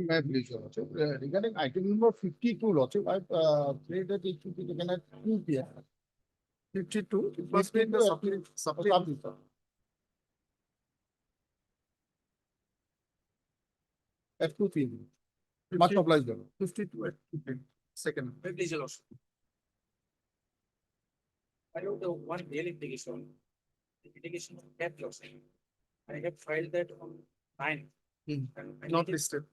May I please, Your Lordship? Regarding item number 52, Lordship, I've played that it should be taken at 2 p.m. 52, it must be in the supplement. At 2 p.m. Much obliged, Your Lordship. 52 at 2 p.m. Second. May I please, Your Lordship? I have the one real litigation, the litigation of debt loss. I have filed that on 9. And I Not made it- listed.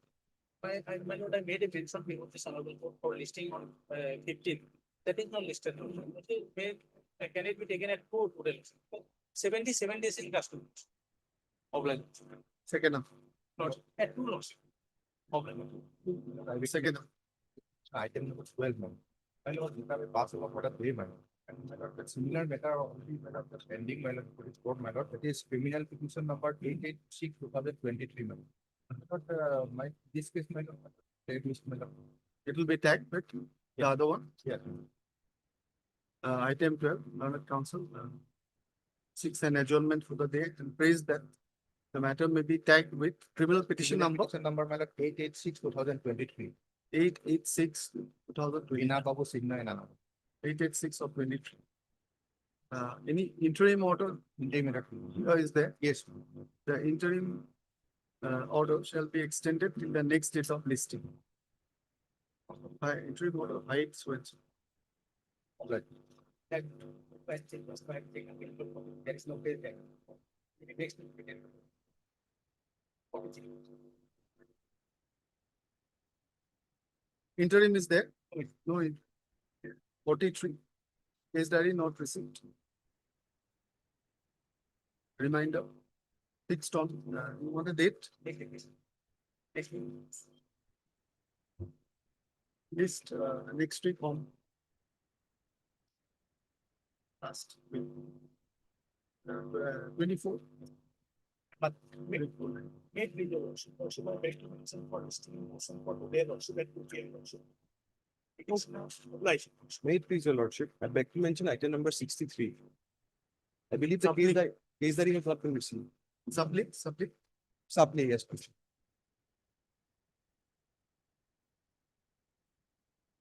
My lord, I made a mention before this honorable court for listing on 15. That is not listed. Can it be taken at court? 77 days in custom. Obliged. Second. Lordship, at 2 lordship. Obliged. Second. Item number 12, ma'am. My lord, you have a parcel of order 3, my lord. And my lord, the similar matter only, my lord, the pending, my lord, for this court, my lord, that is criminal petition number 886/2023, my lord. My lord, this case, my lord, my lord. It will be tagged, but the other one, Yeah. item 12, Learned Counsel, seeks an adjournment for the day and prays that the matter may be tagged with criminal petition number Petition number, my lord, 886/2023. 886/2020. Ina Babu Signa and Anna. 886 of 23. Any interim order is there? Yes. The interim order shall be extended till the next date of listing. By interim order, height switch. Right. That question was quite taken. There is no case there. Next. Interim is there? No. 43. Case diary not received. Reminder. Fixed on, you want a date? Next. List, next week on. Last week. 24. But made video also my best mention for listing motion for today also that would be also. It is now obliged. May it please your lordship, I'd like to mention item number 63. I believe the case that has not been received. Sublet. Supply, yes, please.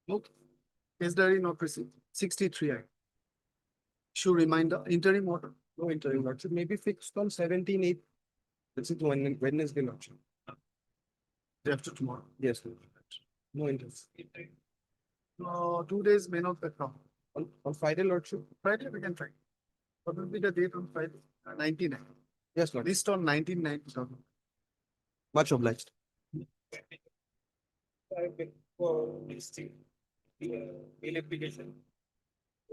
Note. Case diary not received. 63. Issue reminder, interim order. No interim lordship, may be fixed on 17/8. This is Wednesday lordship. Day after tomorrow. Yes, lordship. No interim. 2 days may not come. On Friday lordship? Friday we can try. What will be the date on Friday? 19. Yes, lord. List on 19/9/2000. Much obliged. For listing. The application.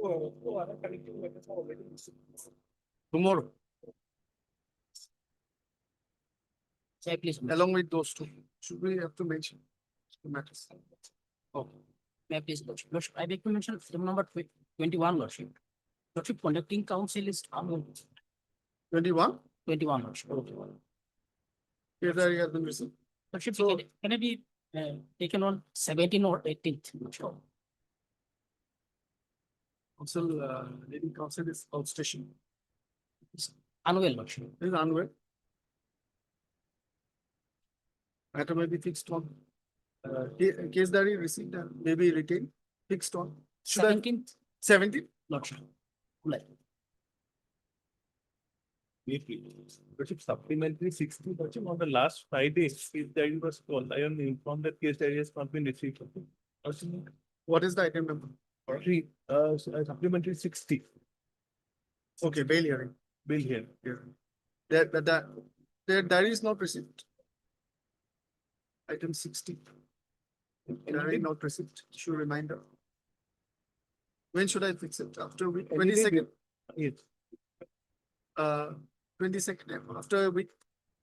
Oh, other connecting methods are already listed. Tomorrow, Say please. along with those two, should we have to mention the matters? Oh, May I please, Lordship? Lordship, I beg to mention item number 21, Lordship. Lordship, conducting council is 21. 21, Lordship. Case diary has been received. Lordship, So- can it be taken on 17 or 18th? Lordship? Council, leading council is outstation. Unwell, Lordship. This is unwell. Matter may be fixed on. Case diary received and may be retained, fixed on. Should I 17th, 17? Lordship. Like, Lordship, supplementary 60, lordship, on the last Friday, if there was called, I am informed that case diary has not been received. What is the item number? Supplementary 60, Okay, bail hearing. bill here. Their diary is not received. Item 60. Diary not received. Issue reminder. When should I fix it? After week 22nd? Yes. 22nd, after a week,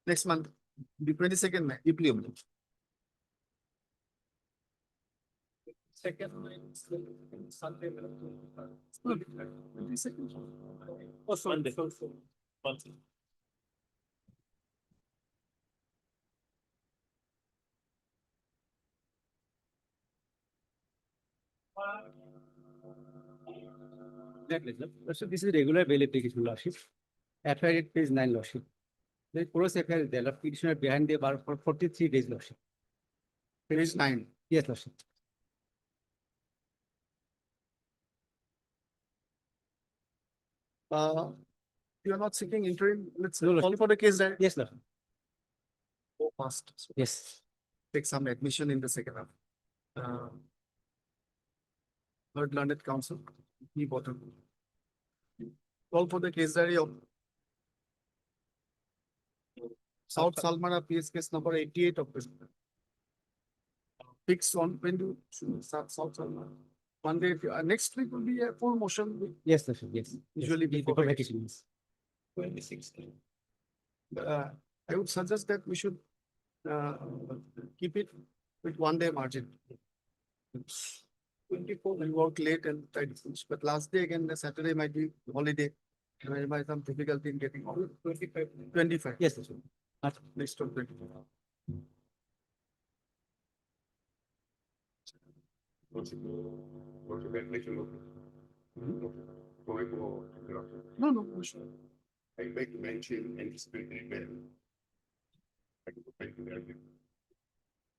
next month, the 22nd May. Deeply obliged. Second, Sunday. 22nd. Oh, Sunday. Monday. Lordship, this is regular bail application, lordship. Affidavit page 9, lordship. The porous affair is there, petitioner behind the bar for 43 days, lordship. Page 9. Yes, Lordship. You are not seeking interim, let's No, no. call for the case diary. Yes, Lordship. Go fast. So Yes. take some admission in the second half. Third learned council, E bottom. Call for the case diary of South Salmana PS case number 88 of this. Fixed on when do you start South Salmana? One day, next week will be a full motion week. Yes, Lordship. Yes. Usually Yes, before vacation. Yes. 26. I would suggest that we should keep it with 1 day margin. 24 we work late and try to finish, but last day again, the Saturday might be holiday. And there might be some difficulty in getting all 25. 25. Yes, Lordship. Next of 25. No, we should. I make mention and explain that.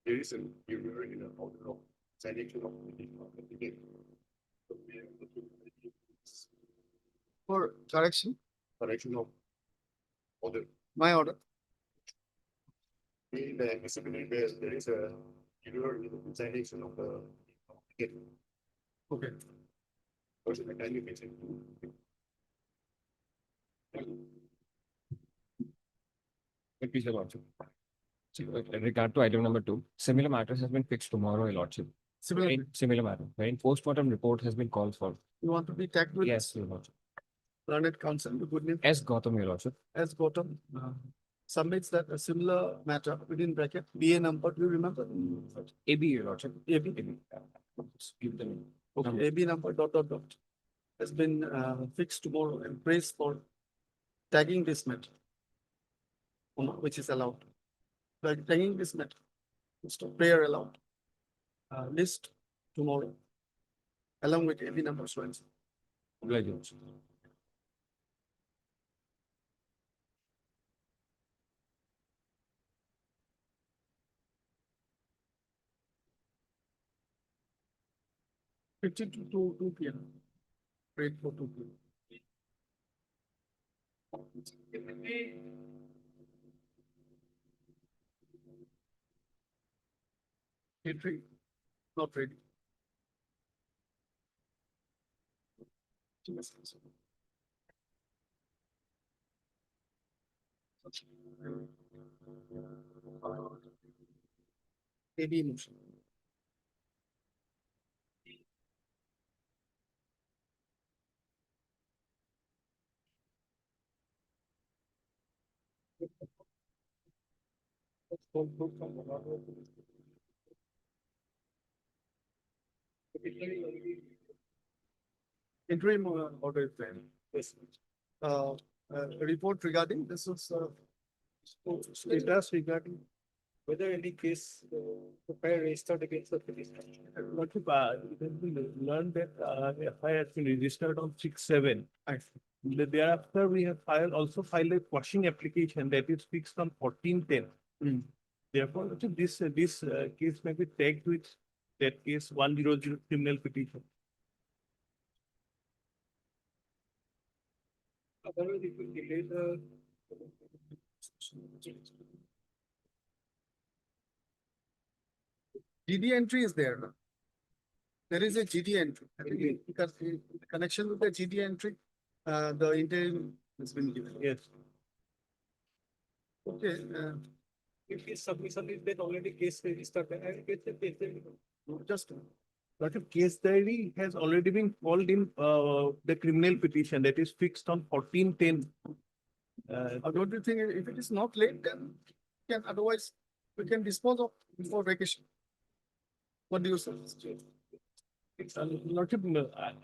There is an error in the order of selection of the game. For correction, Correction of order. my order. In the disciplinary base, there is a error in the selection of the game. Okay. Person can you mention? Please, Your Lordship. So, in regard to item number 2, similar matters has been fixed tomorrow, Your Lordship. Similarly, Similar matter, wherein postmortem report has been called for. you want to be tagged with Yes, Your Lordship. learned counsel, the good name S. Gautam, Your Lordship. as Gautam submits that a similar matter within bracket, BA number, do you remember? AB, Your Lordship. AB. AB. Give them. Okay, AB number dot dot dot has been fixed tomorrow and praised for tagging this matter, which is allowed. Like tagging this matter, list of prayer allowed. List tomorrow, along with AB number so and so. Oblige, Your Lordship. Fifty to 2 p.m. Prayed for 2 p.m. Entry, not ready. AB motion. Interim order is there. Yes. Report regarding this is status regarding Whether any case, the fire registered against the petition. Lordship, it has been learned that FIR has been registered on 6/7. Thereafter, we have also filed a quashing application that is fixed on 14/10. Mm. Therefore, Lordship, this case may be tagged with that case 100 criminal petition. Otherwise, it will delay the. GD entry is there. No? There is a GD entry. I think because in connection with the GD entry, the interim has been given. Yes. Okay, If his submission is that already case registered, then I will get the case. just Lordship, case diary has already been called in the criminal petition that is fixed on 14/10. don't you think if it is not late, then can otherwise we can dispose of before vacation? What do you suggest? Lordship,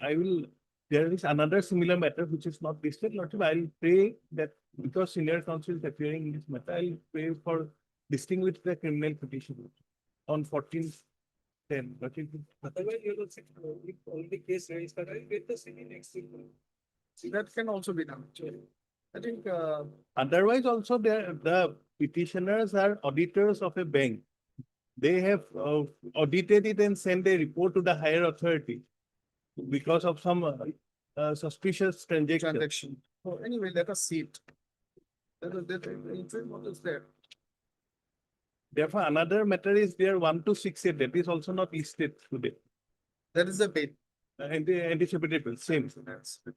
I will, there is another similar matter which is not listed. Lordship, I'll pray that because senior counsel is appearing in this matter, I'll pray for distinguish the criminal petition on 14/10. Lordship, Otherwise, you will say, if already case registered, I will get the same next week. That can also be done. I think, otherwise also the petitioners are auditors of a bank. they have audited it and sent a report to the higher authority because of some suspicious transaction. Transaction. So anyway, let us see it. The interim order is there. Therefore, another matter is there 1268 that is also not listed today. That is the bait. And the anticipated bill, same. That's it.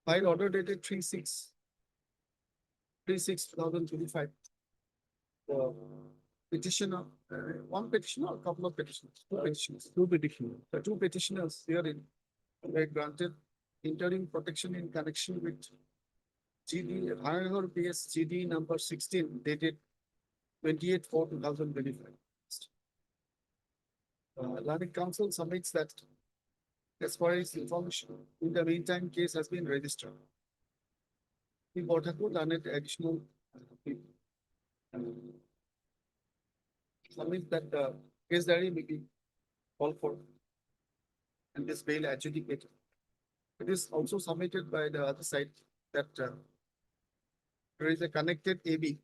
File order dated 3/6/2025. The petitioner, one petitioner or couple of petitioners? Two petitioners. Two petitions. The two petitioners herein were granted interim protection in connection with GD, Higher PS GD number 16 dated 28/4/2025. Learned Council submits that as far as information, in the meantime, case has been registered. The board has put additional submit that the case diary may be called for and this bail adjudicated. It is also submitted by the other side that there is a connected AB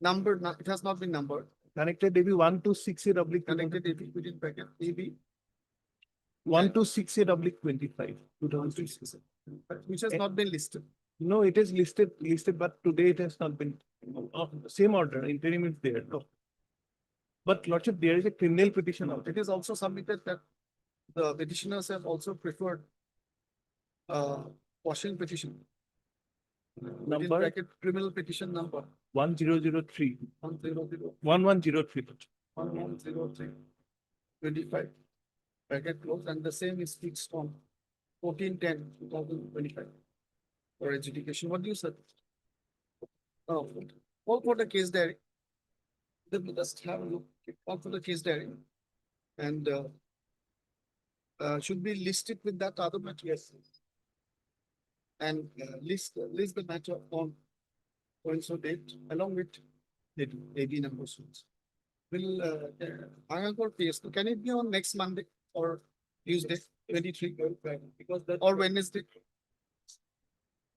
number, it has not been numbered, Connected AB 1268 oblique connected AB within bracket AB 1268 oblique 25. 2006. which has not been listed. No, it is listed, but today it has not been. Same order, interim is there. No. But Lordship, there is a criminal petition out. It is also submitted that the petitioners have also preferred quashing petition. Within Number? bracket criminal petition number 1003. 100 1103. 1103 25. Bracket closed and the same is fixed on 14/10/2025 for adjudication. What do you say? Oh, all for the case diary. Let me just have a look, all for the case diary. And should be listed with that other matter. Yes. And list the matter on so date along with the AB numbers. Will I have got PS. Can it be on next Monday or Tuesday, 23? Because that. Or Wednesday?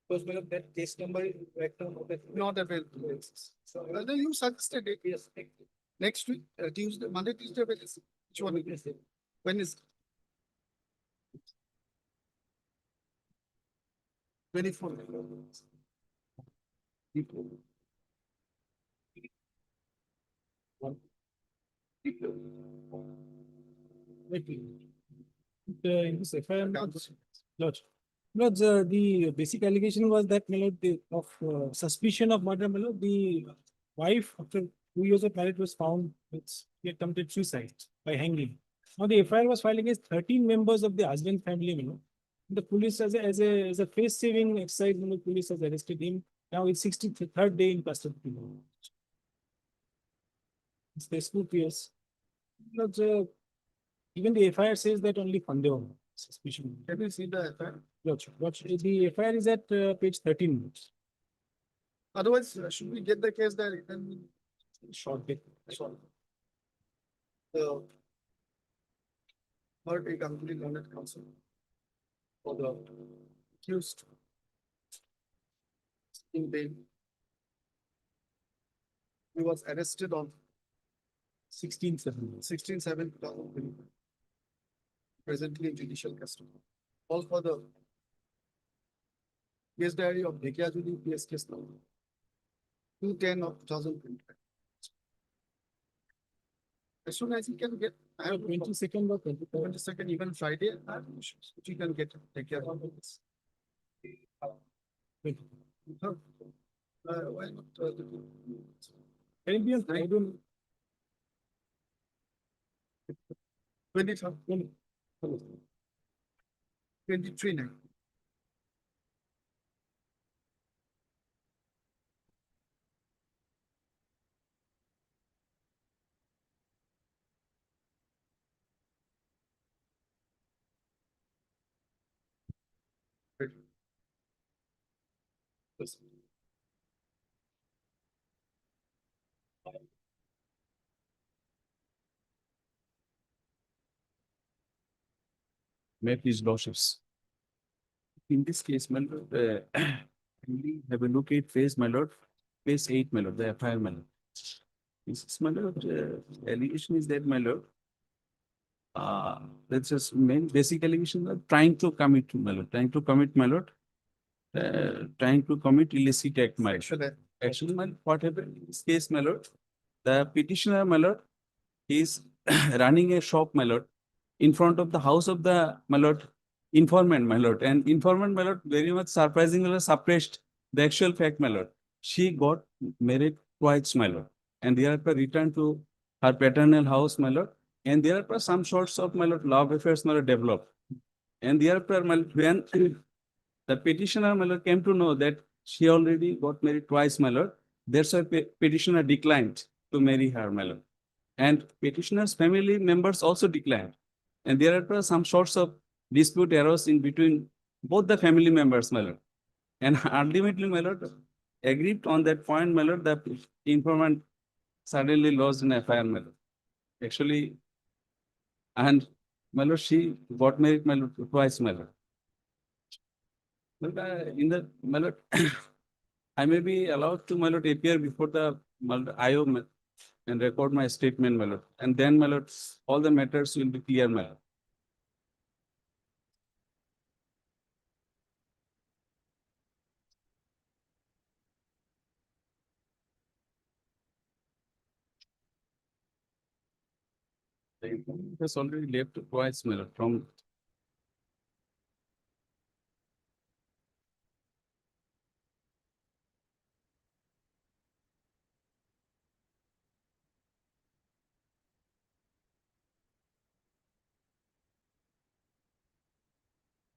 Because that case number is Not available. So whether you suggested it, yes. next week, Tuesday, Monday, Tuesday, Wednesday. Which one? Wednesday. 24. In this FIR, Lodge. Lodge, the basic allegation was that, of suspicion of murder, the wife, after 2 years of marriage, was found with, he had committed suicide by hanging. Now, the FIR was filed against 13 members of the husband family, The police, as a face-saving exercise, the police has arrested him. Now it's 63rd day in custody. It's the spook years. Even the FIR says that only Pandev suspicion. Can you see the FIR? Watch. The FIR is at page 13. Otherwise, should we get the case there? Then Short bit. the third a complete learned counsel for the accused in bail. He was arrested on 16/7/2020. Presently in judicial custody. All for the case diary of Bhekiajuli PS case number 2/10/2025. As soon as you can get, I have 22nd or 23rd. 22nd, even Friday, I have issues, which you can get, take care of this. Why not? Can it be on Friday? 23/9. Yes. May I please lordships. In this case, my lord, we have a look at phase, my lord, phase 8, my lord, the FIR, my lord. This is my lord, allegation is that, my lord. That's just main basic allegation that trying to commit, my lord, trying to commit, my lord. Trying to commit illicit act, my lord. Should I? Actually, my, what happened in this case, my lord, the petitioner, my lord, is running a shop, my lord, in front of the house of the, my lord, informant, my lord, and informant, my lord, very much surprisingly suppressed the actual fact, my lord. She got married twice, my lord, and thereafter returned to her paternal house, my lord, and thereafter some sorts of, my lord, love affairs, my lord, developed. And thereafter, my lord, when the petitioner, my lord, came to know that she already got married twice, my lord, that's why petitioner declined to marry her, my lord. And petitioner's family members also declined. And there are some sorts of dispute arose in between both the family members, my lord. And ultimately, my lord, agreed on that point, my lord, the informant suddenly lost an affair, my lord. Actually, and my lord, she got married, my lord, twice, my lord. But in the, my lord, I may be allowed to, my lord, appear before the, my lord, IO and record my statement, my lord. And then, my lord, all the matters will be clear, my lord. The informant has already left twice, my lord, from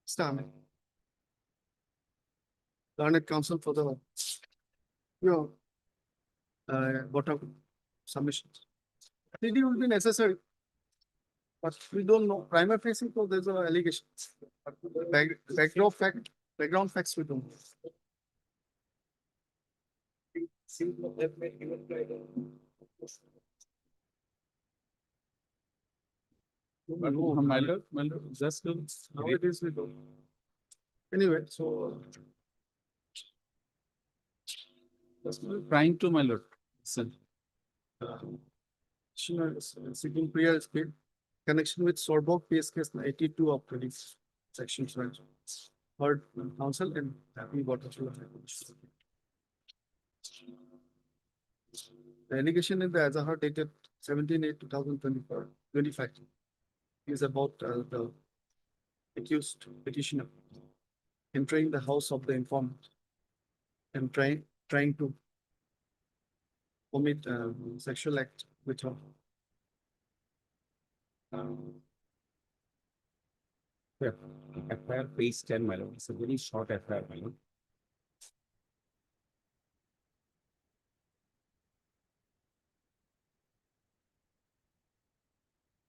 Stand. Learned counsel for the, bottom submissions. PD will be necessary. But we don't know, prima facie, so there's an allegation. But background facts we don't know. But my lord, just How it is we don't. Anyway, so trying to, my lord. Listen. seeking prior speed connection with Sorbog PS case 82 of 20 sections, right? Heard counsel and happy water. The allegation in the Azahar dated 17/8/2025 is about the accused petitioner entering the house of the informant and trying to commit sexual act with her. FIR page 10, my lord. It's a very short FIR, my lord.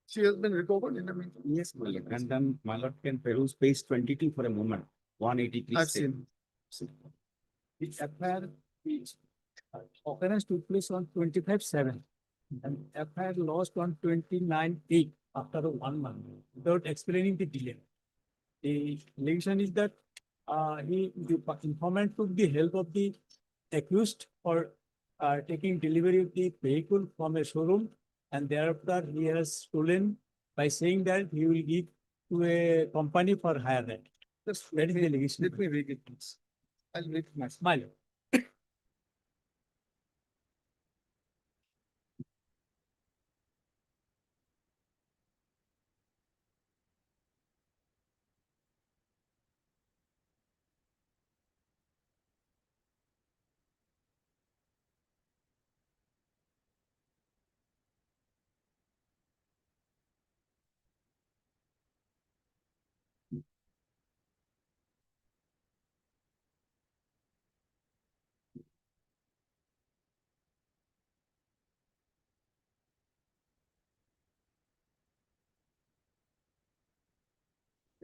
She has been recovered in a meeting. Yes, my lord. And then my lord can peruse page 22 for a moment. 183. I've seen. The FIR occurrence took place on 25/7 and FIR lost on 29/8 after 1 month without explaining the delay. The allegation is that the informant took the help of the accused for taking delivery of the vehicle from a showroom, and thereafter he has stolen by saying that he will give to a company for hire that. That is the allegation. Let me read it, please. I'll read my. Smile.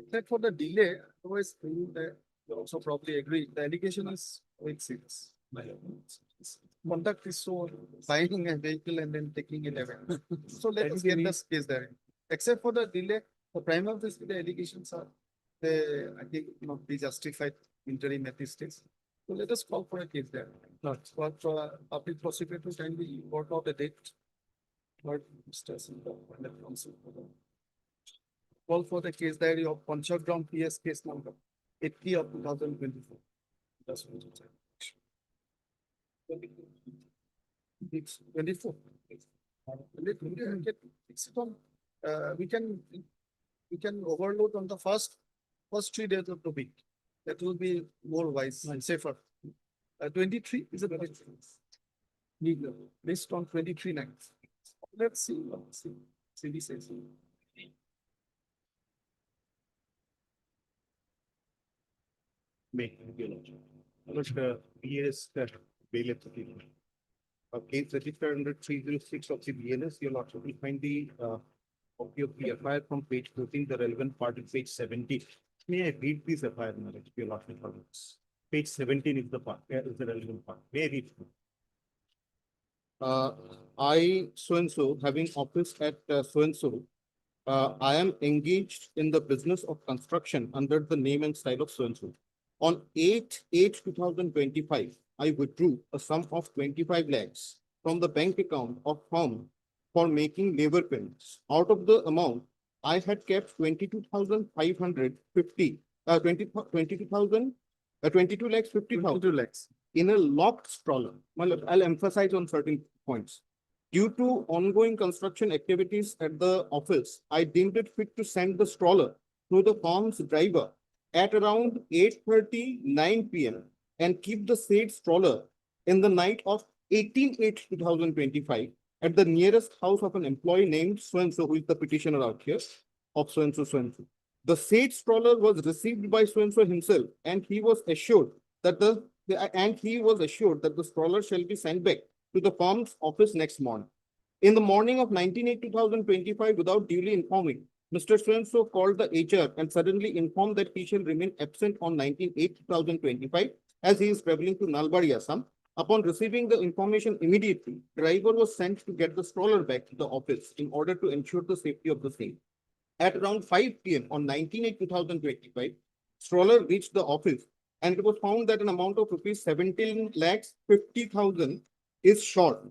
Except for the delay, otherwise you also probably agree, the allegation is very serious. Conduct is so buying a vehicle and then taking it away. So let us get this case there. Except for the delay, the prime of this, the allegations are, they, I think, not be justified interim at this stage. So let us call for a case there. But public prosecutor kindly work out a date. But Mr. Singh, when that comes in. Call for the case diary of Panchagram PS case number 80 of 2024. That's what it said. It's 24. We can overload on the first 3 days of the week. That will be more wise and safer. 23 is a very legal based on 23 nights. Let's see. CD says. BS bail application. Case registered under 306 of the BLS, you'll also will find the copy of the FIR from page 14, the relevant part is page 17. May I read this FIR knowledge? Page 17 is the part, is the relevant part. May I read? I so-and-so having office at so-and-so, I am engaged in the business of construction under the name and style of so-and-so. On 8/8/2025, I withdrew a sum of 25 lakhs from the bank account of firm for making labor payments. Out of the amount, I had kept 22,550, 22 lakhs 50,000 lakhs. in a locked stroller. I'll emphasize on certain points. Due to ongoing construction activities at the office, I deemed it fit to send the stroller to the firm's driver at around 8:39 p.m. and keep the said stroller in the night of 18/8/2025 at the nearest house of an employee named so-and-so, who is the petitioner out here, of so-and-so, so-and-so. The said stroller was received by so-and-so himself, and he was assured that the stroller shall be sent back to the firm's office next morning. In the morning of 19/8/2025, without duly informing, Mr. So-and-so called the HR and suddenly informed that he shall remain absent on 19/8/2025 as he is traveling to Nalbari, Assam. Upon receiving the information immediately, driver was sent to get the stroller back to the office in order to ensure the safety of the same. At around 5 p.m. on 19/8/2025, stroller reached the office and it was found that an amount of rupees 17 lakhs 50,000 is short.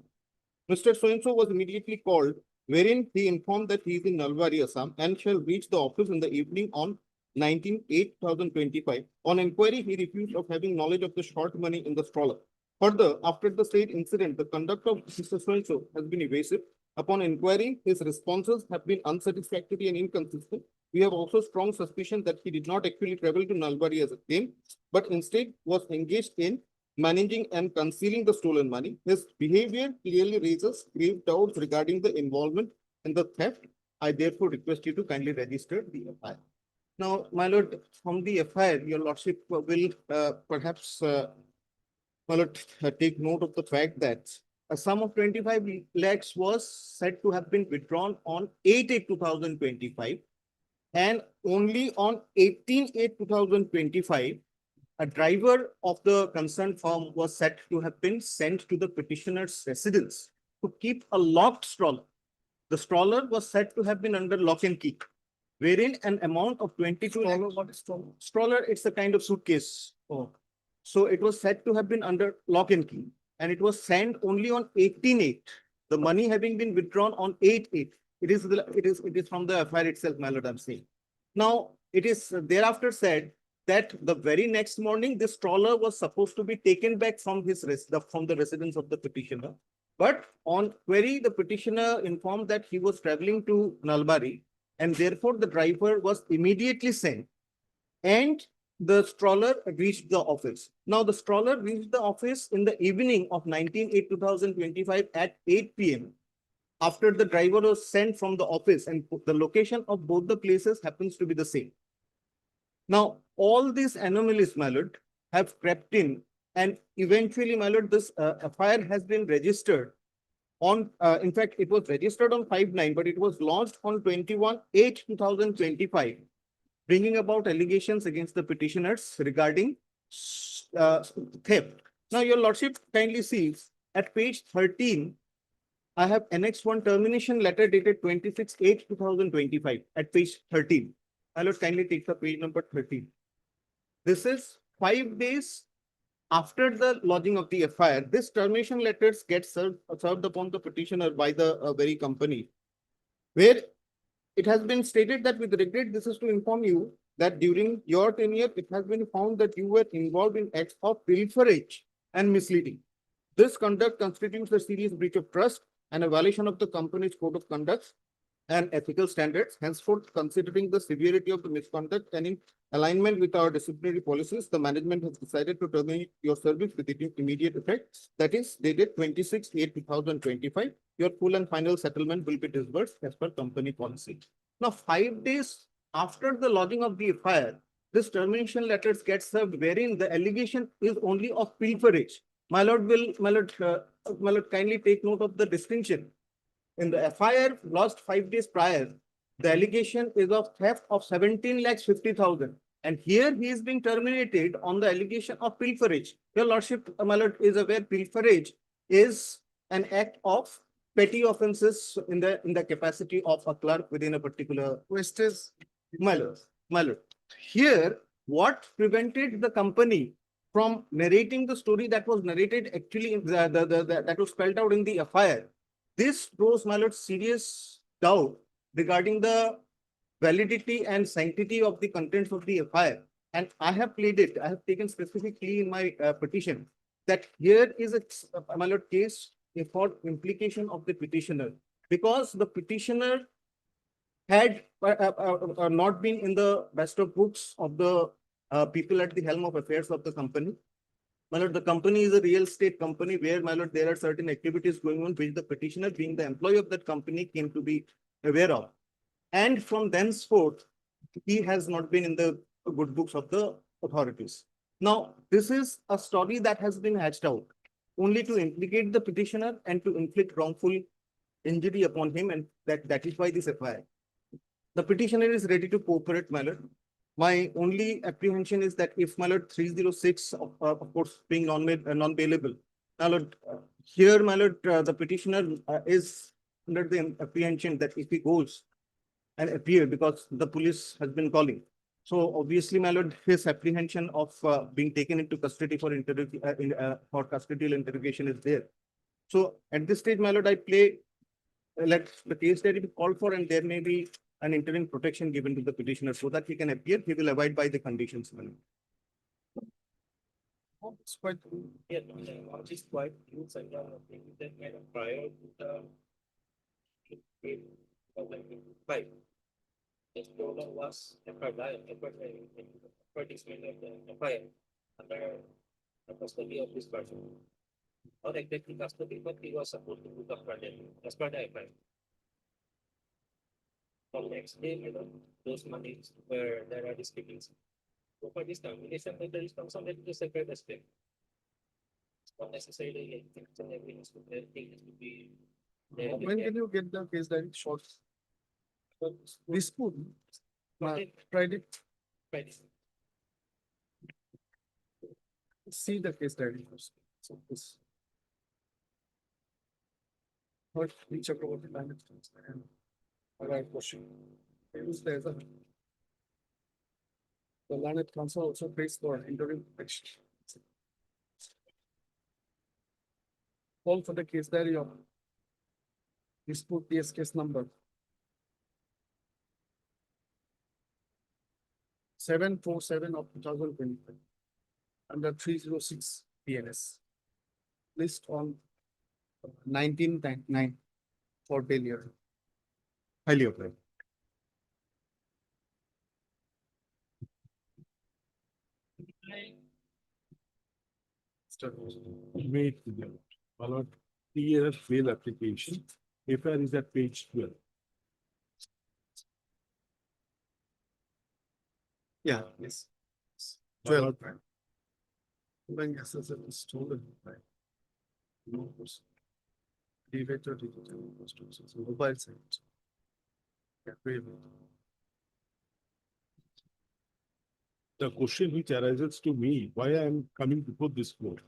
Mr. So-and-so was immediately called, wherein he informed that he is in Nalbari, Assam and shall reach the office in the evening on 19/8/2025. On inquiry, he refused of having knowledge of the short money in the stroller. Further, after the said incident, the conduct of Mr. So-and-so has been evasive. Upon inquiry, his responses have been unsatisfactory and inconsistent. We have also strong suspicion that he did not actually travel to Nalbari as a claim, but instead was engaged in managing and concealing the stolen money. His behavior clearly raises grave doubts regarding the involvement in the theft. I therefore request you to kindly register the FIR. Now, my lord, from the FIR, your lordship will perhaps my lord, take note of the fact that a sum of 25 lakhs was said to have been withdrawn on 8/8/2025, and only on 18/8/2025, a driver of the concerned firm was said to have been sent to the petitioner's residence to keep a locked stroller. The stroller was said to have been under lock and key, wherein an amount of 22 lakhs. What is stroller? Stroller, it's a kind of suitcase. Oh. So it was said to have been under lock and key, and it was sent only on 18/8. The money having been withdrawn on 8/8. It is from the FIR itself, my lord, I'm saying. Now, it is thereafter said that the very next morning, this stroller was supposed to be taken back from the residence of the petitioner. But on query, the petitioner informed that he was traveling to Nalbari, and therefore the driver was immediately sent, and the stroller reached the office. Now, the stroller reached the office in the evening of 19/8/2025 at 8 p.m. after the driver was sent from the office, and the location of both the places happens to be the same. Now, all these anomalies, my lord, have crept in, and eventually, my lord, this FIR has been registered on, in fact, it was registered on 5/9, but it was launched on 21/8/2025, bringing about allegations against the petitioners regarding theft. Now, your lordship kindly sees at page 13, I have annexed one termination letter dated 26/8/2025 at page 13. My lord, kindly take the page number 13. This is 5 days after the lodging of the FIR, this termination letters get served upon the petitioner by the very company, where it has been stated that with regret, this is to inform you that during your tenure, it has been found that you were involved in acts of pilferage and misleading. This conduct constitutes a serious breach of trust and a violation of the company's code of conduct and ethical standards. Henceforth, considering the severity of the misconduct and in alignment with our disciplinary policies, the management has decided to terminate your service with immediate effect. That is dated 26/8/2025. Your full and final settlement will be disbursed as per company policy. Now, 5 days after the lodging of the FIR, this termination letters get served wherein the allegation is only of pilferage. My lord, kindly take note of the distinction. In the FIR lost 5 days prior, the allegation is of theft of 17,50,000. And here he is being terminated on the allegation of pilferage. Your lordship, my lord, is aware pilferage is an act of petty offences in the capacity of a clerk within a particular West's my lord. Here, what prevented the company from narrating the story that was narrated actually that was spelled out in the FIR? This throws, my lord, serious doubt regarding the validity and sanctity of the contents of the FIR. And I have pleaded, I have taken specifically in my petition that here is a, my lord, case for implication of the petitioner, because the petitioner had not been in the best of books of the people at the helm of affairs of the company. My lord, the company is a real estate company where, my lord, there are certain activities going on which the petitioner, being the employee of that company, came to be aware of. And from thenceforth, he has not been in the good books of the authorities. Now, this is a story that has been hatched out only to implicate the petitioner and to inflict wrongful injury upon him, and that is why this FIR. The petitioner is ready to cooperate, my lord. My only apprehension is that if, my lord, 306, of course, being non-bailable, my lord, here, my lord, the petitioner is under the apprehension that if he goes and appear, because the police has been calling. So obviously, my lord, his apprehension of being taken into custody for custodial interrogation is there. So at this stage, my lord, I let the case diary be called for, and there may be an interim protection given to the petitioner so that he can appear. He will abide by the conditions. It's quite, yeah, it's quite huge and that made a prior to the 5. This problem was advertisement of the FIR under the custody of this person. Not exactly custody, but he was supposed to be custodian as per the FIR. From next day, you know, those monies where there are discrepancies. So for this termination, there is some something to separate the step. It's not necessarily like things and evidence to everything has to be there. When can you get the case diary short? This could. Friday. Friday. Friday. See the case diary first. So this. What each of the damage and right question. Use the other. The learned counsel also pays for interim protection. Call for the case diary of dispute PS case number 747 of 2025 under 306 PNS. List on 1999 for failure. Highly applied. Wait, my lord, TRS bail application, FIR is at page 12. Yeah, yes. 12. When SSL is stolen, right? No person. Elevator, mobile site. Yeah, very well. The question which arises to me, why I am coming before this court,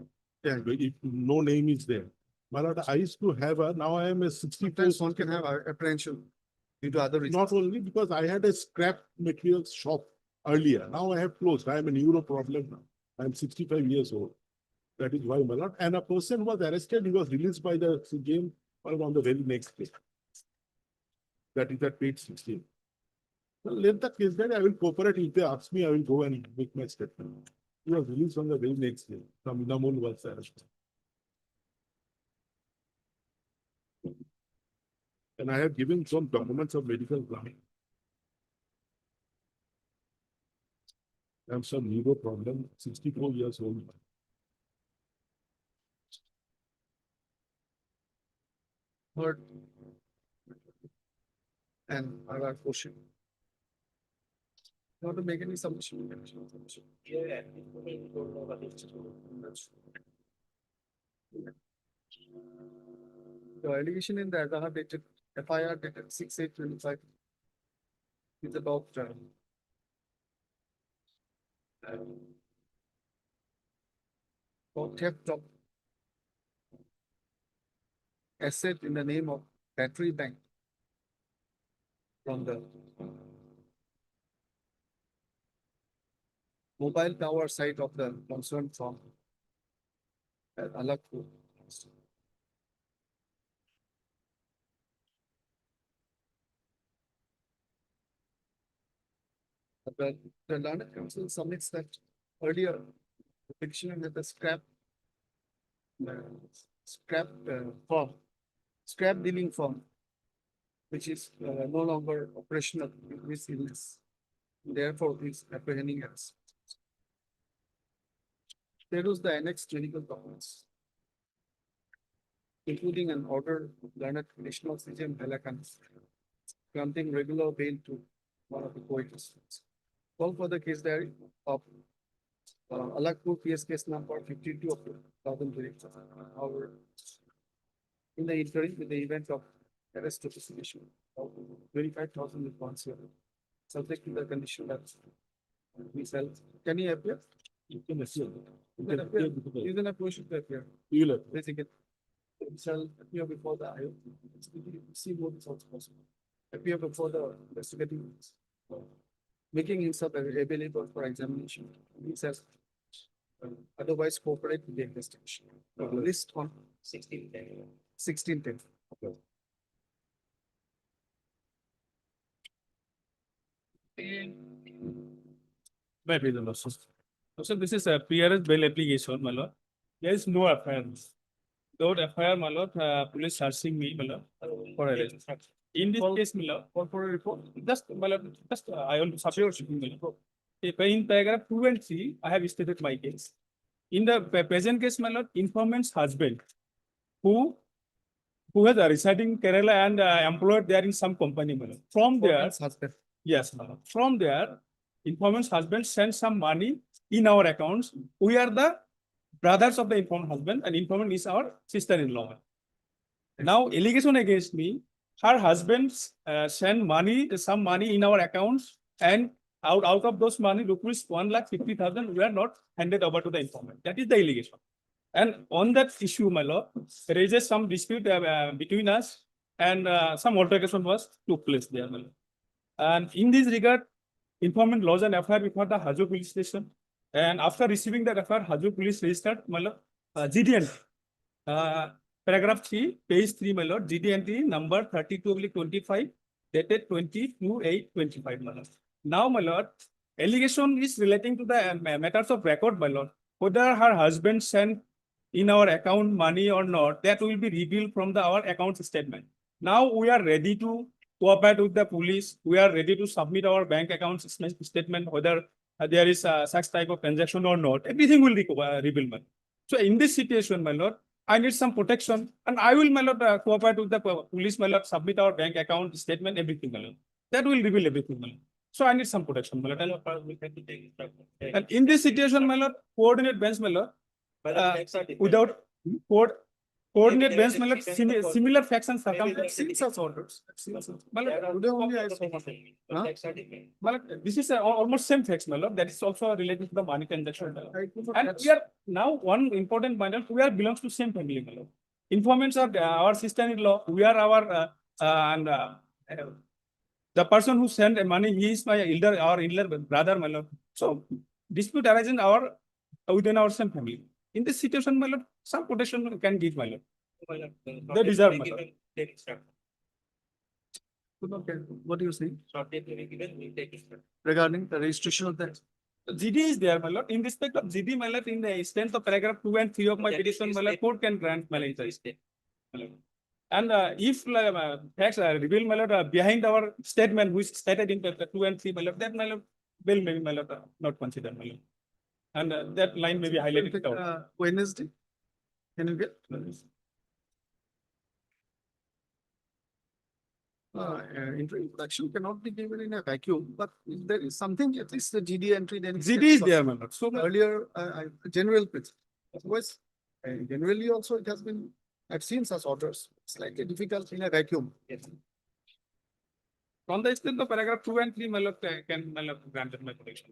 Yeah, if no name is there. My lord, I used to have now I am a 64. sometimes one can have apprehension due to other reasons. Not only because I had a scrap materials shop earlier. Now I have closed. I am a neuro problem now. I am 65 years old. That is why, my lord. And a person was arrested, he was released by the CJM on the very next day. That is at page 16. Well, let the case that I will cooperate. If they ask me, I will go and make my statement. He was released on the very next day. From Namul was arrested. And I have given some documents of medical planning. I have some neuro problem, 64 years old. Third. And other question. You want to make any submission? Yeah. The allegation in the Aadhaar dated FIR dated 6/8/25 is about for theft of asset in the name of Battery Bank from the mobile tower site of the concerned firm at Alakpur. The learned counsel submits that earlier the petitioner with the scrap firm, scrap dealing firm, which is no longer operational in this illness. Therefore, is apprehending us. There was the annexed clinical documents, including an order of learned national CJM Helakan, granting regular bail to one of the co-existents. Call for the case diary of Alakpur PS case number 52 of 2023. However, in the interim, with the event of arrest notification of 25,000 is considered, subject to the condition that we sell. Can he appear? You can assume. You can appear. You can approach to appear. You will appear. Basically, he shall appear before the IO. See what is also possible. Appear before the investigating witness, making himself available for examination. He says, otherwise cooperate with the investigation. List on 1610. 1610. Okay. By reason of so this is a PRS bail application, my lord. There is no FIR. Without FIR, my lord, police searching me, my lord, for arrest. In this case, my lord, for a report, just, my lord, just I want to substitute, my lord. In paragraph 2 and 3, I have stated my case. In the present case, my lord, informant's husband, who has residing in Kerala and employed there in some company, my lord. From there, Husband. yes, my lord. From there, informant's husband sent some money in our accounts. We are the brothers of the informant husband, and informant is our sister-in-law. Now, allegation against me, her husband sent some money in our accounts, and out of those money, rupees 1,50,000 were not handed over to the informant. That is the allegation. And on that issue, my lord, raises some dispute between us, and some altercation took place there, my lord. And in this regard, informant lodged an FIR before the Hajur police station. And after receiving the FIR, Hajur police registered, my lord, GDNT. Paragraph 3, page 3, my lord, GDNT number 32/25, dated 22/8/25, my lord. Now, my lord, allegation is relating to the matters of record, my lord. Whether her husband sent in our account money or not, that will be revealed from our account statement. Now we are ready to cooperate with the police. We are ready to submit our bank account statement, whether there is such type of transaction or not. Everything will be revealed, my lord. So in this situation, my lord, I need some protection, and I will, my lord, cooperate with the police, my lord, submit our bank account statement, everything, my lord. That will reveal everything, my lord. So I need some protection, my lord. And in this situation, my lord, coordinate bench, my lord, without coordinate bench, my lord, similar facts and circumstances orders. My lord, this is almost same facts, my lord. That is also related to the money transaction. And we are now one important point. We are belongs to same family, my lord. Informants are our sister-in-law. We are our the person who sent money, he is my elder brother, my lord. So dispute arises within our same family. In this situation, my lord, some protection can give, my lord. They deserve, my lord. Okay, what do you say Short date will be given, we take it. regarding the registration of that? GD is there, my lord. In respect of GD, my lord, in the strength of paragraph 2 and 3 of my That petition, is my lord, state. court can grant my lord. This date. And if facts are revealed, my lord, behind our statement, which stated in the 2 and 3, my lord, that my lord will maybe, my lord, not considered, my lord. And that line may be highlighted out. Wednesday, can you get? Introduction cannot be given in a vacuum, but if there is something, at least the GD entry, then. GD is there, my lord. So, Earlier, general principle. Otherwise, generally also it has been, I've seen such orders, slightly difficult in a vacuum. from the extent of paragraph 2 and 3, my lord, can, my lord, granted my protection.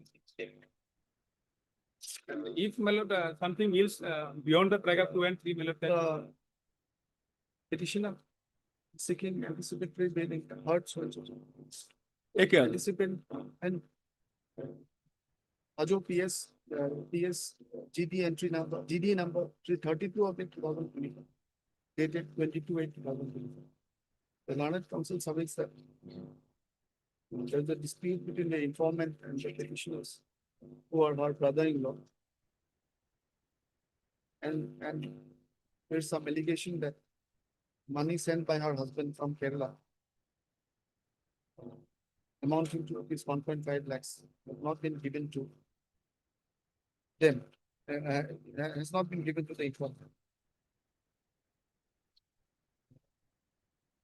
And if, my lord, something else beyond the paragraph 2 and 3, my lord, then Petitioner seeking anticipatory bail in hurt so and so. Okay. Participant and Ajo PS, GD entry number, GD number 332 of 2024, dated 22/8/2024. The learned counsel submits that there is a dispute between the informant and the petitioners, who are her brother-in-law. And there's some allegation that money sent by her husband from Kerala, amounting to rupees 1.5 lakhs, have not been given to them, has not been given to the informant.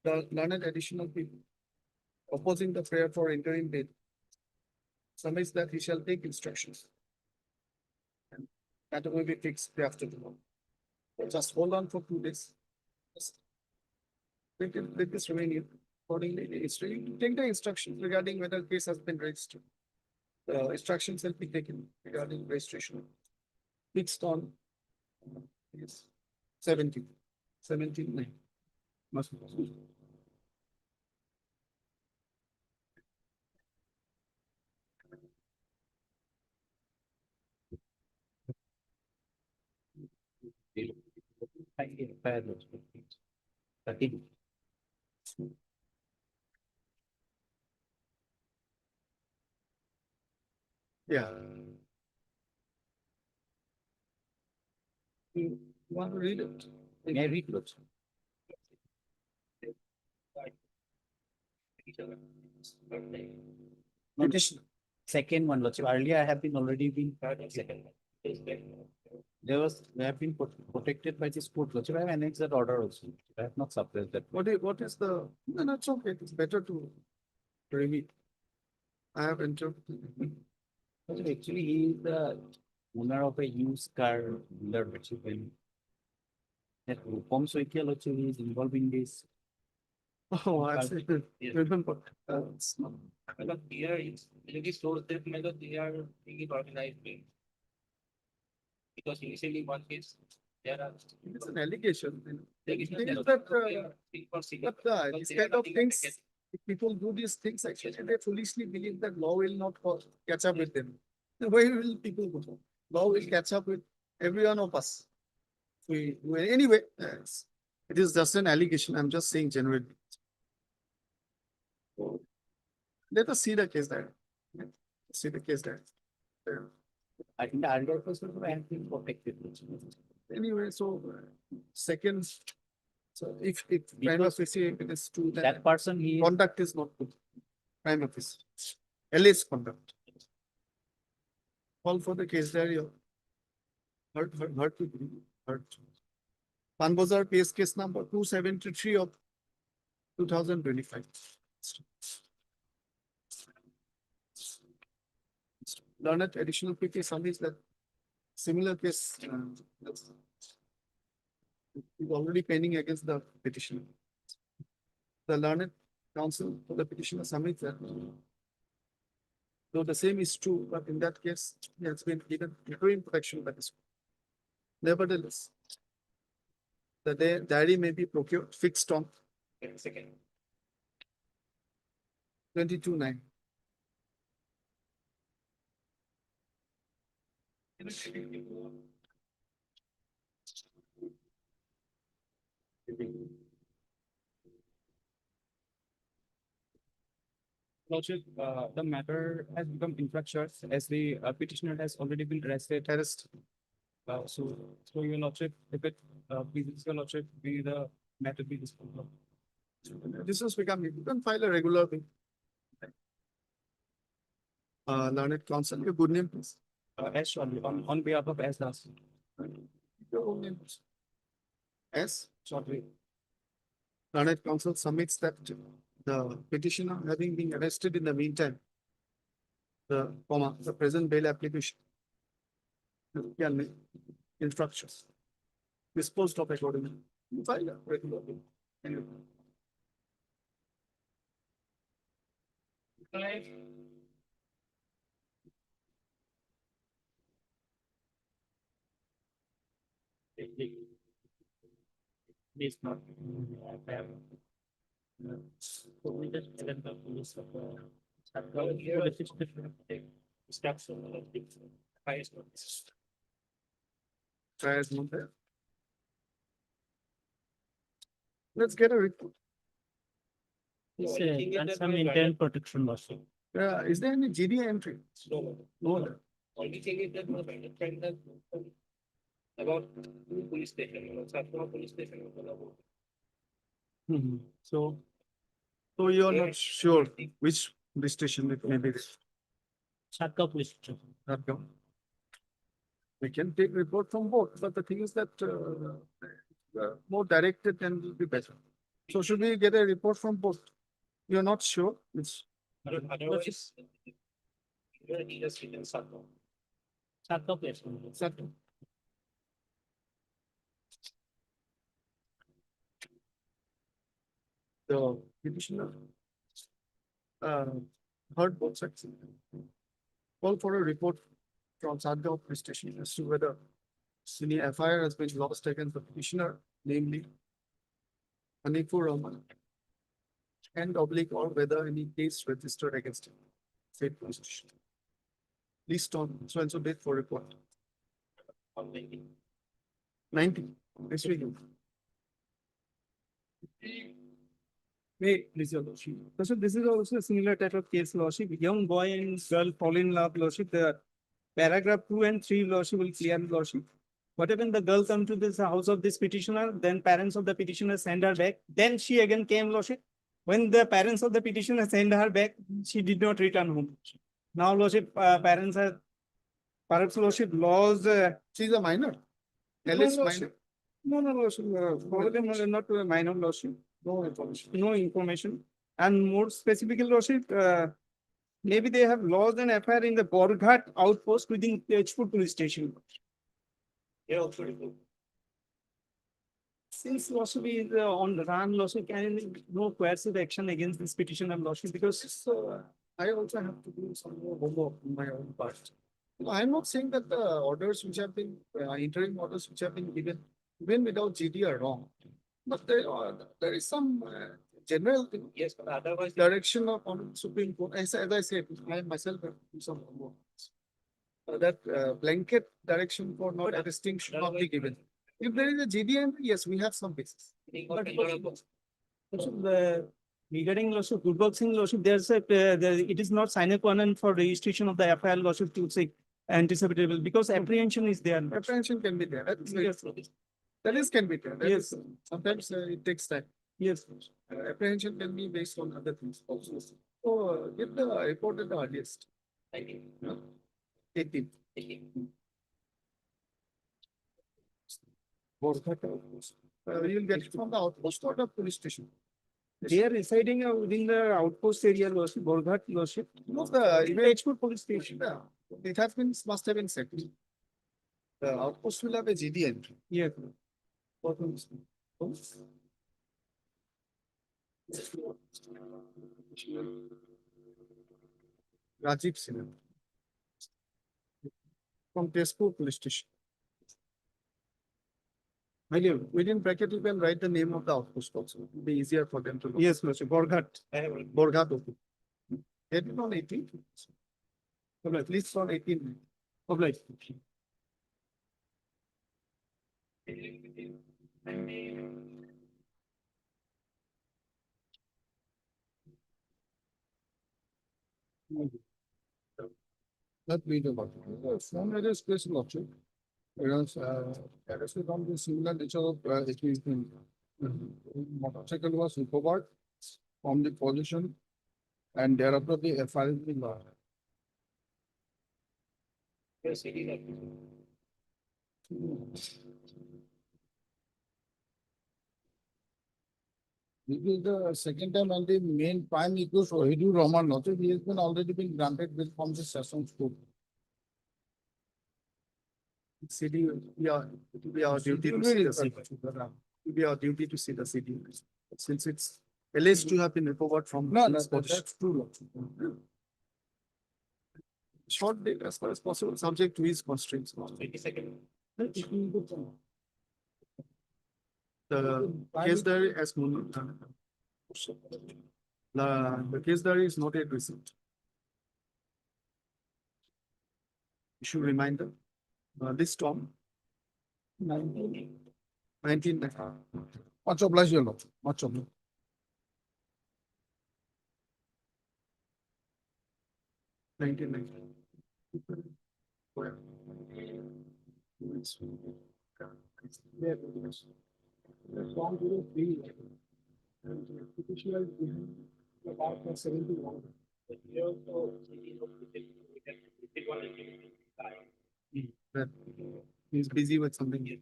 The learned additional people opposing the prayer for interim bail submits that he shall take instructions. And that will be fixed after tomorrow. Just hold on for 2 days. Just let this remain here. Accordingly, it's really to take the instructions regarding whether case has been registered. The instructions will be taken regarding registration. Fixed on yes, 17/9. Must be. Yeah. You want to read it? May I read it? Petition. Second one, Lordship. Earlier I have been already been. They have been protected by this court, Lordship. I have annexed that order also. I have not suppressed that. What is the, no, that's okay. It's better to read. I have interpreted. Lordship, actually, he is the owner of a used car dealer, Lordship. And that Rupam Soikia, Lordship, is involved in this. Oh, I see. Remember. It's not. Because here it's really shows that method they are being organized way. Because initially one case, there are. It's an allegation. There is Thing no- is that, But, this kind of things, if people do these things, actually, they foolishly believe that law will not catch up with them. Then where will people go? Law will catch up with every one of us. Anyway, it is just an allegation. I'm just saying generally. Let us see the case there. See the case there. I think the earlier person I have been protected. Anyway, so second, so if prima facie it is true, then That person, he is conduct is not good. Prima facie. Alleged conduct. Call for the case there, you hurt. Panbazar case number 273 of 2025. Learned additional PT submits that similar case is already pending against the petitioner. The learned counsel for the petitioner submits that though the same is true, but in that case, he has been given interim protection by this. Nevertheless, the diary may be procured fixed on 22/9. Lordship, the matter has become infructuous as the petitioner has already been arrested. So your Lordship, if it pleases your Lordship, be the matter be disposed of. This has become, you can file a regular thing. Learned counsel, your good name, please. As shortly, on behalf of as last. Your own name, please. S. Shortly. Learned counsel submits that the petitioner having been arrested in the meantime, the present bail application can make instructions disposed of accordingly. You file a regular thing. Anyway. This not. So we just let the police of steps on the highest notice. Try as not there. Let's get a report. And some intent protection also. Is there any GD entry? No. Only thing is that about police station, police station. So you're not sure which police station it may be. Chatka police station. Okay. We can take report from both, but the thing is that more directed and will be better. So should we get a report from both? You're not sure which? Otherwise, you just written Chatka police. Exactly. The petitioner heard both sides. Call for a report from Sadgaon police station as to whether any FIR has been lost against the petitioner, namely Hanifur Rahman, and oblique or whether any case registered against him. State police station. List on so and so date for report. 90. Next week. Wait, please, your Lordship. So this is also a similar type of case, Lordship. Young boy and girl fall in love, Lordship. The paragraph 2 and 3, Lordship, will clear, Lordship. What happened? The girl come to this house of this petitioner, then parents of the petitioner send her back. Then she again came, Lordship. When the parents of the petitioner send her back, she did not return home. Now, Lordship, parents are perhaps, Lordship, laws. She's a minor. Alice minor. No, Lordship. Problem not a minor, Lordship. No information. No information. And more specifically, Lordship, maybe they have lost an affair in the Borghat outpost within Tejpur police station. Yeah, also. Since Lordship is on the run, Lordship, can no coercive action against this petitioner, Lordship, because I also have to do some more homework in my own part. No, I'm not saying that the orders which have been, interim orders which have been given, even without GD are wrong. But there is some general thing. Yes, but otherwise. Direction of on Supreme Court. As I said, I myself have to do some homework. That blanket direction for not arresting should not be given. If there is a GD entry, yes, we have some basis. the regarding Lordship, good boxing, Lordship, there's a, it is not sine qua non for registration of the FIR, Lordship, to say anticipatable, because apprehension is there. Apprehension can be there. Yes. That is can be there. That Yes. is- Sometimes it takes time. Yes. Apprehension can be based on other things also. So get the report at the earliest. 18. You'll get it from the outpost or the police station. They are residing within the outpost area, Lordship, Borghat, Lordship. No, the In Tejpur police station. yeah, it has been, must have been set. The outpost will have a GD entry. Yes. What one is- Rajiv Sinha. From Tezpur police station. Within bracket, you can write the name of the outpost also. It will be easier for them to. Yes, Lordship, Borghat. Borghat. Get it on 18. At least on 18. Obliged. Not be the phone address place lordship. Whereas, address is on the similar nature of, motorcycle was recovered from the position and thereafter the FIR is being lodged. Yes, it is. This is the second time and the main prime equals Ohidu Roman, not he has been already been granted with from the session school. CD, yeah, it will be our duty to see the CD. It will be our duty to see the CD. Since it's alleged to have been recovered from. No, this position. that's true. Lordship. Short date as far as possible, subject to his constraints. 22nd. The case diary as the case diary is not yet received. Issue reminder, this Tom. 19. Much obliged, your lordship. Much obliged. He's busy with something here.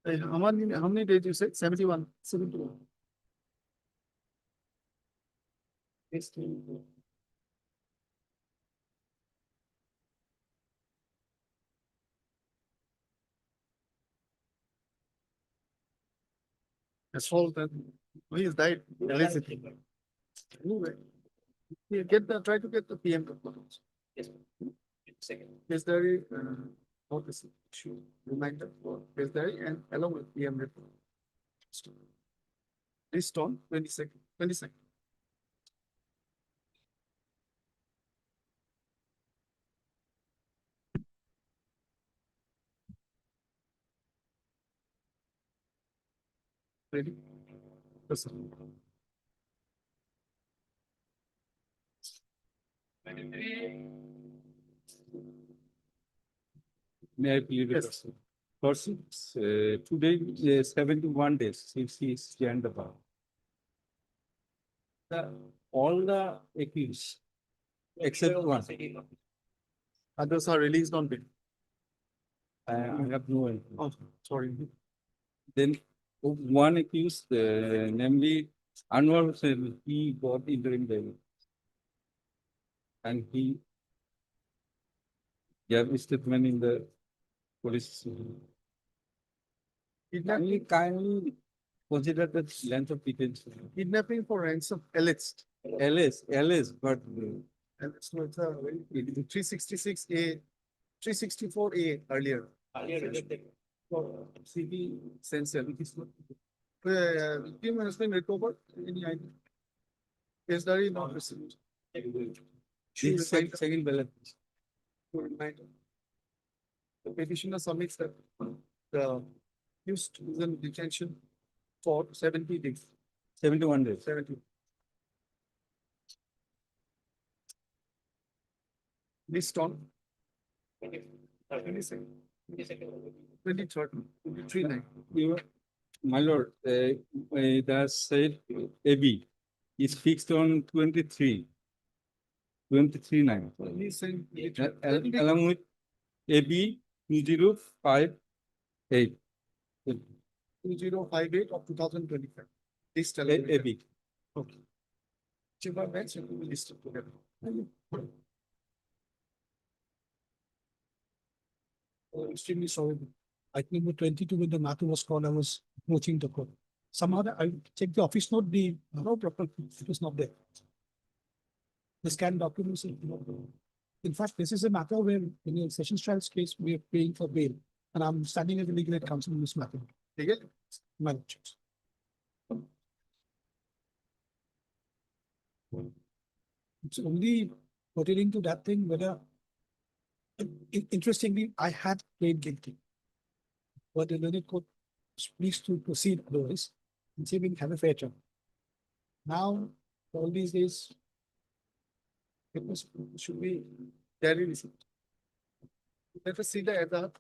How many days you said? 71. 71. That's all that. He has died. Illicitly. Anyway, you try to get the PM report. Yes. Second. Case diary, notice issue reminder for case diary and along with PM report. This on 22nd. Ready? Yes, sir. May I please? Yes. Persons, today, 71 days since he is joined the bar. All the accused, except one, Others are released on bail. I have no idea. Oh, sorry. Then one accused, namely Anwar Hussain, he got interim bail. And he gave a statement in the police. Kindly consider the length of detention. Kidnapping for ransom alleged. LS, but And so it's a very, 366A, 364A earlier. For CB sensor, it is not. Team has been recovered. Any idea? Case diary not received. this second balance. Reminder. The petitioner submits that the used is in detention for 70 days. 71 days. 70. List on 23rd, 23 My lord, the said AB is fixed on 23 9. He's saying Along with AB 2058. 2058 of 2025. This AB. Okay. Chiba mentioned we will list it together. Extremely sorry. I think with 22 when the matter was called, I was approaching the court. Somehow I checked the office note, the no proper, it was not there. The scanned documents. In fact, this is a matter where in a sessions trials case, we are paying for bail. And I'm standing as a legal aid counsel in this matter. Legal? Managers. It's only pertaining to that thing whether interestingly, I had plead guilty. But the learned court was pleased to proceed otherwise and say we have a fair trial. Now, all these days. It was, should be, Diary receipt. Let us see the other.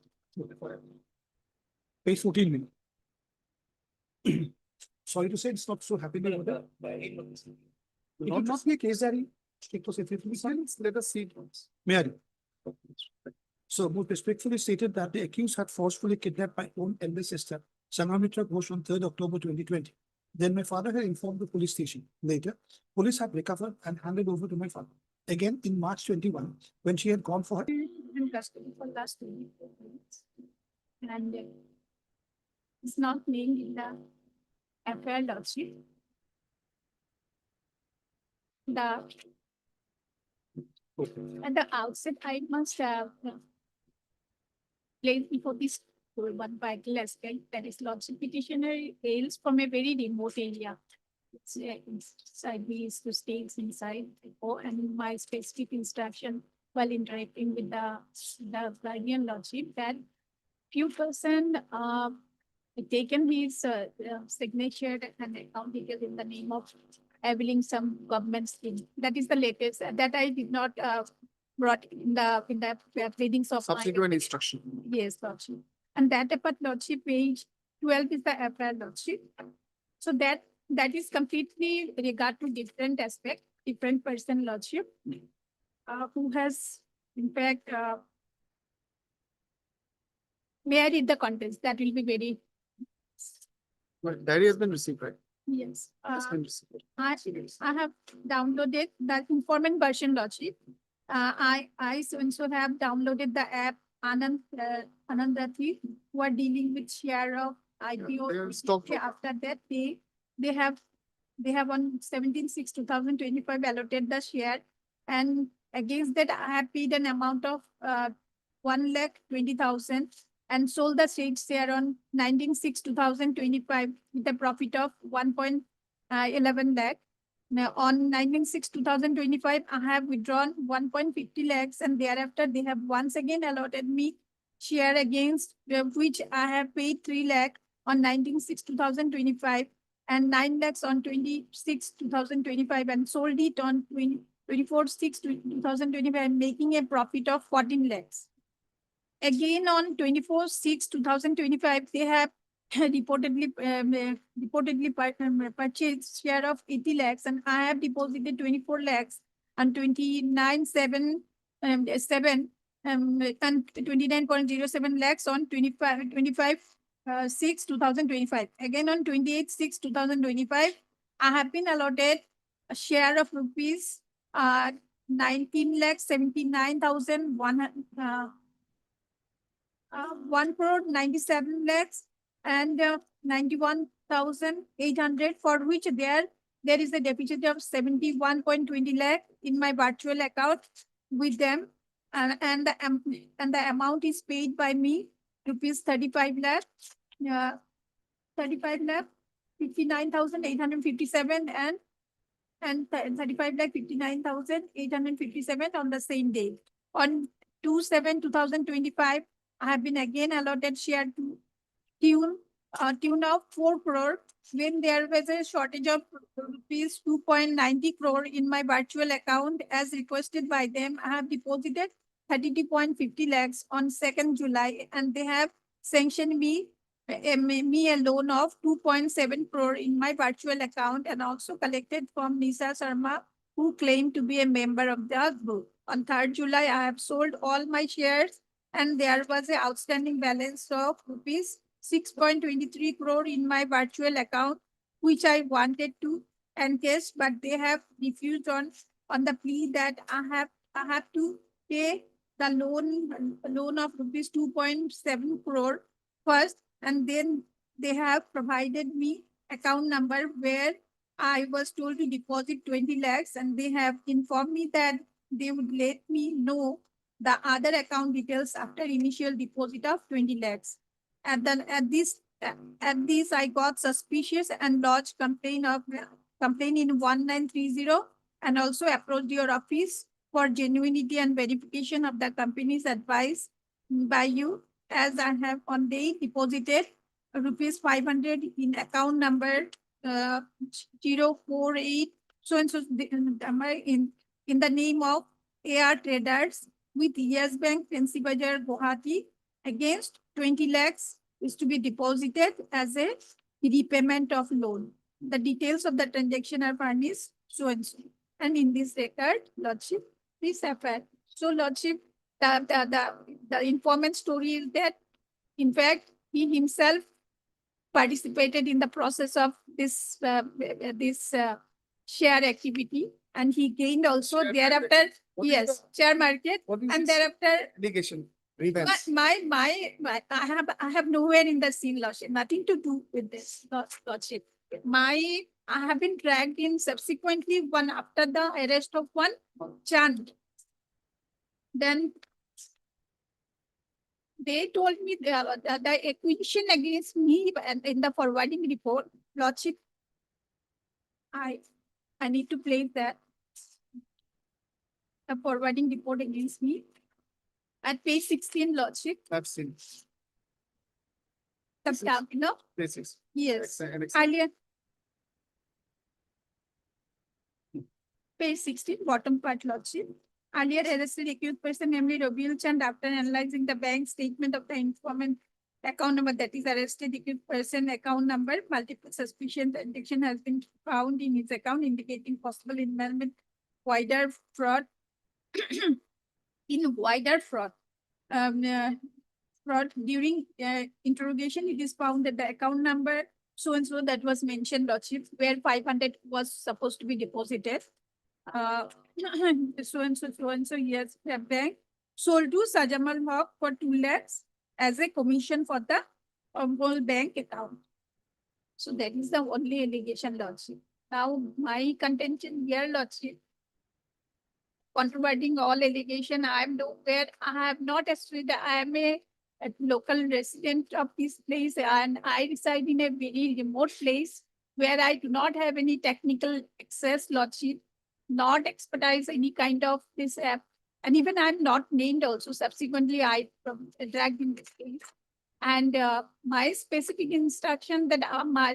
page 14. Sorry to say, it's not so happy about that. It will not be a case diary. It was a Let us see it once. May I? So, most respectfully stated that the accused had forcefully kidnapped my own elder sister, Sangamitra Ghosh, on 3rd October 2020. Then my father had informed the police station. Later, police had recovered and handed over to my father. Again, in March 21, when she had gone for her. In custody for last 24 months. And it's not named in the FIR lordship. At the outset, I must have placed before this one vital aspect, that is lordship petitioner hails from a very remote area. It's inside, we used to stay inside, and my specific instruction while interacting with the guardian lordship that few person taken his signature and account details in the name of availing some government scheme. That is the latest that I did not brought in the pleadings of my- Subsequent instruction. Yes, lordship. And that about lordship page 12 is the FIR lordship. So that is completely regard to different aspect, different person lordship, who has in fact, may I read the contents? That will be very, But diary has been received, right? yes. Has been received. I have downloaded the informant version lordship. I so have downloaded the app Anandathi, who are dealing with share of IPO. they are stock Okay, after that, they have on 17/6/2025 allotted the share, and against that I have paid an amount of 1,20,000 and sold the share on 19/6/2025 with a profit of 1.11 lakh. Now on 19/6/2025, I have withdrawn 1.50 lakhs, and thereafter they have once again allotted me share against which I have paid 3 lakh on 19/6/2025 and 9 lakhs on 26/2025 and sold it on 24/6/2025, making a profit of 14 lakhs. Again on 24/6/2025, they have reportedly purchased share of 80 lakhs, and I have deposited 24 lakhs and 29.7 and 29.07 lakhs on 25/6/2025. Again on 28/6/2025, I have been allotted a share of rupees 19,79,100. 1,97 lakhs and 91,800, for which there is a deficit of 71.20 lakh in my virtual account with them, and the amount is paid by me rupees 35 lakh, 59,857 and 35 lakh 59,857 on the same day. On 2/7/2025. I have been again allotted share to tune of 4 crore when there was a shortage of rupees 2.90 crore in my virtual account as requested by them. I have deposited 32.50 lakhs on 2nd July, and they have sanctioned me a loan of 2.7 crore in my virtual account, and also collected from Nisa Sharma, who claimed to be a member of the group. On 3rd July, I have sold all my shares, and there was an outstanding balance of rupees 6.23 crore in my virtual account, which I wanted to encash, but they have refused on the plea that I have to pay the loan of rupees 2.7 crore first, and then they have provided me account number where I was told to deposit 20 lakhs, and they have informed me that they would let me know the other account details after initial deposit of 20 lakhs. And then at this, I got suspicious and lodged complaint in 1930, and also approached your office for genuinity and verification of the company's advice by you, as I have on day deposited rupees 500 in account number 048 so and so in the name of AR Traders with Yes Bank, Fancy Bazaar, Guwahati against 20 lakhs is to be deposited as a repayment of loan. The details of the transaction are furnished so and so. And in this record, Lordship, please affirm. So Lordship, the informant story is that in fact, he himself participated in the process of this share activity, and he gained also Share thereafter. market? What is Yes, share market, What is and this thereafter allegation? but Grievance. I have nowhere in the scene, Lordship, nothing to do with this, Lordship. I have been dragged in subsequently one after the arrest of one Chand. Then they told me the acquisition against me and in the forwarding report, Lordship, I need to place that. The forwarding report against me at page 16, Lordship. I've seen. No? Basis. Yes. Ex- Earlier. Page 16, bottom part, Lordship. Earlier arrested accused person, namely Rabiul Chand, after analyzing the bank statement of the informant account number, that is arrested accused person account number, multiple suspicion transaction has been found in his account, indicating possible involvement, wider fraud, in wider fraud. Fraud during interrogation, it is found that the account number so and so that was mentioned, Lordship, where 500 was supposed to be deposited. So and so, yes, bank sold to Sajamal Haq for 2 lakhs as a commission for the whole bank account. So that is the only allegation, Lordship. Now, my contention here, Lordship, controverting all allegation, I am nowhere, I have not asserted, I am a local resident of this place and I reside in a very remote place where I do not have any technical access, Lordship, not expertise any kind of this app. And even I'm not named also. Subsequently, I dragged in this case. And my specific instruction that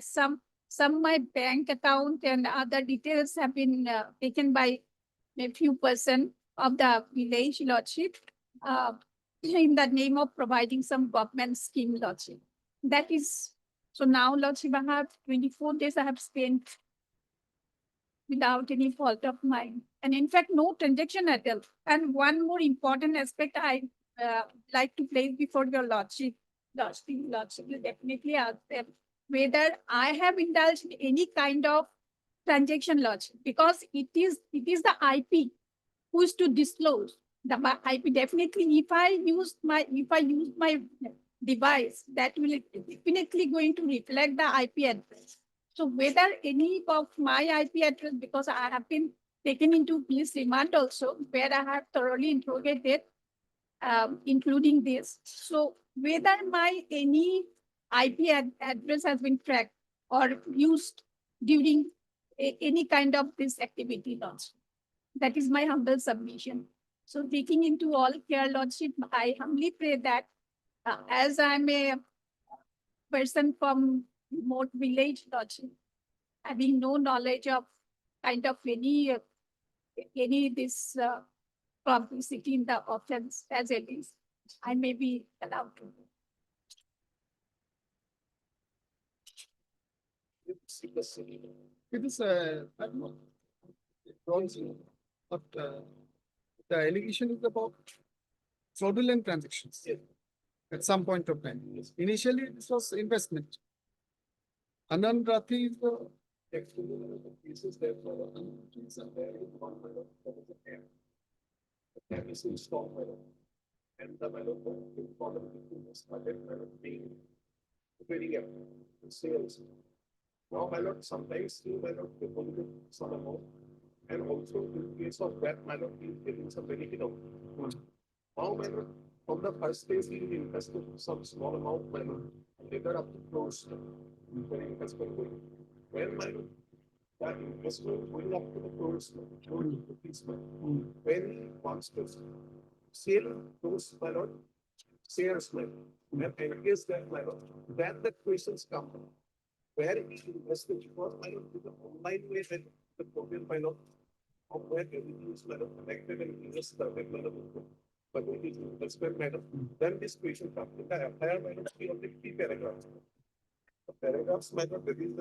some my bank account and other details have been taken by a few person of the village, Lordship, in the name of providing some government scheme, Lordship. That is, so now, Lordship, I have 24 days I have spent without any fault of mine. And in fact, no transaction at all. And one more important aspect I like to place before your Lordship, Lordship will definitely ask them whether I have indulged in any kind of transaction, Lordship, because it is the IP who is to disclose the IP. Definitely, if I use my device, that will definitely going to reflect the IP address. So whether any of my IP address, because I have been taken into police remand also, where I have thoroughly interrogated, including this. So whether my any IP address has been tracked or used during any kind of this activity, Lordship. That is my humble submission. So taking into all care, Lordship, I humbly pray that as I'm a person from remote village, Lordship, having no knowledge of kind of any this complicity in the offense as it is, I may be allowed to. It is, I don't know, bronze, but the allegation is about fraudulent transactions at some point of time. Initially, this was investment. Anand Rathi is the pieces there for and the very sales. Now, my lord, sometimes you may not deposit some amount, and also in case of that, my lord, he is getting some benefit of. Now, my lord, from the first phase, he invested some small amount, my lord, and later up to close, very investment going. When my lord, that investment going up to the close, when he wants to sell those, my lord, shares, my lord, and against that, my lord, then the questions come. Where he invested was my lord, with the online way, the total my lord of where everything is my lord connected and just perfect my lord. But it is investment my lord. Then this question comes in the FIR my lord, we only 3 paragraphs. The paragraphs my lord, that is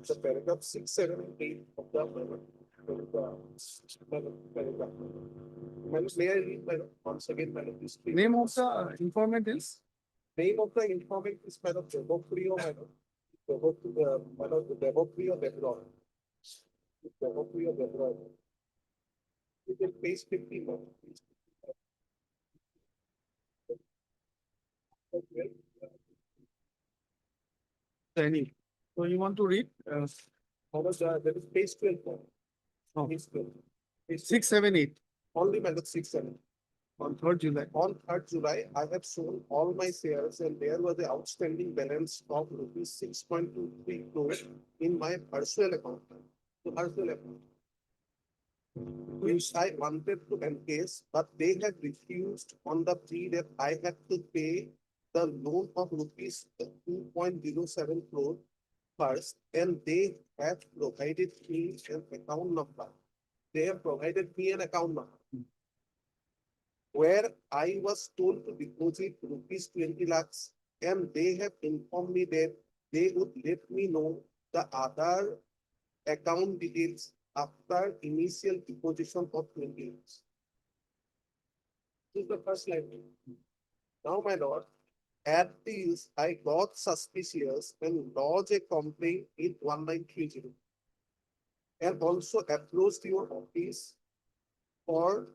the paragraph 6, 7, and 8 of the my lord. Paragraph. My lord, may I read my lord once again my lord this three Name of paragraphs? the informant is? Name of the informant is my lord Devokriyo my lord. My lord Devokriyo Devroy. Devokriyo Devroy. You can page 50 now. Any. So you want to read? How much, that is page 12 now. Oh. Page 12. Page 6, 7, 8 Only my lord 6, 7. on 3rd July. On 3rd July, I have sold all my shares and there was the outstanding balance of rupees 6.23 crores in my personal account. So personal account. Which I wanted to encase, but they have refused on the plea that I had to pay the loan of rupees 2.07 crore first, and they have provided me an account number. They have provided me an account number where I was told to deposit rupees 20 lakhs, and they have informed me that they would let me know the other account details after initial deposition of 20 lakhs. This is the first line. Now, my lord, at this, I got suspicious and lodged a complaint in 1930 and also approached your office for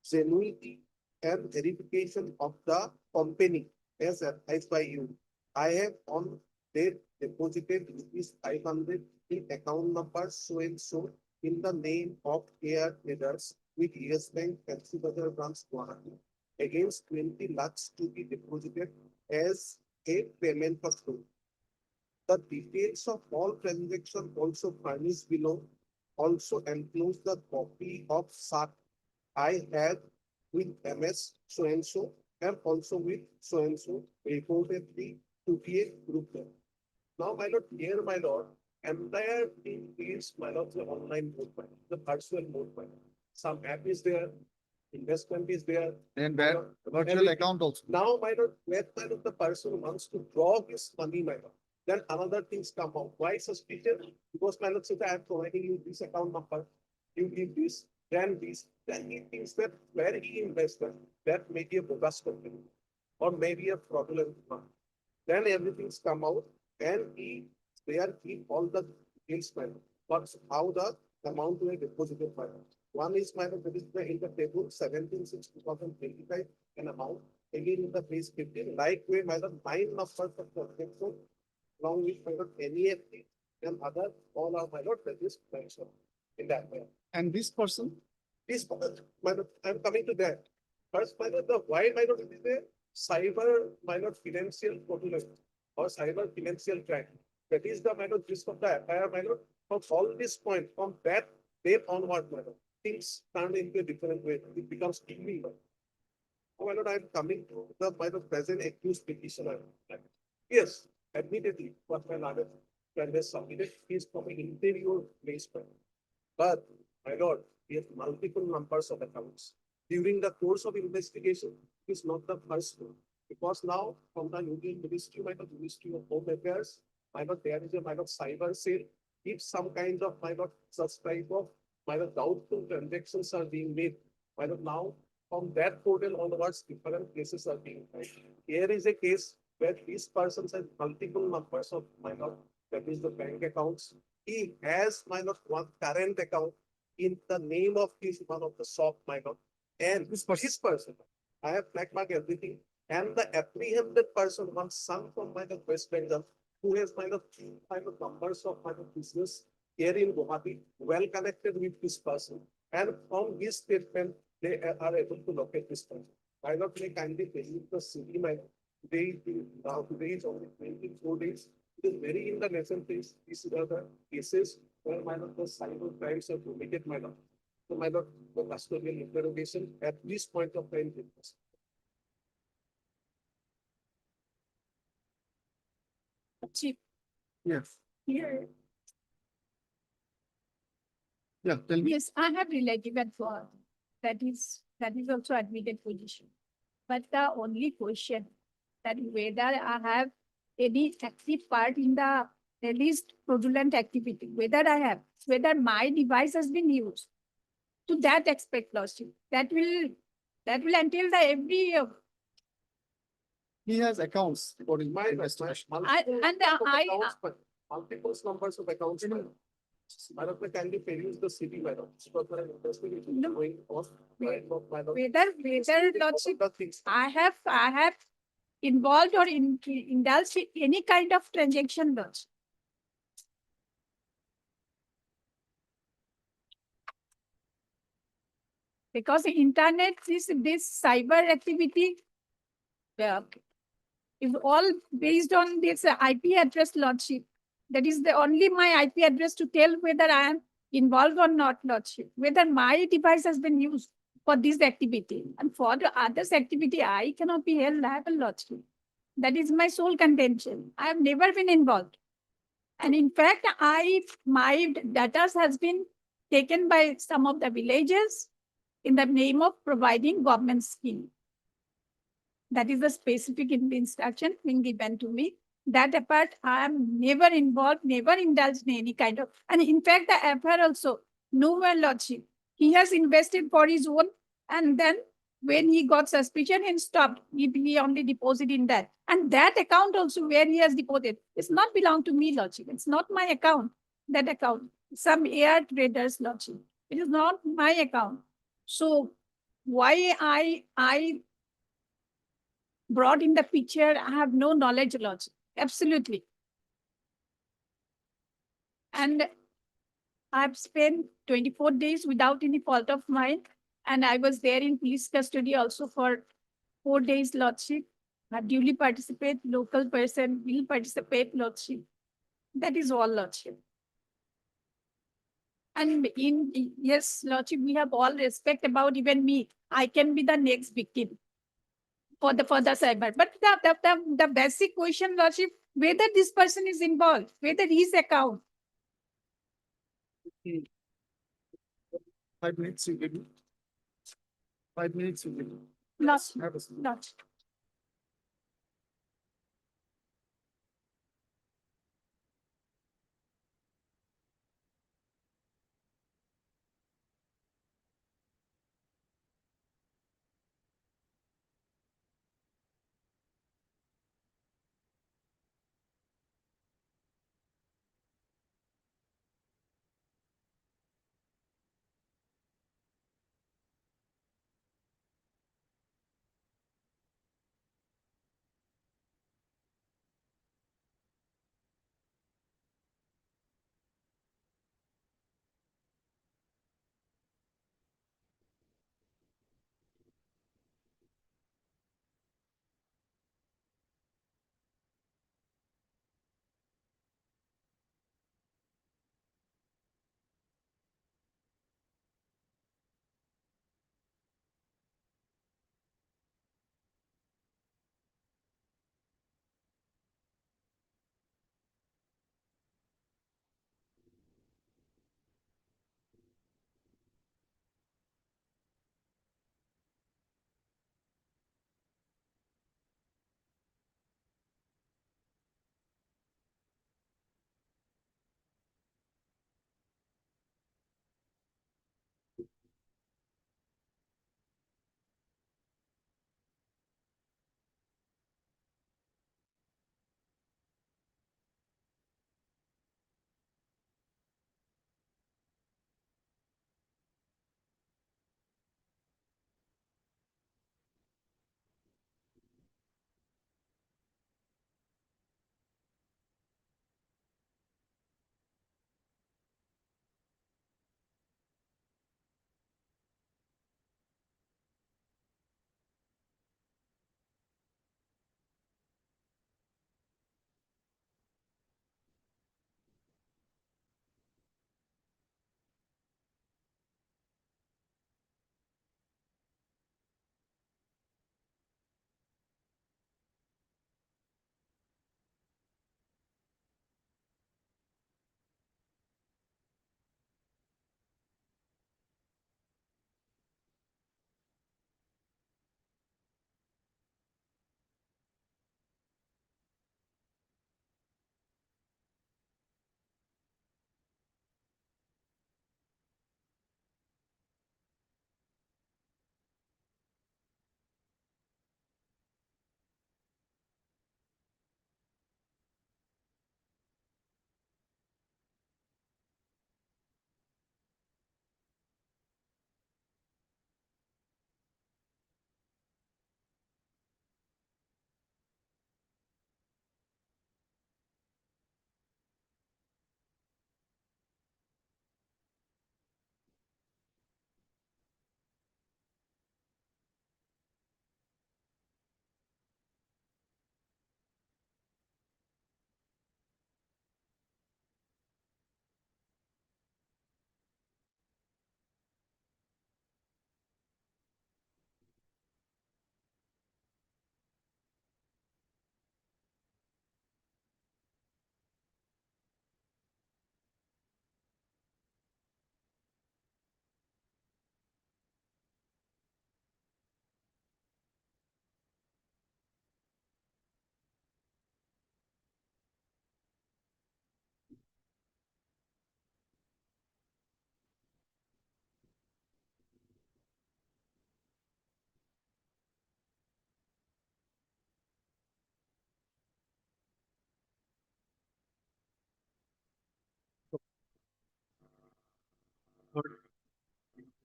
genuinity and verification of the company as advised by you. I have on date deposited rupees 500 in account number so and so in the name of Air Traders with Yes Bank, Fancy Bazar branch Guwahati against 20 lakhs to be deposited as a payment for loan. The details of all transactions also furnished below also includes the copy of SAT I have with MS so and so and also with so and so reportedly to be a group. Now, my lord, here, my lord, entire thing is my lord the online mode, the personal mode. Some app is there, investment is there. And my where lord, virtual everything. account also. Now, my lord, where my lord, the person wants to draw his money, my lord, then another things come out. Why suspicious? Because my lord says, I am providing you this account number. You give this, then he thinks that where he invested, that may be a bogus company or maybe a fraudulent fund. Then everything's come out and they are keep all the details, my lord. But how the amount to a deposited my lord. One is my lord, that is in the table 17/6/2025 an amount. Again in the page 15, like way my lord 9 numbers of transaction along with my lord NEFT and other all are my lord that is mentioned in that way. And this person? This my lord, I'm coming to that. First, my lord, the why my lord is a cyber my lord financial fraudulent or cyber financial crime. That is the my lord gist of the FIR my lord. From all this point, from that day onward, my lord, things turn into a different way. It becomes illegal. My lord, I'm coming to the my lord present accused petitioner. Yes, admittedly, what my lord has submitted is from an interior placement. But, my lord, we have multiple numbers of accounts. During the course of investigation, it is not the first one. Because now, from the Union Ministry, my lord, Ministry of Home Affairs, my lord, there is a my lord cyber cell. If some kind of my lord such type of my lord doubtful transactions are being made, my lord, now from that portal onwards, different cases are being made. Here is a case where this person has multiple numbers of my lord, that is the bank accounts. He has my lord one current account in the name of his one of the shop, my lord. And this person, I have black mark everything. And the apprehended person, one son from my lord West Bengal, who has my lord numbers of my lord business here in Guwahati, well connected with this person. And from his statement, they are able to locate this person. My lord, may kindly visit the city, my lord. Today is only 24 days. It is very in the nascent phase. These are the cases where my lord, the cyber crimes are committed, my lord. So, my lord, the custodial interrogation at this point of time. Chief, Yes. here. Yeah, tell me. Yes, I have relative at work. That is also admitted position. But the only question that whether I have any active part in the released fraudulent activity, whether my device has been used to that expect lawsuit. That will entail the every He has accounts for his investigation. Multiple numbers of accounts. Madam, can you produce the city, madam? Because my investigation is going on. whether lordship I have involved or indulged in any kind of transaction lodge. Because the internet this cyber activity is all based on this IP address lordship. That is the only my IP address to tell whether I am involved or not lordship, whether my device has been used for this activity. And for the others activity, I cannot be held liable lordship. That is my sole contention. I have never been involved. And in fact, my data has been taken by some of the villages in the name of providing government scheme. That is the specific instruction being given to me. That apart, I am never involved, never indulged in any kind of, and in fact, the affair also, nowhere lordship. He has invested for his own, and then when he got suspicion and stopped, he only deposited in that. And that account also where he has deposited, it's not belong to me, lordship. It's not my account, that account. Some air traders, lordship. It is not my account. So why I brought in the picture, I have no knowledge, lordship. Absolutely. And I've spent 24 days without any fault of mine. And I was there in police custody also for 4 days, lordship. I duly participate, local person will participate, lordship. That is all, lordship. And yes, lordship, we have all respect about even me. I can be the next victim for the cyber. But the basic question, lordship, whether this person is involved, whether his account. 5 minutes you give me. 5 minutes you give me. Not.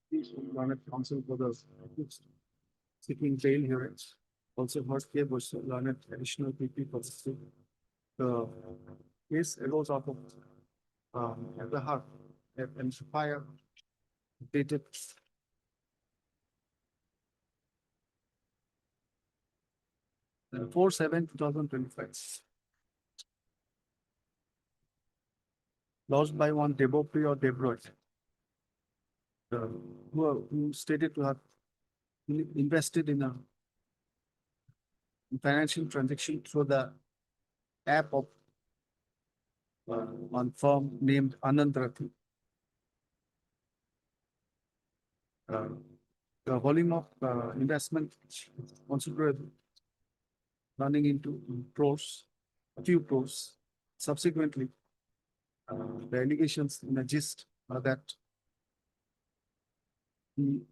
Please, learned counsel for the accused seeking bail hearings. Also heard case was learned additional PP for the state. The case arose out of at the heart, and fire dated 4/7/2025. Lodged by one Debopri or Debroy. Who stated to have invested in a financial transaction through the app of one firm named Anand Rathi. The volume of investment considerable, running into crores, a few crores. Subsequently, the allegations in the gist are that he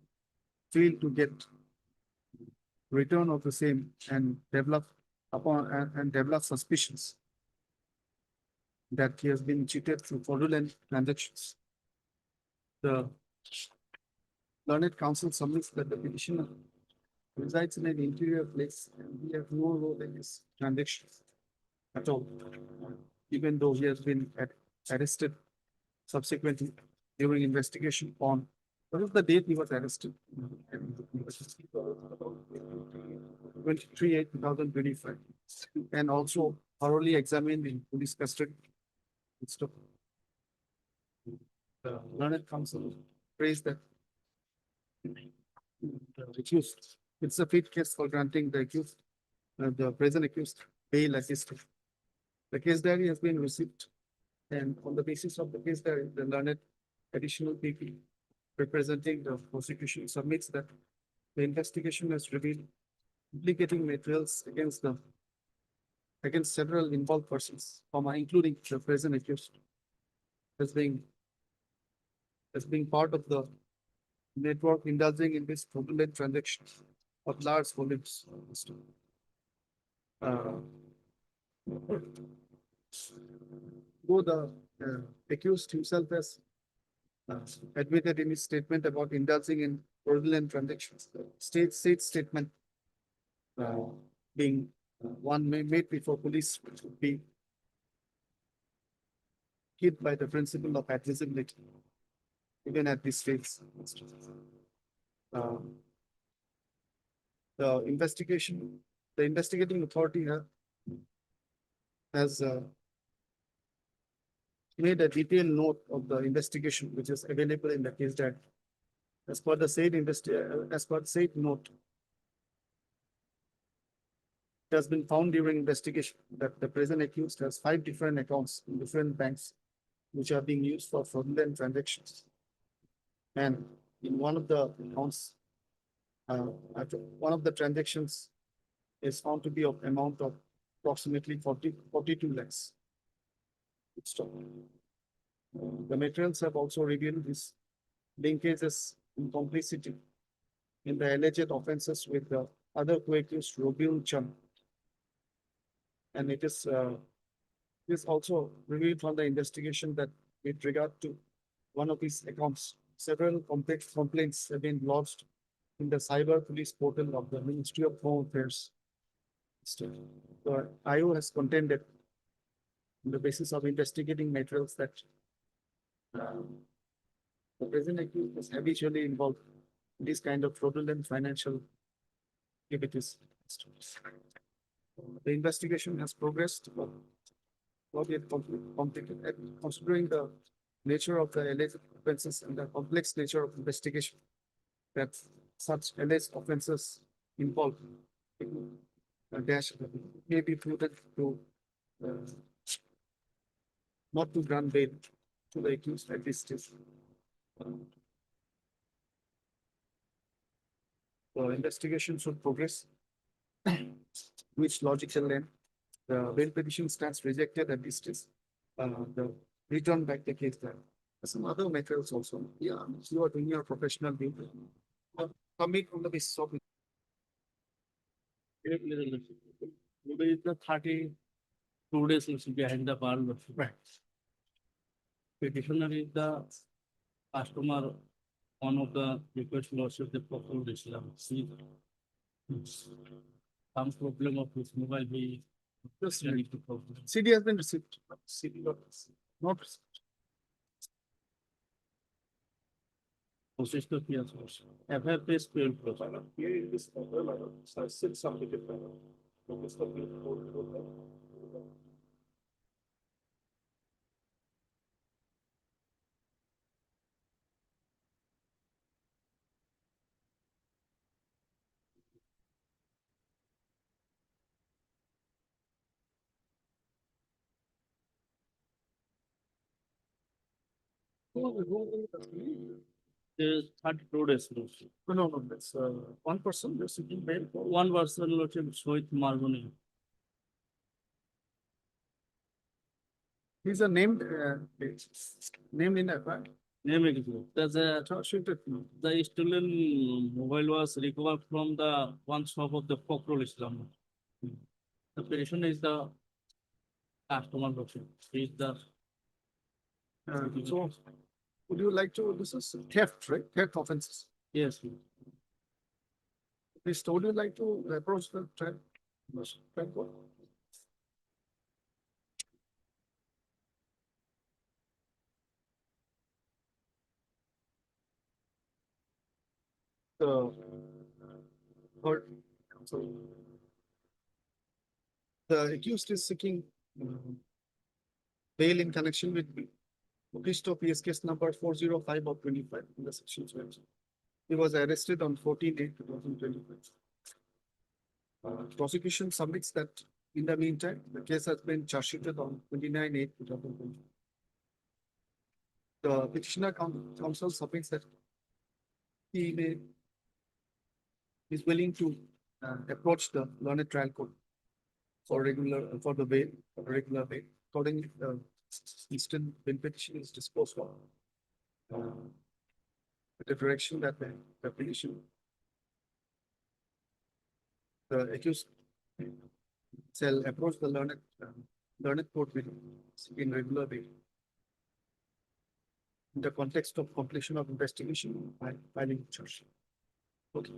failed to get return of the same and develop suspicions that he has been cheated through fraudulent transactions. The learned counsel submits that the petitioner resides in an interior place and he has no role in his transactions at all, even though he has been arrested subsequently during investigation on what was the date he was arrested? 23/8/2025, and also thoroughly examined in police custody. The learned counsel praised that the accused, it's a fit case for granting the accused, the present accused bail assistance. The case diary has been received, and on the basis of the case diary, the learned additional PP representing the prosecution submits that the investigation has revealed implicating materials against several involved persons, including the present accused, as being part of the network indulging in this fraudulent transactions of large volumes. Though the accused himself has admitted in his statement about indulging in fraudulent transactions, the state statement being one made before police, which would be hid by the principle of admissibility, even at this stage. The investigating authority has made a detailed note of the investigation, which is available in the case diary. As per the said note, it has been found during investigation that the present accused has 5 different accounts in different banks, which are being used for fraudulent transactions. And in one of the accounts, one of the transactions is found to be of amount of approximately 42 lakhs. The materials have also revealed these linkages in complicity in the alleged offences with the other co-accused Robiul Chand. And it is also revealed from the investigation that with regard to one of these accounts, several complex complaints have been lodged in the cyber police portal of the Ministry of Home Affairs. The IO has contended on the basis of investigating materials that the present accused is habitually involved in this kind of fraudulent financial activities. The investigation has progressed, but not yet completed. Considering the nature of the alleged offences and the complex nature of investigation, that such alleged offences involve may be prudent to not to grant bail to the accused at this stage. The investigation should progress, which logical end. The bail petition stands rejected at this stage. The return back the case there. Some other materials also. Yeah, you are doing your professional duty. Commit on the basis of Maybe it's the 32 days behind the bar. Right. Petitioner is the customer, one of the request lawsuit, the proposal Islam, see some problem of his mobile, he Just ready to problem. CD has been received. CD not received. Process to appeal source. FI pays 12 crores. Here in this, I said something different. Focus the field. There's 30 crores. No, that's one person, they're seeking bail for One person lawsuit, Sohit Margoni. These are named, named in FI. Name it. There's a, Charged. the stolen mobile was recovered from the one shop of the Procedural Islam. The petition is the customer lawsuit. Is the, So would you like to, this is theft, right? Theft offenses. yes. Please, would you like to approach the trial? Trial court? The court, so the accused is seeking bail in connection with Bookistop PS case number 405 of 25 in the section 20. He was arrested on 14/8/2025. Prosecution submits that in the meantime, the case has been charged sheeted on 29/8/2020. The petitioner counsel submits that he is willing to approach the learned trial court for the bail, regular bail. Accordingly, the instant bail petition is disposed of. With the direction that the petition, the accused shall approach the learned court with in regular bail. In the context of completion of investigation by filing charge sheet. Okay.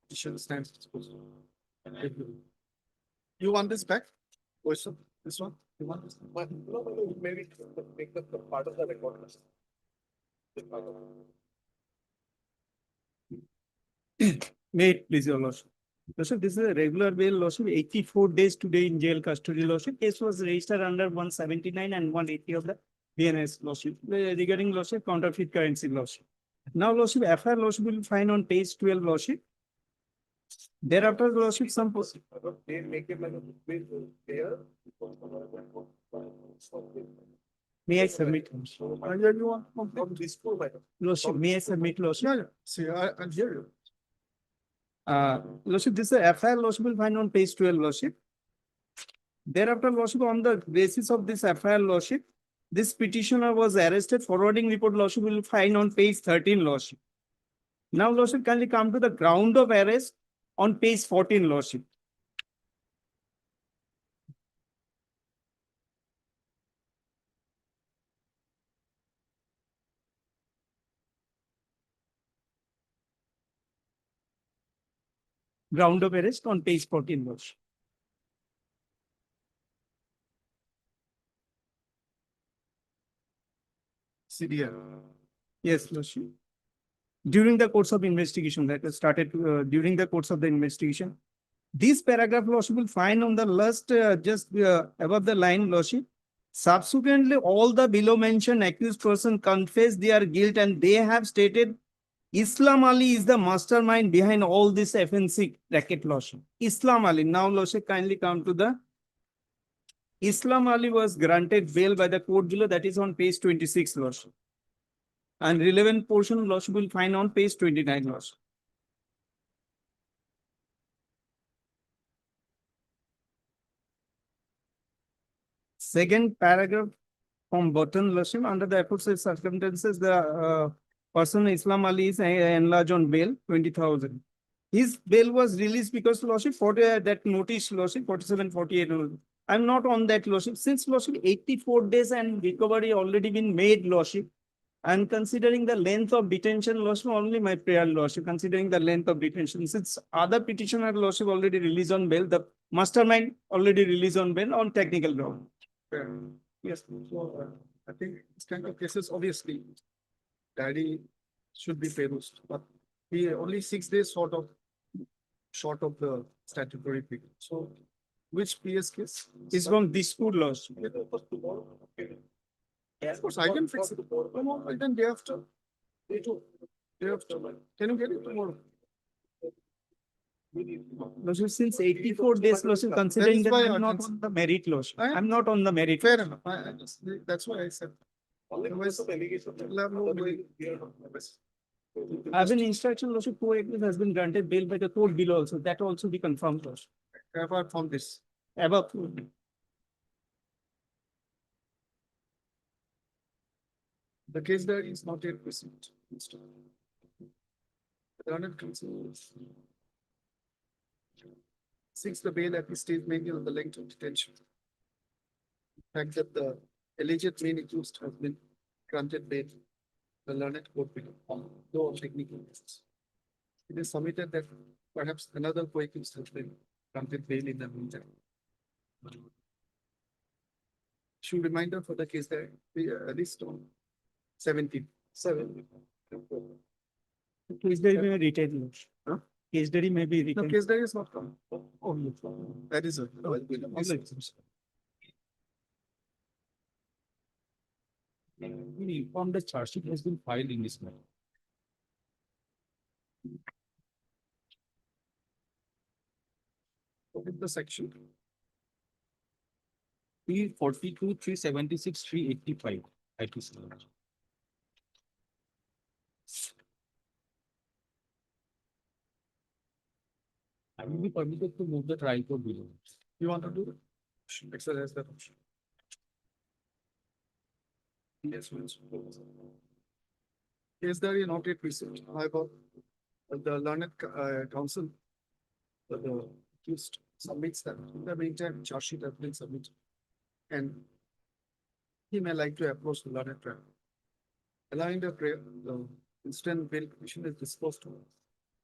Petition stands disposed. You want this back? Question, this one? You want this? But no, maybe make the part of the record. May it please your lordship. Lordship, this is a regular bail lawsuit, 84 days today in jail custody lawsuit. Case was registered under 179 and 180 of the BNS lawsuit regarding lawsuit counterfeit currency lawsuit. Now lawsuit FIR lawsuit will find on page 12 lawsuit. Thereafter lawsuit some They make it like a big there. may I submit You want From this school, by the lawsuit, may I submit lawsuit? Yeah, yeah. See, I hear you. Lordship, this is a FIR lawsuit will find on page 12 lordship. Thereafter lordship, on the basis of this FIR lordship, this petitioner was arrested. Forwarding report lordship will find on page 13 lordship. Now lordship, kindly come to the ground of arrest on page 14 lordship. Ground of arrest on page 14 lordship. CDR. Yes, lordship. During the course of investigation that was started during the course of the investigation, this paragraph lordship will find on the last just above the line lordship. Subsequently, all the below mentioned accused person confess their guilt and they have stated Islam Ali is the mastermind behind all this FNC racket lordship. Islam Ali. Now lordship, kindly come to the Islam Ali was granted bail by the court below, that is on page 26 lordship. And relevant portion lordship will find on page 29 lordship. Second paragraph from bottom lordship, under the aforesaid circumstances, the person Islam Ali is enlarged on bail 20,000. His bail was released because lordship for that notice lordship 4748. I'm not on that lordship since lordship 84 days and recovery already been made lordship. And considering the length of detention, lordship, only my prayer, lordship, considering the length of detention, since other petitioner lordship already released on bail, the mastermind already released on bail on technical ground. Yes, so I think this kind of cases, obviously, daddy should be perished, but he only 6 days short of the statutory period. So which PS case? Is from this school, lordship. Of course, I can fix it. No, I can day after. Day after. Can you get it tomorrow? Lordship, since 84 days, lordship, considering That that is why I'm I not can- on the merit, lordship. I- I'm not on the merit. Fair enough. That's why I said. Otherwise, we'll have no way. As an instruction, lordship, co-accused has been granted bail by the court below also. That also be confirmed, lordship. Apart from this. Above. The case diary is not yet received. The learned counsel seeks the bail at the stage mainly on the length of detention. The fact that the alleged main accused has been granted bail, the learned court will, though on technical basis. It is submitted that perhaps another co-accused has been granted bail in the meantime. Should reminder for the case that we at least on 17. Case diary may be retained, lordship. Huh? Case diary may be No, retained. case diary is not come. Oh, yes. That is it. We informed the charge sheet has been filed in this matter. What is the section? P 42, 376, 385. IT storage. I will be permitted to move the trial court below. You want to do it? Should exercise that option. Yes, please. Is there a not yet received? However, the learned counsel, the accused submits that in the meantime, charge sheet has been submitted. And he may like to approach the learned trial. Allowing the instant bail petition is disposed of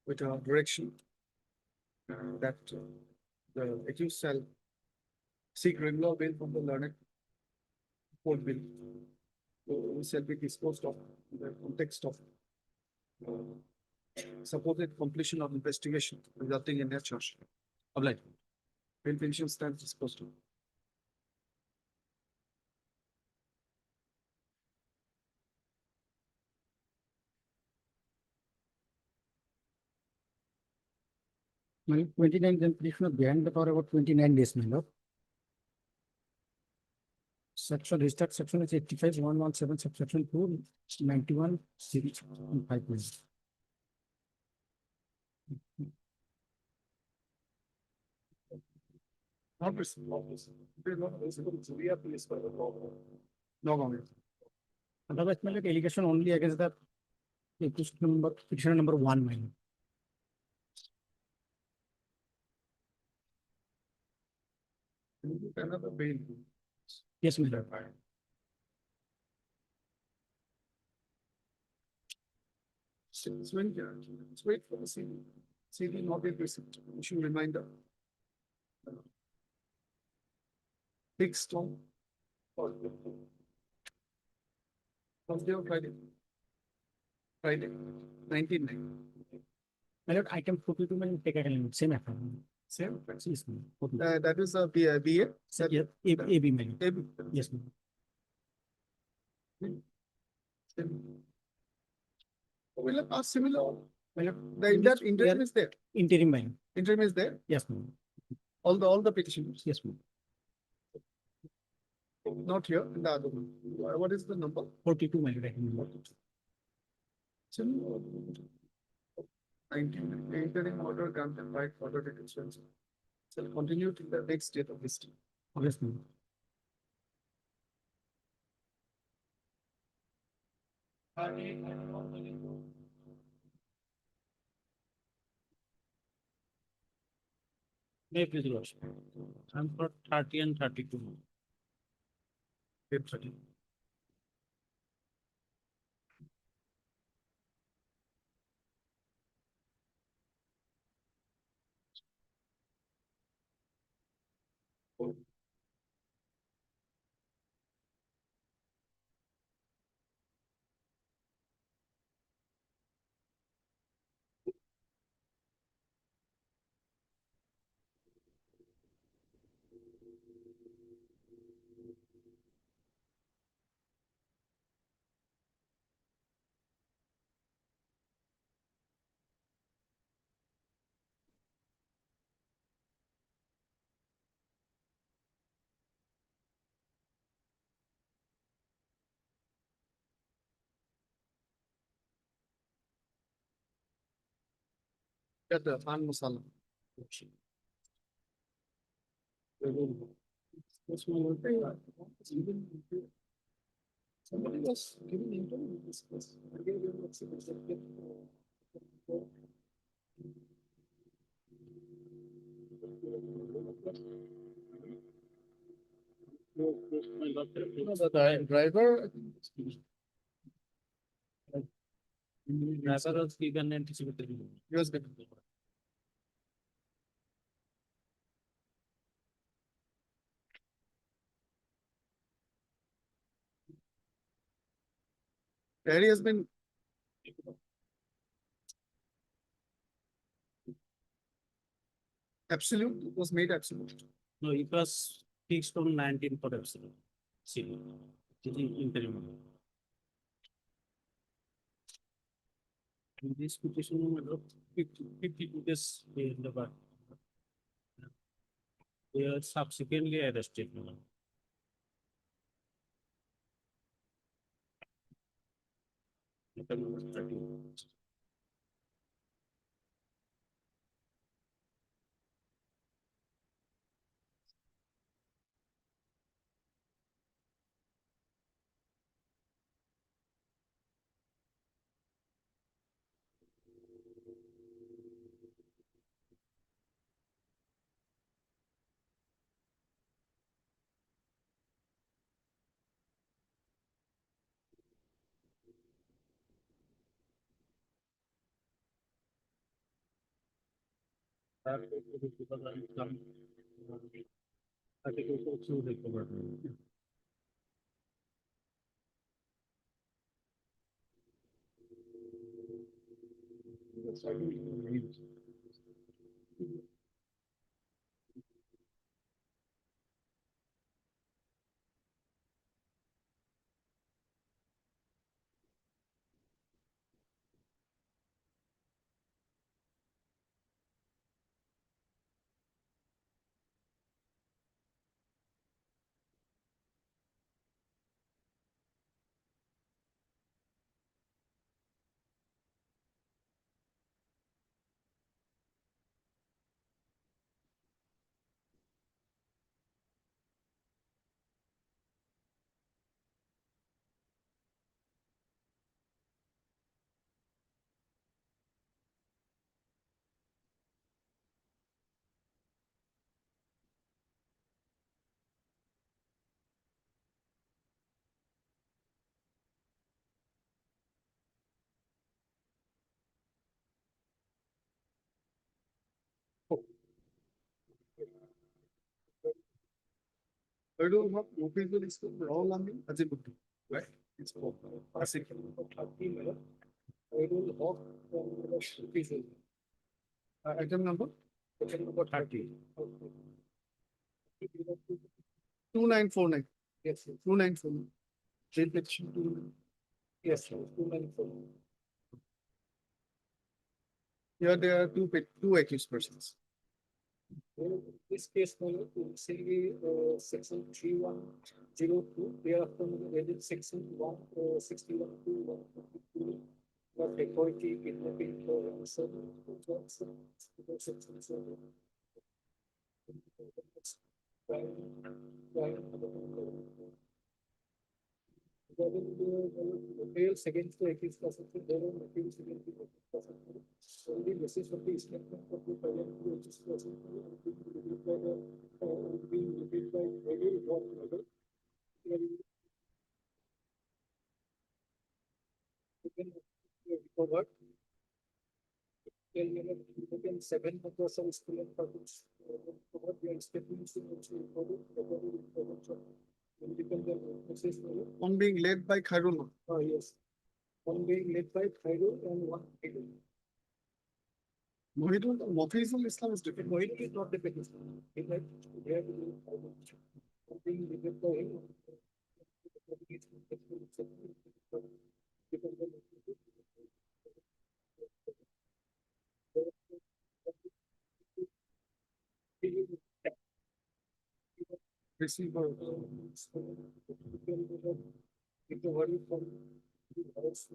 with a direction that the accused shall seek regular bail from the learned court bill. We shall be disposed of in the context of supposed completion of investigation resulting in a charge. Obliged. Bail petition stands disposed of. My 29 then petitioner behind the power about 29 days, my lord. Section registered section is 85 117 subsection 2 91 series 5 minutes. Not received. They not received. So we are pleased by the law. No comment. Otherwise, my lord, allegation only against the petitioner number 1, my lord. Another bail. Yes, my lord. Since when, let's wait for the CD. CD not yet received. Issue reminder. Fixed on. Thursday or Friday? Friday, 19. My lord, item 42 may take a limit, same affair. Same. Yes, my lord. That is a BA. Yeah, AB, my lord. AB. Yes, my lord. We'll have asked similar. My lord, The interim is there. interim, my lord. Interim is there. Yes, my lord. All the petitions. Yes, my lord. Not here, in the other one. What is the number? 42, my lord. I can note it. 19, interim order granted by order petitions. Shall continue till the next date of listing. Yes, my lord. May please, lordship. I'm for 30 and 32. Date 30. Get the pan masala. Somebody was giving interview in this place. I gave them what's in this. No, the driver. Driver was given anticipated. He was given. Diary has been. Absolute, it was made absolute. No, it was fixed on 19 for absolute. See, interim. In this petition, 52 days in the back. They are subsequently arrested. Item number 13. Purdue of Local is raw landing as a book, right? It's for classic. Item number? Item number 30. 2949. Yes, 2949. Jail petition 29. Yes, 2949. Here there are two accused persons. This case, see, section 3102, they are from the section 161 Not equality, kidnapping, and so appeals against the accused person, there are appeals against the accused person. Only basis of the statement of the parent to accused person being repeated by very what level. Recovered. Within 7 members of school and publics. What we are expecting to one being led by Khairul. Oh, yes. One being led by Khairul and one. Mohidul Islam is different. Mohidul is not the petition. He might, they have to do something different for him. Receiver. If the word is from the house,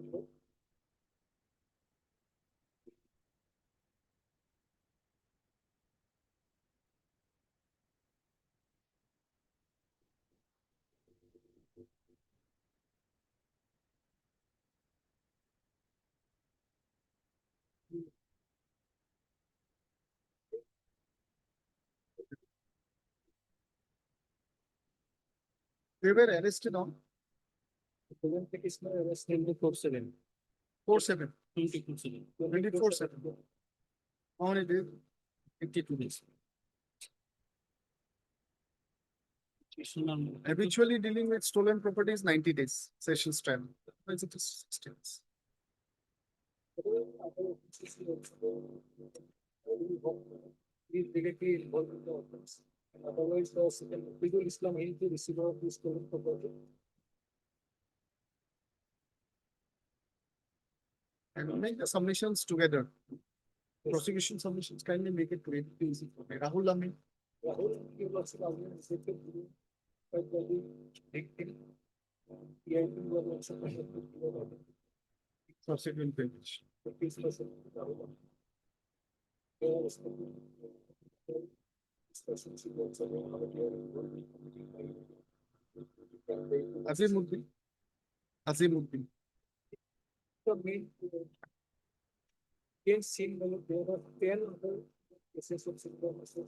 They were arrested on The present petitioner arrested in the 4/7. 4/7, 24/7. 24/7. How many days? 52 days. Petition on- Habitually dealing with stolen property is 90 days, sessions time. Otherwise it is 60 days. Is directly involved in the offense. And otherwise, the Procedural Islam is the receiver of this stolen property. And make the submissions together. Prosecution submissions, kindly make it very easy for me. Rahul Amin, Rahul, you also have been accepted to be by the victim. Yeah, I think you are also present with the subsequent page. 50%. Rahul. They are respected. This person is also one of the Azimuddin. Azimuddin. The main. Against same level, there are 10 other cases of similar cases.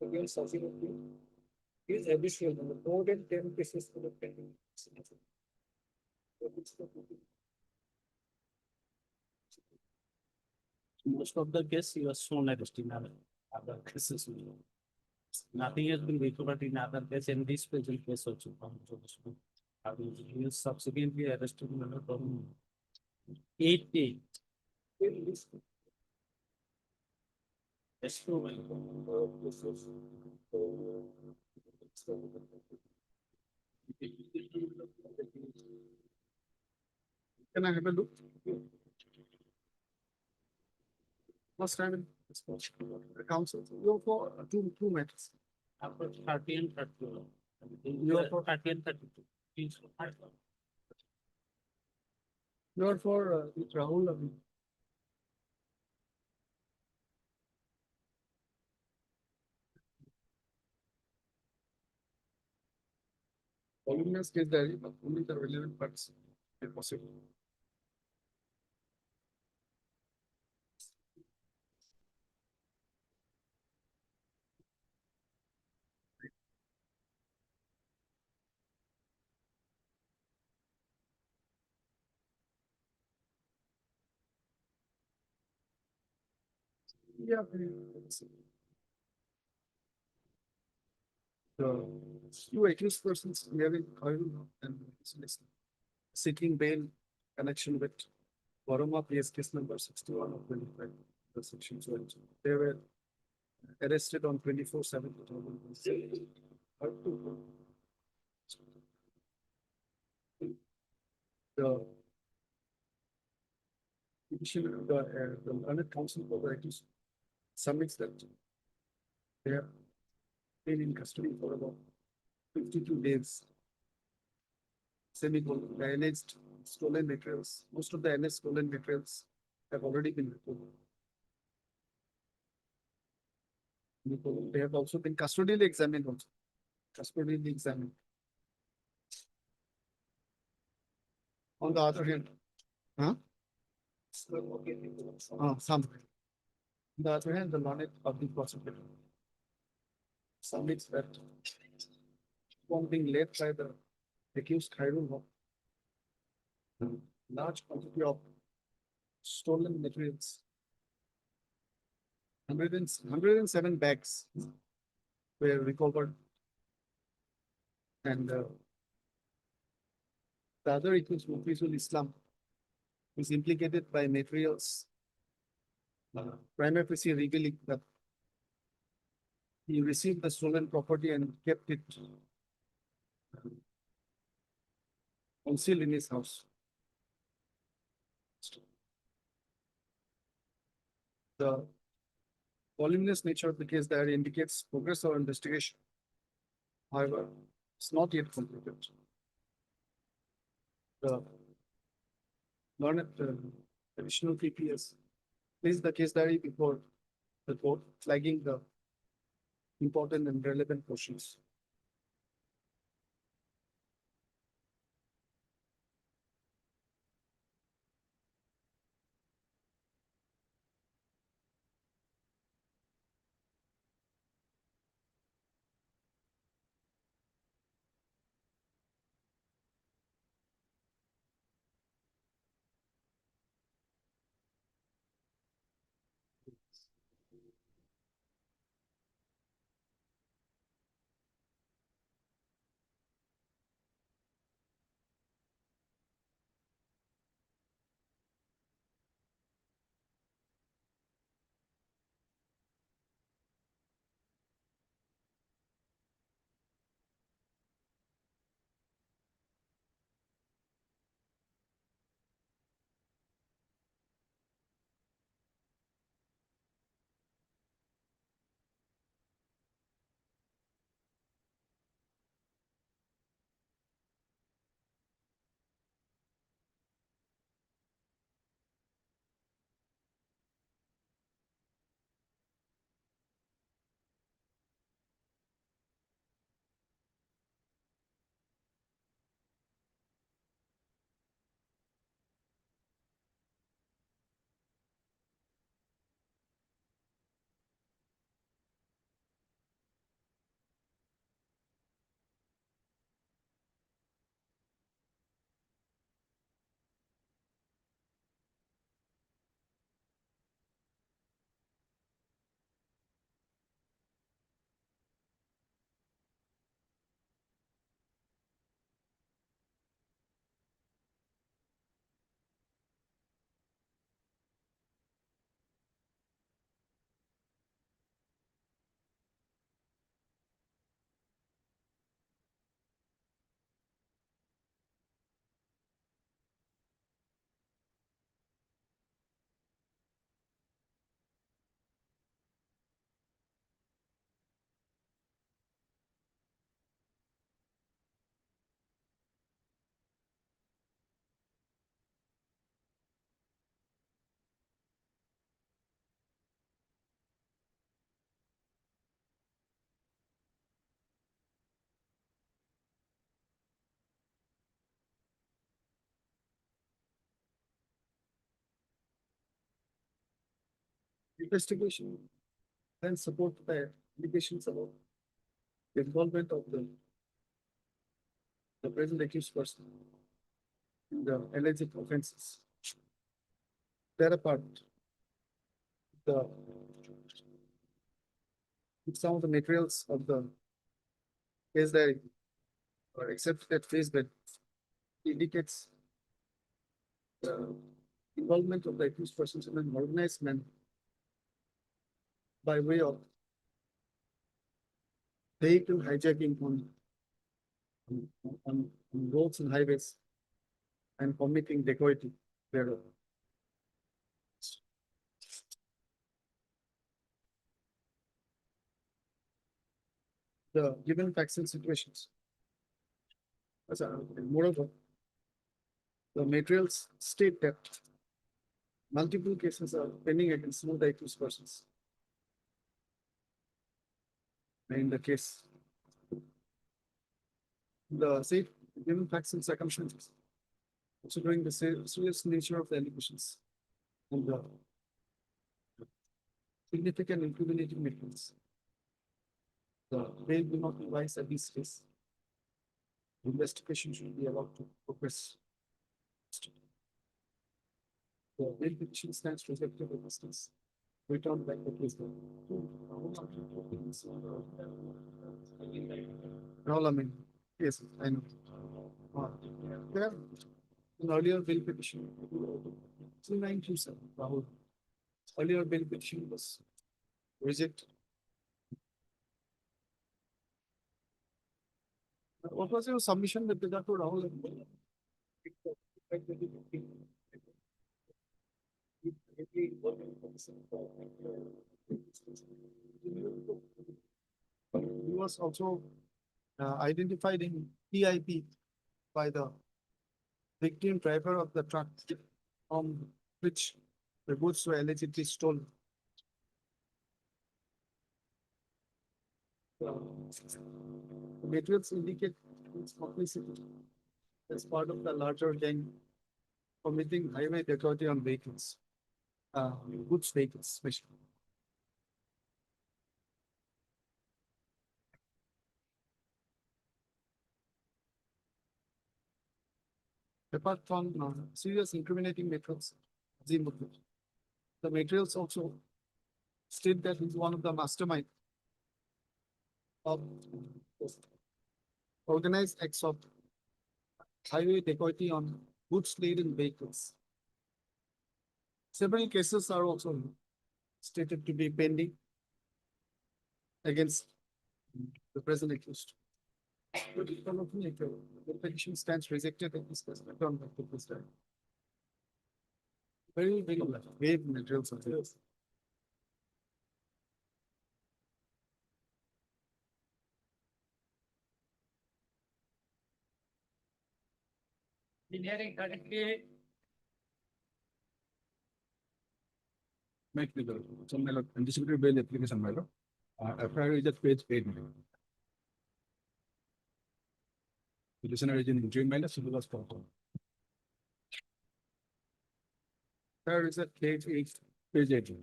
Against Azimuddin. He is habitual, more than 10 cases for the pending. Most of the case he was shown arrested in other cases. Nothing has been recovered in other case in this present case also. He was subsequently arrested in another from 8 days. Yes, so Can I have a look? First time in the council, you for two matters. after 30 and 31. You are for 30 and 32. He's for 31. You are for Rahul Amin. Voluminous case diary, but only the relevant parts are possible. Yeah. The two accused persons hearing and seeking bail connection with Varoma PS case number 61 of 25, the section 12. They were arrested on 24/7. The petition, the learned counsel for the accused submits that they have been in custody for about 52 days. Semicolon, the alleged stolen materials, most of the alleged stolen materials have already been reported. They have also been custodially examined also. Custodially examined. On the other hand, some. On the other hand, the learned public prosecutor submits that one being led by the accused Khairul Haq, large quantity of stolen materials, 107 bags were recovered, and the other accused Mufizul Islam is implicated by materials prima facie revealing that he received the stolen property and kept it concealed in his house. The voluminous nature of the case there indicates progress of investigation. However, it's not yet completed. The learned additional PPS placed the case diary before the court, flagging the important and relevant portions. Investigation then support the allegations about the involvement of the present accused person in the alleged offences. Thereupon, the some of the materials of the case diary are accepted at face value indicates the involvement of the accused persons in an organized manner by way of vehicle hijacking on roads and highways and committing dacoity thereof. The given facts and situations. Moreover, the materials state that multiple cases are pending against some of the accused persons. In the case, the said given facts and circumstances, considering the serious nature of the allegations and the significant incriminating materials, the bail will not be wise at this case. Investigation should be allowed to progress. The bail petition stands rejected in this case. Return back the case. All I mean, yes, I know. There are an earlier bail petition, 3927, Rahul. earlier bail petition was rejected. What was your submission with regard to Rahul? He was also identified in PIP by the victim driver of the truck on which the goods were allegedly stolen. The materials indicate its complicity as part of the larger gang committing highway dacoity on vehicles, goods vehicles especially. Apart from serious incriminating materials, the materials also state that he's one of the mastermind of organized acts of highway dacoity on goods laden vehicles. Several cases are also stated to be pending against the present accused. But the petition stands rejected at this case. Very, very vague materials of this. Engineering currently Make legal, some anticipated bail application, my lord. FIR is at page 8. Petitioner is in interim minus, civil was proper. There is a page 8. Page 8.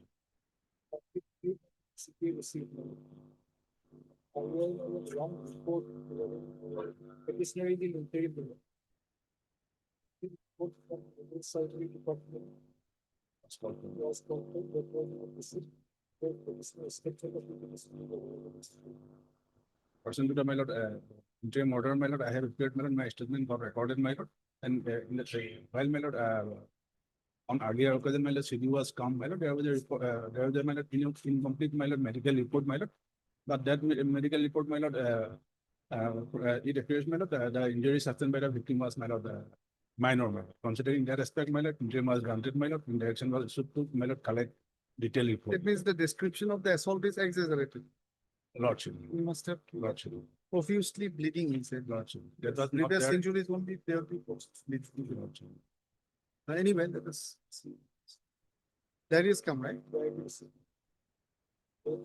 Petitioner is in interim. Person to the my lord, interim order, my lord, I have appeared, my lord, my statement got recorded, my lord, and in the while, my lord, on earlier occasion, my lord, CD was come, my lord, there was a report, there was a my lord, incomplete, my lord, medical report, my lord, but that medical report, my lord, it appears, my lord, the injury sustained by the victim was, my lord, minor, my lord. Considering that aspect, my lord, interim was granted, my lord, direction was issued to, my lord, collect detailed report. That means the description of the assault is exaggerated. Lordship. We must have Lordship. profusely bleeding, he said. Lordship. That was not Previous there. injuries won't be there before. Lordship. Anyway, let us see. That is come, right? Which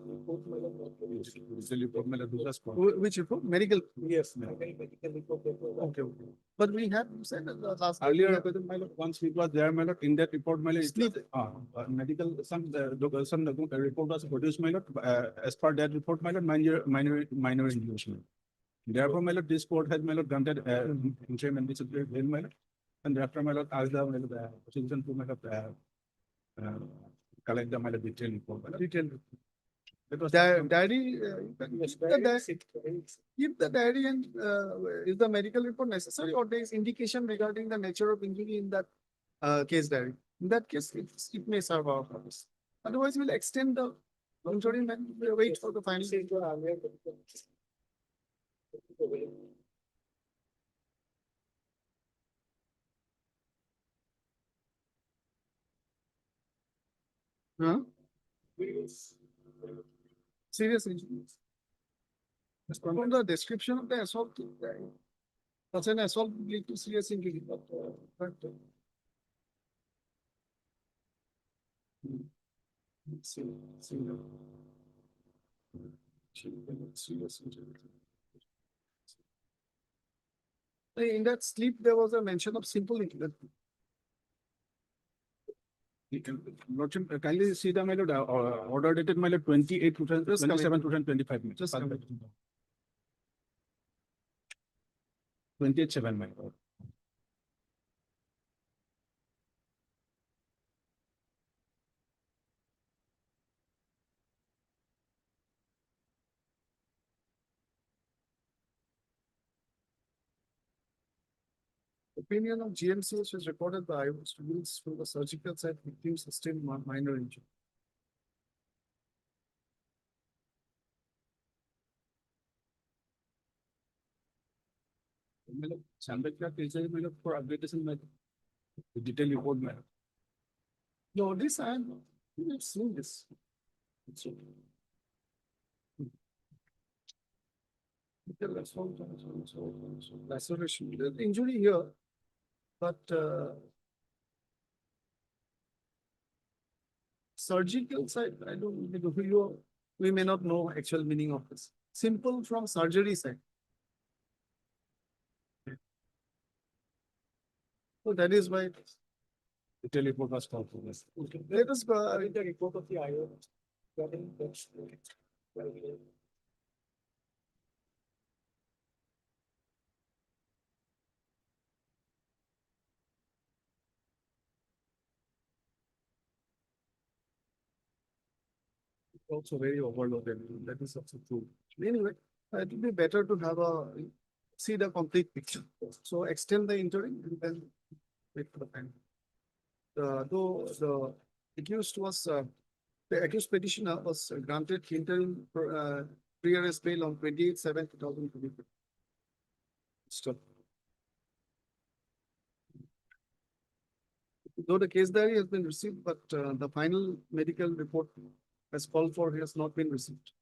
report? Medical? Yes, medical report. Okay, okay. But we have said that the last. Earlier, my lord, once it was there, my lord, in that report, my lord, Sleep. medical, some report was produced, my lord, as per that report, my lord, minor injuries. Therefore, my lord, this court has, my lord, granted, interim and disciplinary bail, my lord, and thereafter, my lord, asked the, my lord, prosecution to, my lord, collect the, my lord, detailed report. My lord. Detailed. Because Diary, keep the diary and is the medical report necessary or there is indication regarding the nature of injury in that case diary? In that case, it may serve our purpose. Otherwise, we'll extend the monitoring and wait for the final. Huh? Serious injuries. As per the description of the assault, such an assault will lead to serious injury, but serious injury. In that sleep, there was a mention of simple injury. Lordship, kindly see the, my lord, order dated, my lord, 28, 27, 2025. Just come back. 28/7, my lord. Opinion of GMCH was recorded by eyewitness reveals through the surgical site victim sustained minor injury. For updatation, like detail report, man. No, this I have seen this. So, laceration, there's injury here, but surgical side, I don't, we may not know actual meaning of this. Simple from surgery side. So that is why. Detail report was called for this. Okay, let us Read the report of the IO. also very overloaded. That is also true. Anyway, it will be better to have see the complete picture. So extend the interim and then wait for the time. Though the accused was, the accused petitioner was granted interim pre-arrest bail on 28/7/2023. Stop. Though the case diary has been received, but the final medical report as called for has not been received.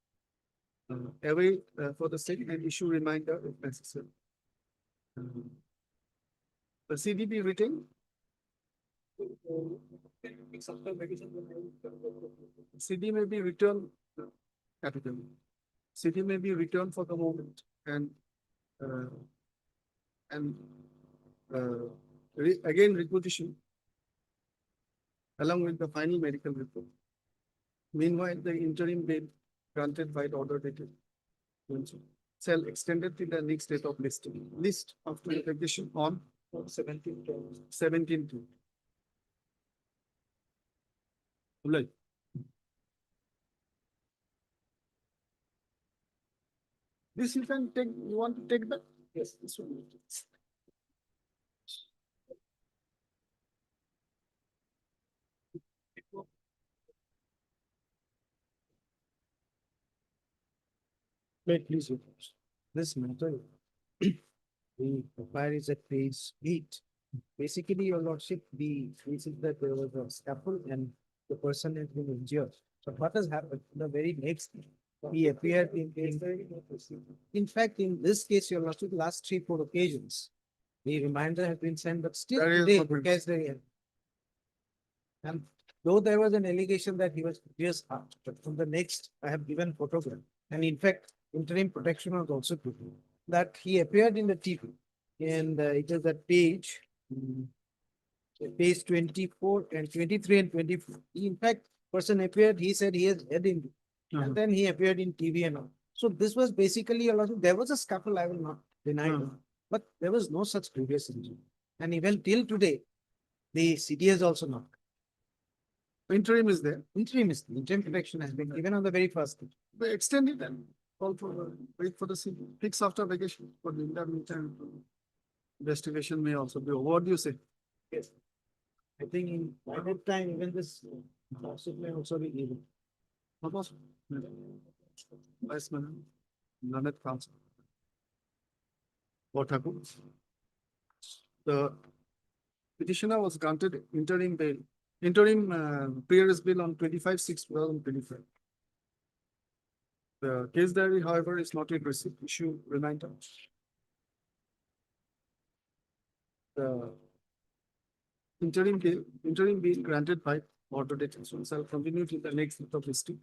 Await for the same and issue reminder if necessary. The CDB written. CD may be returned capital. CD may be returned for the moment and again requisition along with the final medical report. Meanwhile, the interim bail granted by the order dated shall extended till the next date of listing. List after application on 17th. Right. This you can take, you want to take that? Yes, this one. Wait, please. This matter, the fire is at page 8. Basically, your lordship, the case is that there was a scuffle and the person has been injured. So what has happened? The very next, he appeared in fact, in this case, your lordship, last 3-4 occasions, the reminder has been sent, but still There is today, no proof. case diary. And though there was an allegation that he was just out, but from the next, I have given photograph. And in fact, interim protection was also given that he appeared in the TV. And it is at page 24 and 23 and 24. In fact, person appeared, he said he has head injury. And then he appeared in TV and all. So this was basically a lot of, there was a scuffle, I will not deny it, but there was no such previous injury. And even till today, the CD has also not. Interim is there. Interim protection has been given on the very first day. They extend it and call for, wait for the CD. Fix after vacation for the meantime. Investigation may also be over. What do you say? Yes. I think in by that time, even this lawsuit may also be given. What was? Vice Madam, Learned Counsel. What happened? The petitioner was granted interim bail, pre-arrest bail on 25/6/2025. The case diary, however, is not yet received. Issue reminder. The interim bail granted by order detention shall continue till the next date of listing.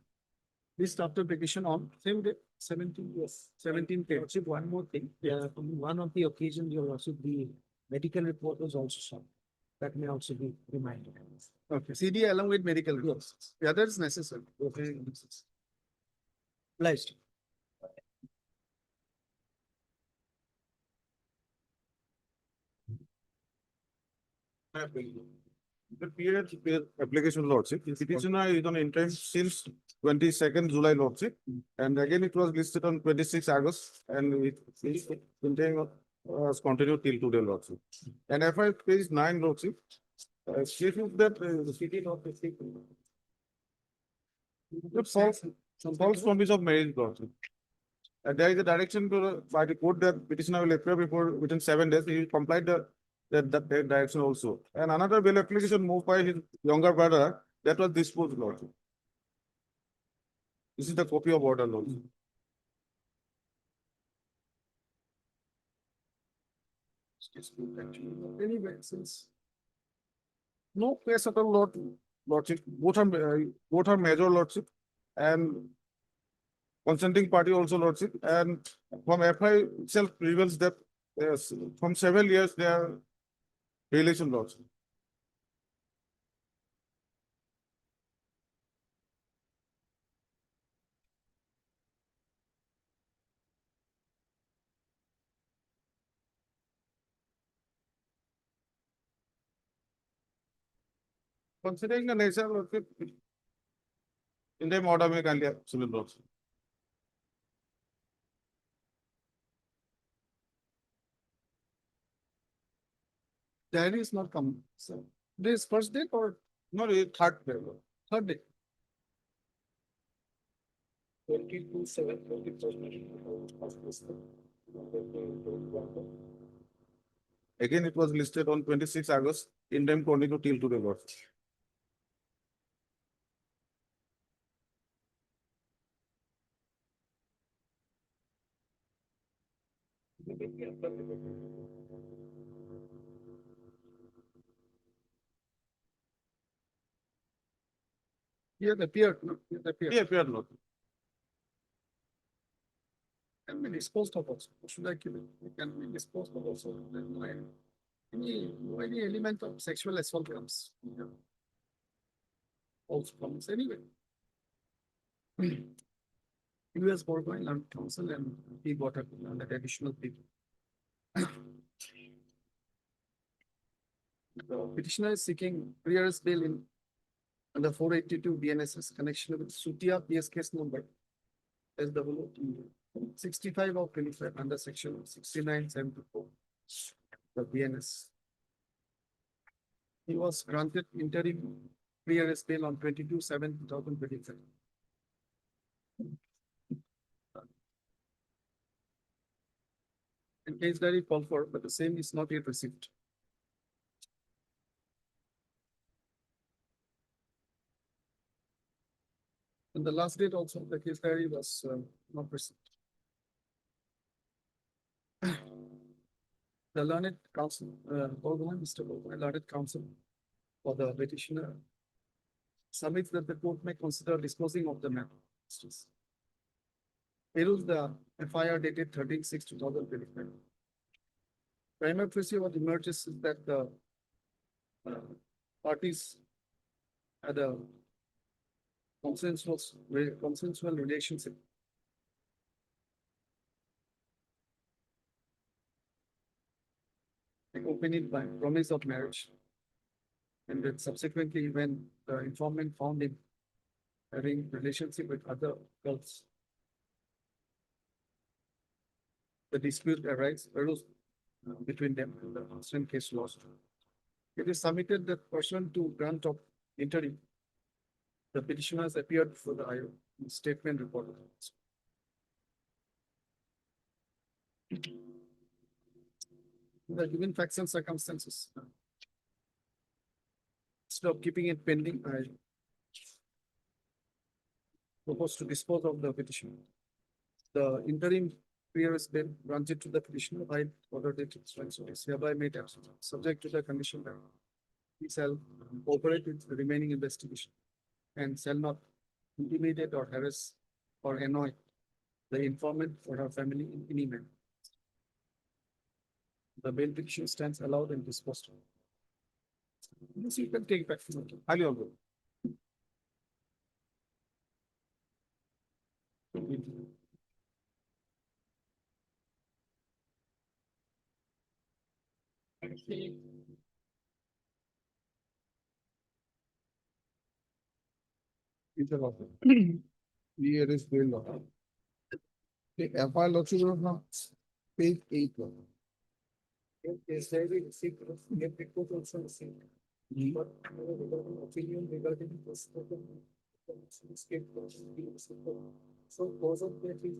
List after vacation on same day, 17, yes, 17th day. Lordship, one more thing. On one of the occasions, your lordship, the medical report was also shown. That may also be reminded. Okay, CD along with medical reports. The other is necessary. Okay. Obliged. The period application lordship, petitioner is on interim since 22nd July lordship. And again, it was listed on 26 August and it is interim was continued till today lordship. And FI page 9 lordship, stating that the city not receiving. The false promise of marriage lordship. And there is a direction to by the court that petitioner will appear before within 7 days. He will comply that direction also. And another bail application moved by his younger brother that was disposed of. This is the copy of order law. Anyway, since no case at all, lordship, both are major lordship and consenting party also lordship, and from FI itself reveals that from several years they are relation lordship. Considering the nature of lordship, in the order में कर लिया civil lordship. Diary is not coming. So this first date or no, third day. Third day. 22/7/2021. Again, it was listed on 26 August. In time continue till today. Lord. Here appeared. No, here appeared. Here appeared. Lord. Can be disposed of also. Should I kill it? It can be disposed of also. Any element of sexual assault comes. Also comes anyway. US Borgoin Land Council and he got that additional people. The petitioner is seeking prior's bail in under 482 BNSS connection with Sutia PS case number SW 65 of 25 under section 6974 the BNS. He was granted interim prior's bail on 22/7/2023. And case diary called for, but the same is not yet received. And the last date also, the case diary was not received. The learned counsel, Mr. Borgoin, learned counsel for the petitioner submits that the court may consider disposing of the matter. Peruse the FIR dated 13/6/2025. Prima facie what emerges is that the parties had a consensual relationship. Accompanied by promise of marriage. And then subsequently, when the informant found him having relationship with other girls, the dispute arose between them and the constant case lost. It is submitted that pursuant to grant of interim, the petitioners appeared before the IO in statement reported. The given facts and circumstances. Instead of keeping it pending, I propose to dispose of the petition. The interim prior's bail granted to the petitioner by order dated is hereby made absent, subject to the condition that he shall cooperate with the remaining investigation and shall not intimidate or harass or annoy the informant or her family in any manner. The bail petition stands allowed and disposed of. This you can take back from the highly over. Here is bail law. The FI lordship of page 8. Is there a receipt of the report also received? But opinion regarding this. So cause of death is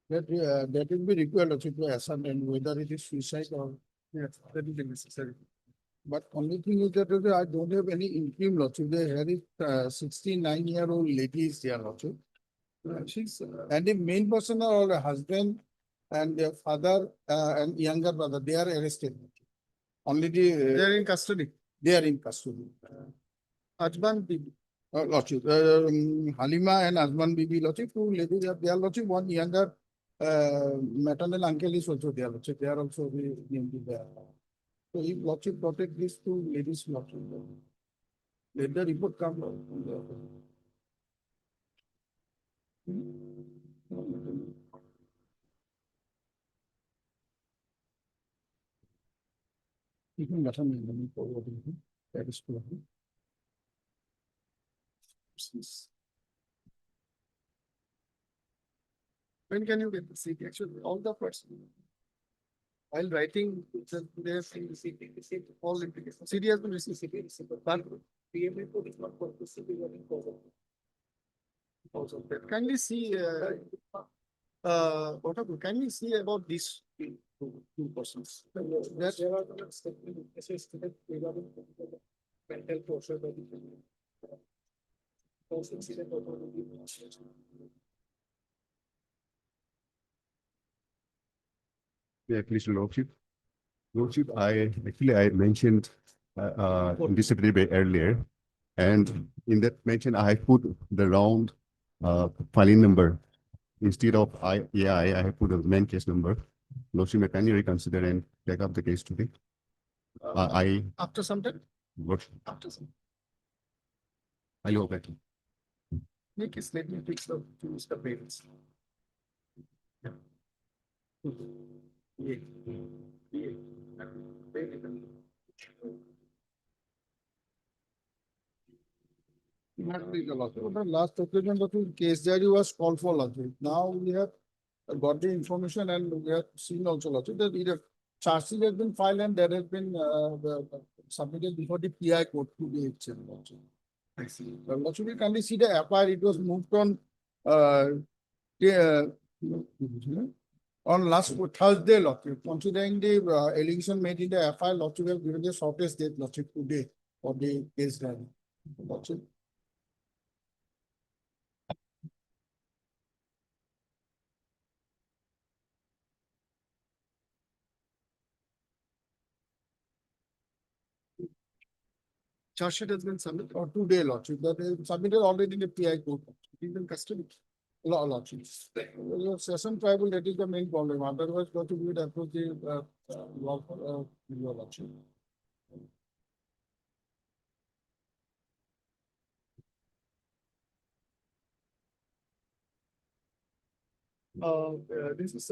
That will be required also to ascertain whether it is suicide or. Yes, that will be necessary. But only thing is that I don't have any interim lordship. They had it 69-year-old lady is there also. She's, And the main person are the husband and their father and younger brother, they are arrested. Only they are in custody. they are in custody. Ajban Bibi. Lordship, Halima and Azman Bibi lordship, two ladies are there lordship, one younger maternal uncle is also there lordship. They are also named there. So if lordship protect these two ladies lordship, let the report come. You can let me forward. That is true. When can you get the CD? Actually, all the person. While writing, they have seen the CD, all implications. CD has been received, CD received, but PM report is not for the CD running forward. Also, kindly see, can we see about these two persons? That there are no statement regarding the mental torture that post incident or Yeah, please, Lordship. Lordship, I mentioned in disciplinary way earlier, and in that mention, I put the round filing number instead of I have put a main case number. Lordship, may kindly reconsider and take up the case today. After some time, Lordship, after some, I hope that. make it, let me fix the two Mr. Bates. Not be the lordship. The last occasion that the case diary was called for lordship. Now we have got the information and we have seen also lordship that either charge sheet has been filed and that has been submitted before the PI court to be exchanged lordship. I see. Lordship, you kindly see the FIR, it was moved on last Thursday, lordship. Considering the allegation made in the FIR, lordship have given the shortest date lordship today for the case diary. Lordship. Charge sheet has been submitted. Or today, lordship, that is submitted already in the PI court. He's in custody. Lordship. Your session tribal, that is the main problem. Otherwise, lordship would approach the law, your lordship. This is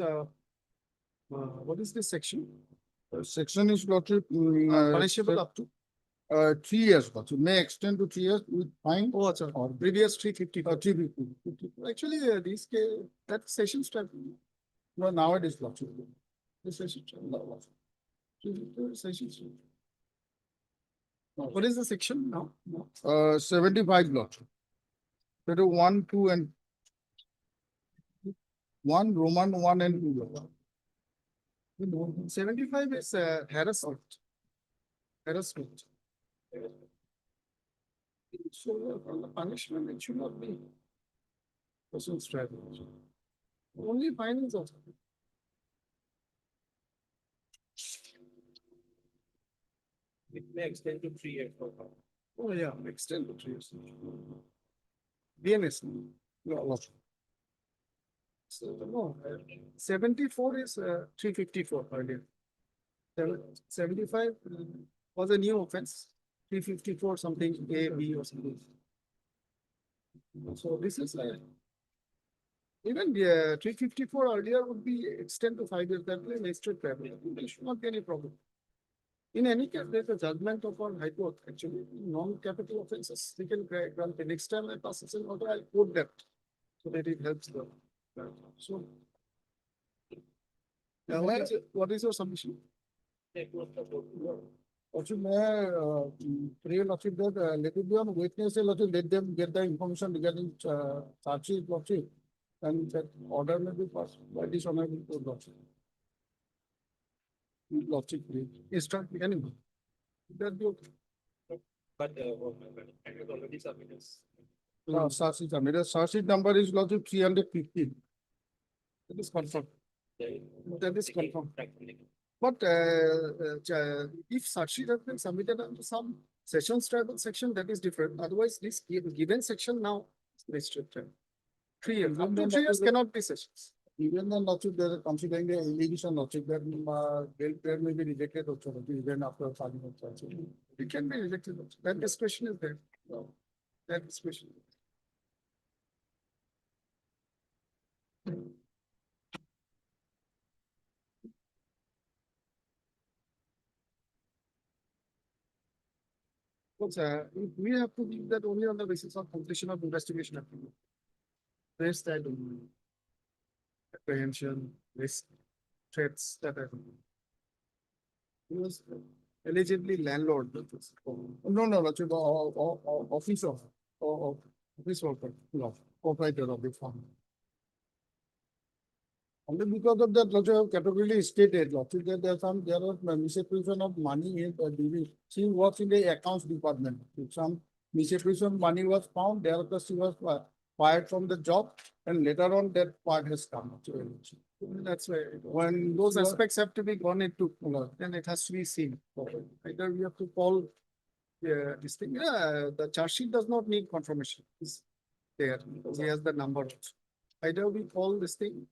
what is this section? Section is lordship. Punishable up to. 3 years, lordship. May extend to 3 years with fine. Oh, sorry. Or Previous 350. 350. Actually, these that sessions type. No, nowadays, lordship. This session. Lordship. 350 sessions. What is the section now? 75 lordship. That is 1, 2, and 1 Roman 1 and 2. 75 is harassment. Harassment. So the punishment, it should not be personal strategy. Only findings also. It may extend to 3 years. Oh, yeah, extend to 3 years. DNS. No, so, no, 74 is 354 earlier. 75 was a new offense. 354 something A, B or something. So this is like even the 354 earlier would be extend to 5 years. That way, extra travel. There should not be any problem. In any case, there's a judgment upon High Court. Actually, non-capital offenses, we can grant the next time I pass an order, I'll quote that so that it helps the. So, what is your submission? Also, may pray lordship that let it be on witness, lordship, let them get the information regarding charge sheet, lordship. And that order may be passed by this honorable court also. Logic, instruct anyway. That be okay. But and it already submitted. Search sheet, search sheet number is logic 315. That is confirmed. That is confirmed. But if search sheet has been submitted under some sessions tribal section, that is different. Otherwise, this given section now is restricted. 3 years. Up to 3 years cannot be sessions. Even the logic, they are considering the allegation logic that bail may be rejected also, even after filing of charge. It can be rejected also. That discretion is there. That discretion. But we have to do that only on the basis of completion of investigation activity. Rest that apprehension, risk, threats that are. He was allegedly landlord. No, officer or office worker, no, proprietor of the farm. Only because of that, Lodge have categorically stated, Lodge, that there are misappropriation of money in DV. She works in the accounts department. If some misappropriation money was found, thereafter she was fired from the job, and later on that part has come. That's why when those aspects have to be gone into, then it has to be seen. Either we have to call this thing. The charge sheet does not need confirmation. It's there. He has the number also. Either we call this thing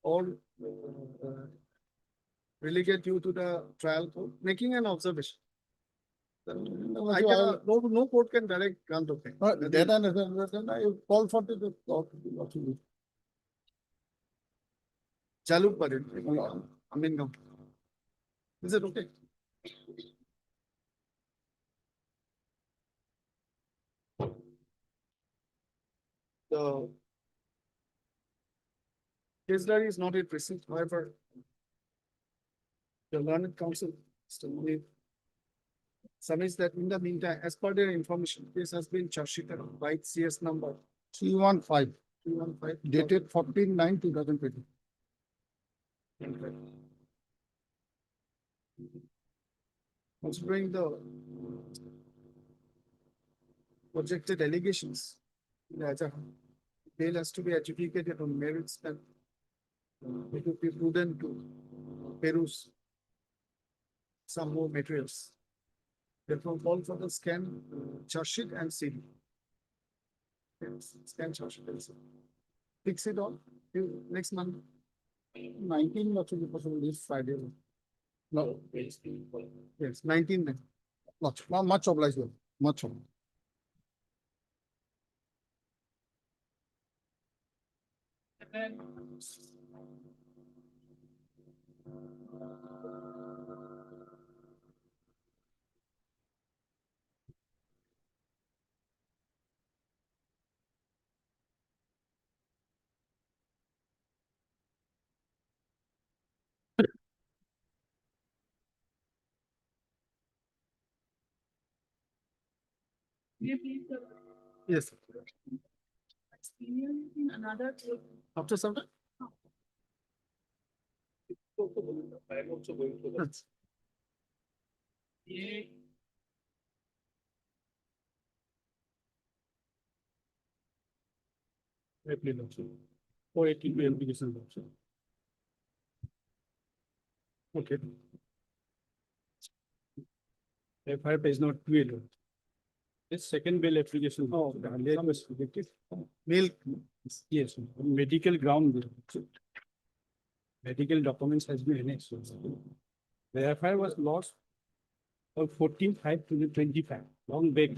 or relegate you to the trial court, making an observation. No court can direct grant of. Then I call for the court. Jaluk Parin, I mean, no. Is it okay? The case diary is not yet received, however, the learned counsel still submits that in the meantime, as per their information, this has been charge sheeted by CS number 315, dated 14/9/2020. Considering the projected allegations, bail has to be adjudicated on merits that it would be prudent to peruse some more materials. Therefore, call for the scan charge sheet and CD. Scan charge sheet and CD. Fix it all next month. 19 actually possible this Friday. No. Yes, 19. Much obliged. Much obliged. Yes. Experience in another court. After some time? I am also going to that. Or 18 application also. Okay. FIR is not clear. This second bill application. Oh, the earlier was rejected. Mail. Yes, on medical ground. Medical documents has been annexed. The FIR was lost on 14/5/2025, long back.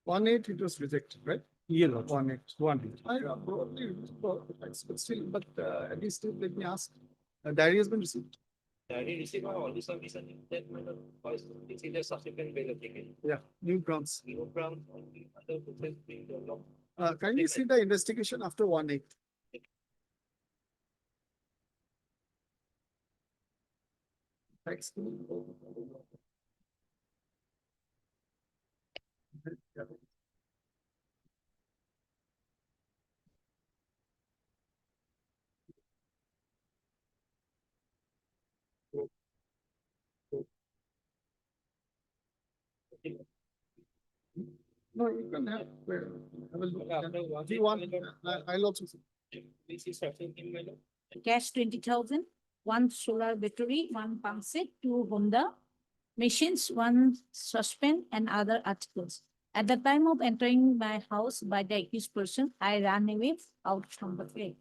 1/8 it was rejected, right? Year 1/8. 1/8. I probably, but still, but at least let me ask. Diary has been received. Diary received by all the service and that matter was it's in the subsequent bail application. Yeah, new grounds. New ground on the other process being developed. Can you see the investigation after 1/8? Thanks. No, you can have, I will, do you want, I'll also. See. This is something in my lord. Cash 20,000, one solar battery, one pump set, two Honda machines, one suspension and other articles. At the time of entering my house by the accused person, I ran away out from the place.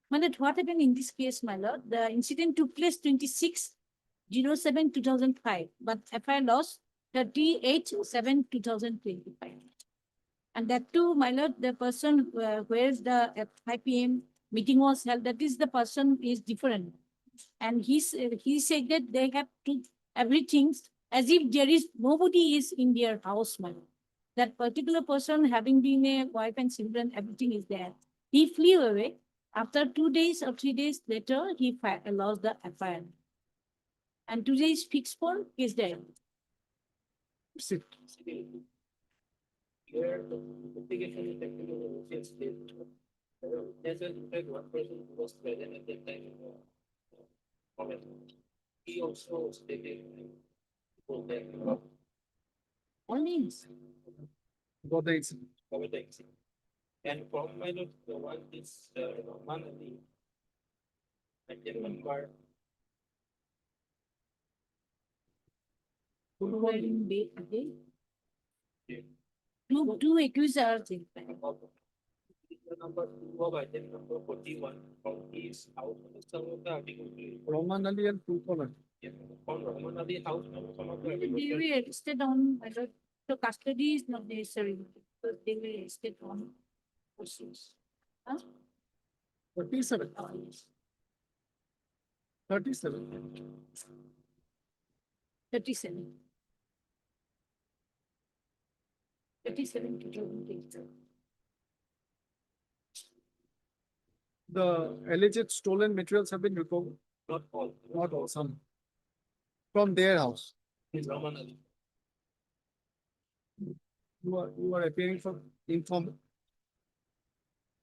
My lord, what happened in this case, my lord? The incident took place 26/07/2005, but FI lost 38/7/2025. And that too, my lord, the person where the at 5 p.m. meeting was held, that is the person is different. And he said that they have to everything as if there is nobody is in their house, my lord. That particular person having been a wife and children, everything is there. He flew away. After 2 days or 3 days later, he lost the FIR. And today is fixed for is there. Sit. Here, the investigation is technically just there's a one person who was present at that time. He also stated that All means. About the incident. cover the incident. And from my note, the one is Roman Ali. I can remember. Two accused are there. The number 2 of item number 41 from his house number some of the article. Roman Ali and Tupolan. On Roman Ali house number some of the They article. were arrested on, the custody is not necessary, because they were arrested on persons. Huh? 37. 37. 37. 37 to 20. The alleged stolen materials have been recovered, Not all. not all, some. From their house. Is Roman Ali. You are appearing for informant.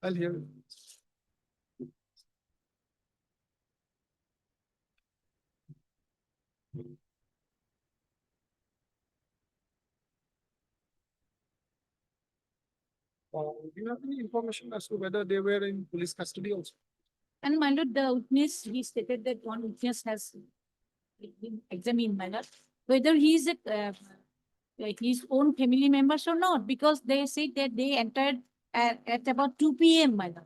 I'll hear you. Do you have any information as to whether they were in police custody also? And my lord, the witness, he stated that one witness has been examined, my lord, whether he is his own family members or not, because they said that they entered at about 2 p.m., my lord.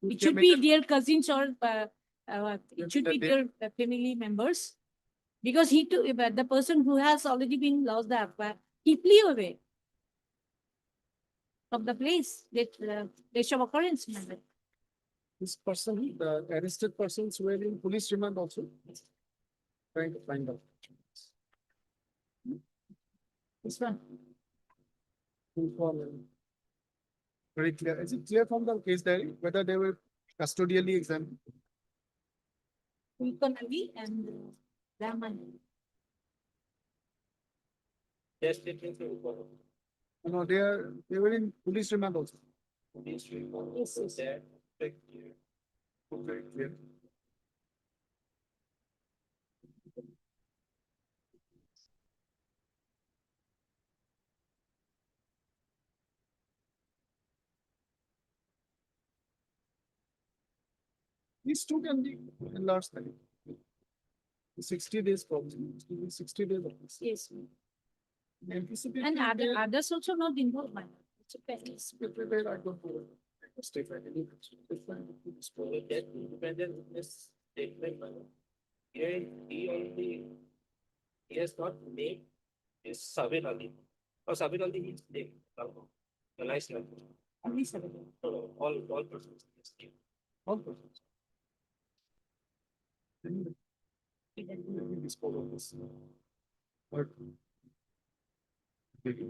It should be their cousins or it should be their family members. Because he took, the person who has already been lost the affair, he flew away from the place, that place of occurrence, my lord. This person, the arrested persons were in police remand also. Trying to find out. This one. Very clear. Is it clear from the case diary whether they were custodially examined? Ulkanali and Raman. Yes, statement. No, they were in police remand also. Yes, Yes. there. Very clear. These two can be enlarged. 60 days probably, 60 days. of this. Yes. Anticipate. And others also not involved, my lord. It's a penance. I don't know. Stay fine. That independent witness statement. Here, he has not named his Sabir Ali. Or Sabir Ali is named. The license. Only 7. All persons. All persons. Then let me dispose of this. But let it.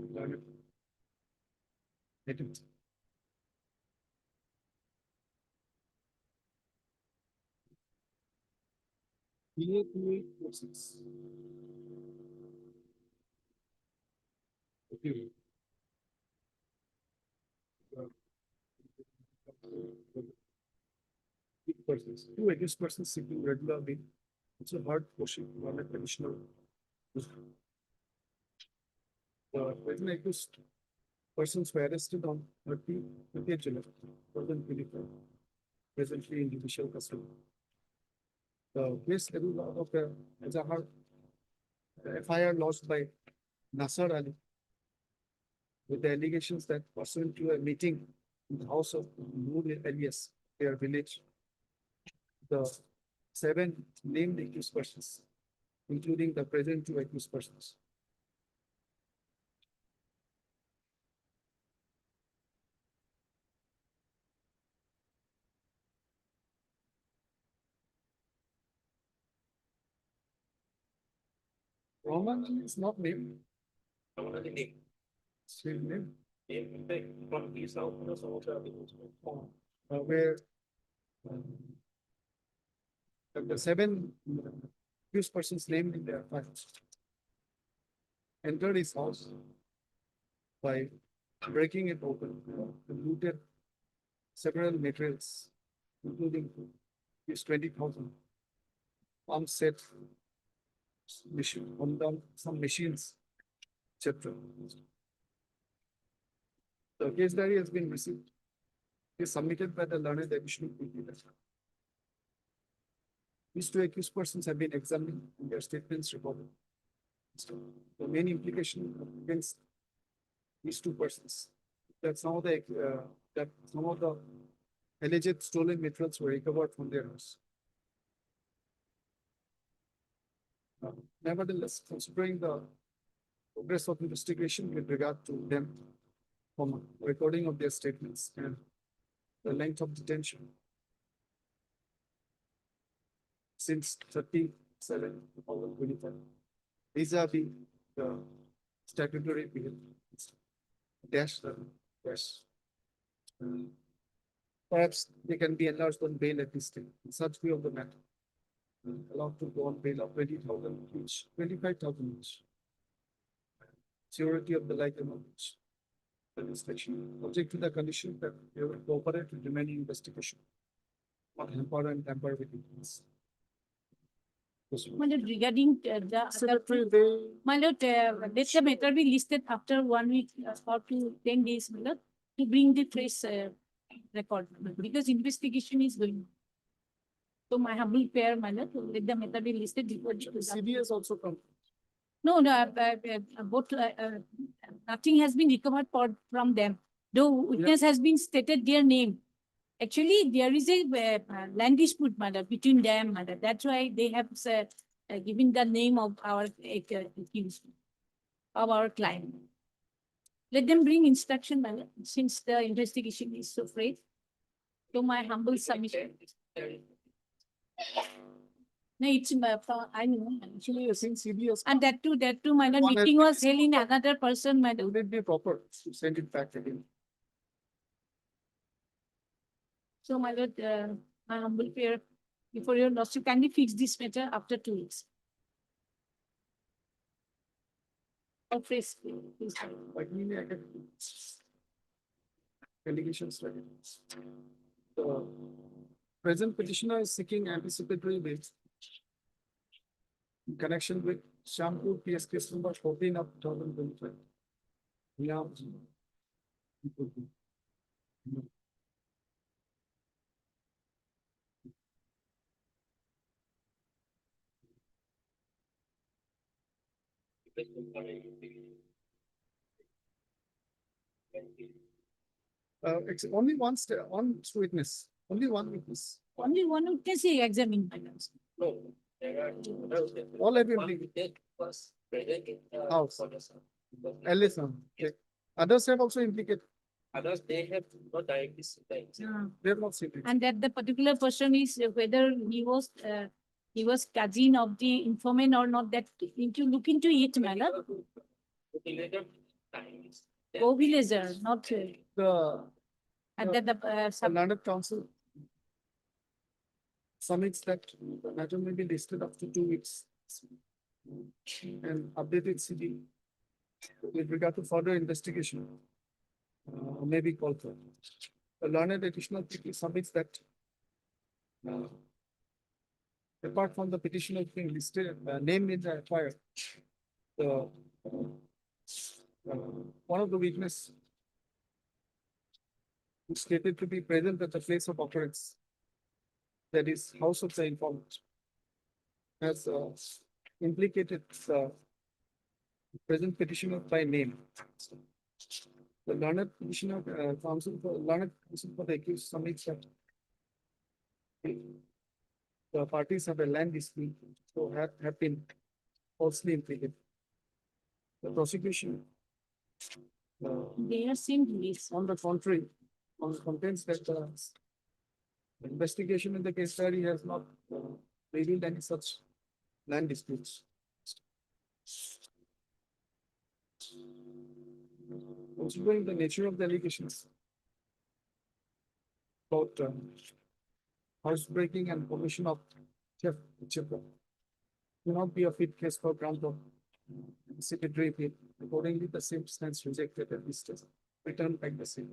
PA process. Okay. Persons, two accused persons seeking regular bail. It's a hard question on a conditional. The present accused persons were arrested on 30th July 2025, presently in judicial custody. The case of the Azahar FIR lodged by Nasser Ali with the allegations that pursuant to a meeting in the house of Noor Elias, their village, the 7 named accused persons, including the present 2 accused persons, Roman is not named. Still named. Where the 7 accused persons named in their files entered his house by breaking it open and looted several materials, including his 20,000 arm set, some machines, etc. The case diary has been received. It is submitted by the learned additional people. These 2 accused persons have been examined and their statements recorded. So the main implication against these 2 persons that some of the alleged stolen materials were recovered from their house. Nevertheless, considering the progress of investigation with regard to them, from recording of their statements and the length of detention since 37/2025, vis-a-vis the statutory period, perhaps they can be enlarged on bail at this time. In such view of the matter, allowed to go on bail of 20,000 each, 25,000 each. Surety of the like amount each. Inspection, subject to the condition that they will cooperate with remaining investigation. Not hamper and tamper with it. My lord, regarding Secretary, they my lord, let the matter be listed after 1 week or to 10 days, my lord, to bring the fresh record, because investigation is going on. So my humble prayer, my lord, let the matter be listed before. CBS also come. No, both, nothing has been recovered from them. Though witness has been stated their name. Actually, there is a land dispute, mother, between them, mother. That's why they have given the name of our accused, of our client. Let them bring instruction, mother, since the investigation is so fresh. To my humble submission. No, it's I know. Actually, since CBS. And that too, my lord, meeting was held in another person, my lord. Will it be proper to send it back again? So, my lord, my humble prayer before your lordship, kindly fix this matter after 2 weeks. Or fresh, please. Like me, I get allegations like it. The present petitioner is seeking anticipatory bail in connection with Shampoo PS case number 14 of 2025. Yeah. It's only one witness, only one witness. Only one witness is examined, my lord. No, there are All have been one witness was present in the House. court. Ellison. Okay. Others have also implicated. Others, they have not directly seen the incident. They have not seen it. And that the particular person is whether he was cousin of the informant or not, that into look into it, my lord. The later times. Co-villager, not, and that the, The Landed Council submits that the matter may be listed up to 2 weeks. And updated CD with regard to further investigation may be called for. The learned additional people submits that apart from the petitioner being listed, named in the FIR, the one of the witness stated to be present at the place of occurrence. That is house of the informant. Has implicated present petitioner by name. The learned petitioner, counsel for learned counsel for the accused submits that the parties have a land dispute, so have been falsely implicated. The prosecution. They are same release. On the contrary, on contents that the investigation in the case study has not revealed any such land disputes. Considering the nature of the allegations about housebreaking and commission of theft, etc., will not be a fit case for ground of secretary appeal. Accordingly, the same stands rejected at this stage. Return back the same.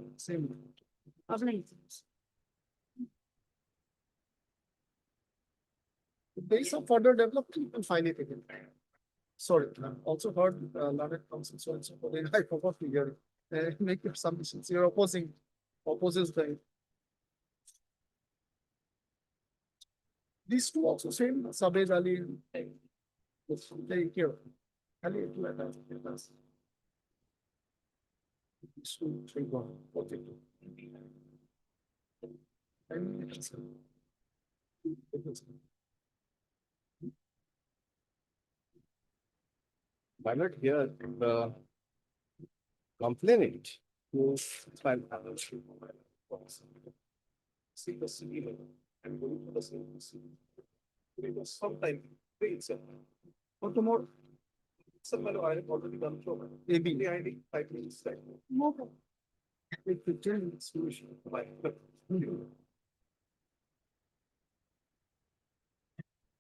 If there is some further development, you can file it again. Sorry, I've also heard learned counsel so and so, but then I forgot to hear it. Make your submissions. You're opposes the. These two also same, Sabez Ali. They here. Ali, it like that. These two, three, one, 42. And it's, Why not here, the complainant who filed application. See the civil and going to the same. It was sometime, itself. What the more? Some I have already done so. AB, the ID, 5 minutes. No problem. It will turn solution.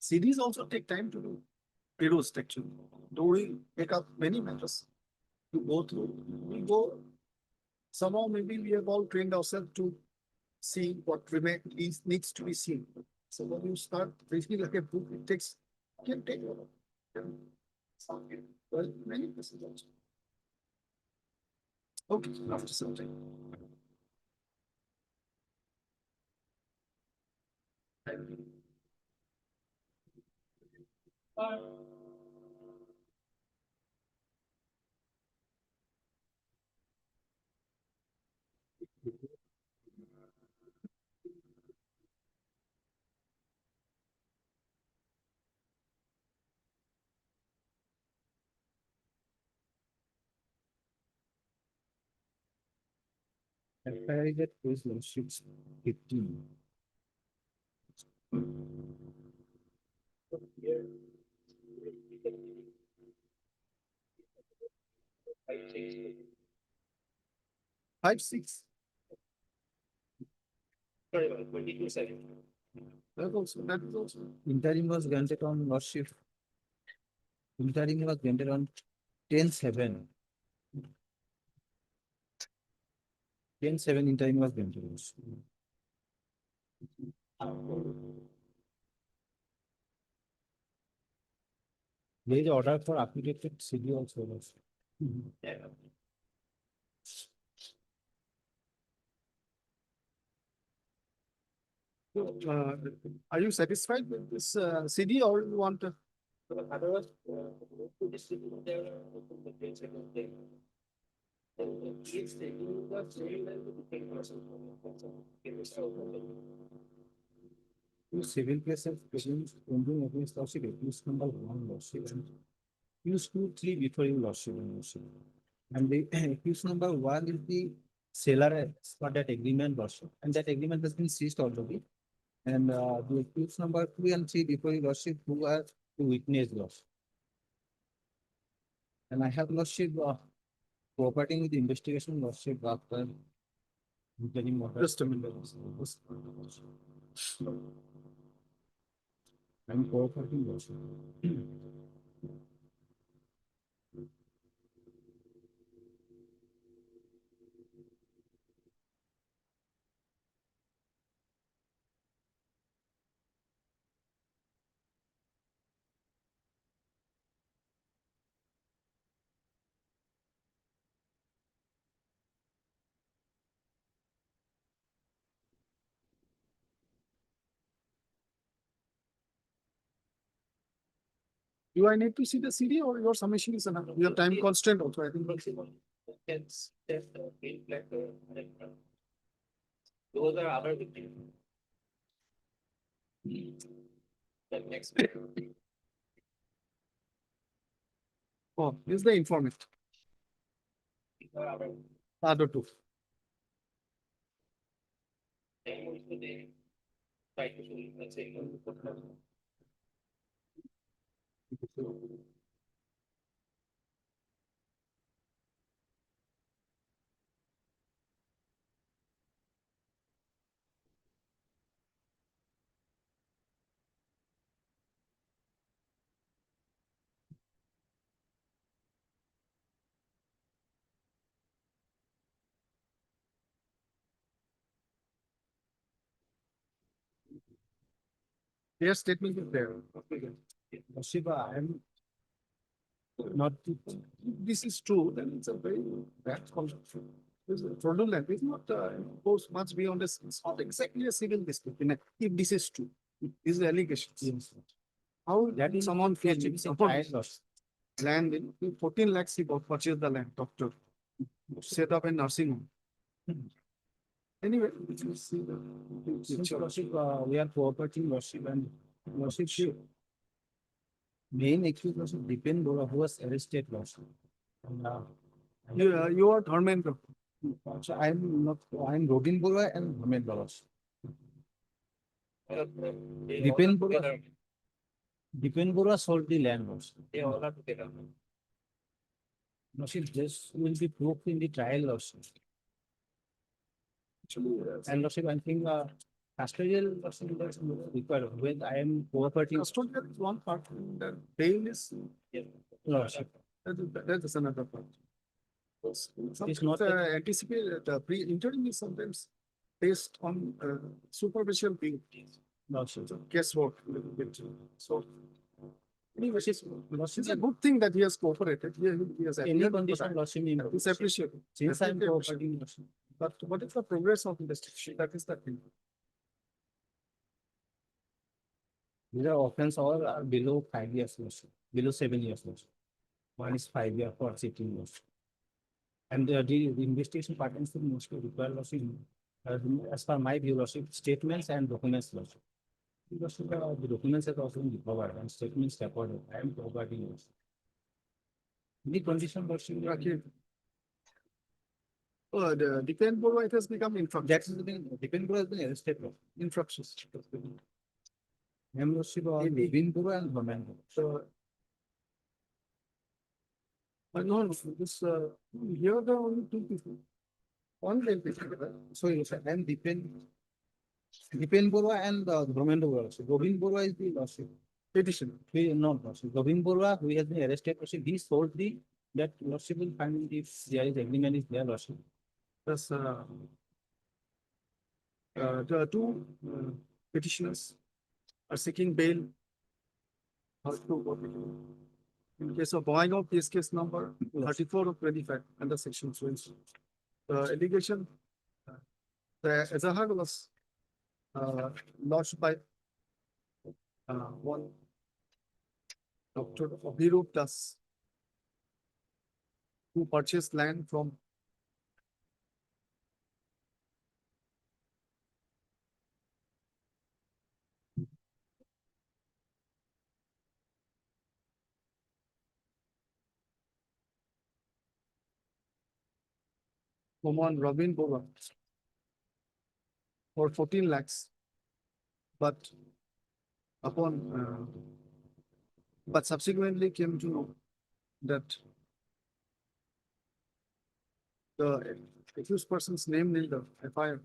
CDs also take time to do. Reduce actually. Do we take up many matters to go through? We go. Somehow maybe we have all trained ourselves to see what needs to be seen. So when you start reading like a book, it can take a while. Well, many persons also. Okay, after some time. Apparent relationships 15. Five, six. Sorry, 22 That is also. Interim was granted on lordship. Interim was granted on 10/7. 10/7 interim was granted. There is order for affiliated CD also. Are you satisfied with this CD or you want to? Otherwise, to distribute their the page and they. It's taking the same and the thing person. Civil cases begins pending against lordship, accused number 1 lordship. Accused 2, 3 before you lordship. And the accused number 1 is the seller for that agreement lordship, and that agreement has been ceased already. And the accused number 2 and 3 before you lordship, who are to witness loss. And I have lordship cooperating with the investigation lordship after getting more. Just a minute. I'm cooperating lordship. Do I need to see the CD or your submission is enough? Your time constraint also, I think. Those are other victims. The next. Oh, this is the informant. Other two. Their statement is there. Shiva, I'm not, This is true, then it's a very bad concept. This is fraudulent, it's not, goes much beyond this, it's not exactly a civil dispute, if this is true. This is allegations. How that is someone can trial loss. land in 14 lakhs he bought, purchased the land, doctor, set up a nursing home. Anyway, you see the Since picture. Lordship, we are cooperating Lordship and Lordship. Main accused Lordship Dipen Bora who was arrested Lordship. And, You are Dharmendra. so I'm Robin Bora and Dharmendra Lordship. Dipen Bora sold the land Lordship. They all are together. Lordship, this will be proved in the trial Lordship. Actually, And Lordship, I think custodial Lordship is required when I am cooperating custodial is one part, the bail is, Lordship. that is another part. It's not Anticipate, the pre-interim is sometimes based on superficial being. Lordship. Guesswork a little bit. So anyway, Lordship, it's a good thing that he has cooperated. He has any appeared, condition but Lordship in it's appreciable. since I'm Definitely appreciable. cooperating Lordship. But what is the progress of investigation? That is the thing. These are offense all are below 5 years Lordship, below 7 years Lordship. One is 5 years for sitting Lordship. And the investigation partners will mostly require Lordship, as per my view Lordship, statements and documents Lordship. Lordship, the documents have also been recovered and statements recorded. I am providing Lordship. The condition Lordship. Okay. The Dipen Bora, it has become infractions. That is the thing, Dipen Bora has been arrested. Infractions. Membership of Dipen Bora and Dharmendra. So. No, this, here are the only two people. One name is, Sorry, sir, I am Dipen Bora and Dharmendra Bora. So Govind Bora is the Lordship. petition. No, Lordship. Govind Bora, who has been arrested, Lordship, he sold that Lordship will find if there is agreement is there, Lordship. Plus, the two petitioners are seeking bail. In case of buying of this case number 34 of 25 under section 20. The allegation, the Azahar was lodged by one Dr. Abhiru Plus, who purchased land from one Robin Bora for 14 lakhs. But upon, but subsequently came to know that the accused person's name in the FIR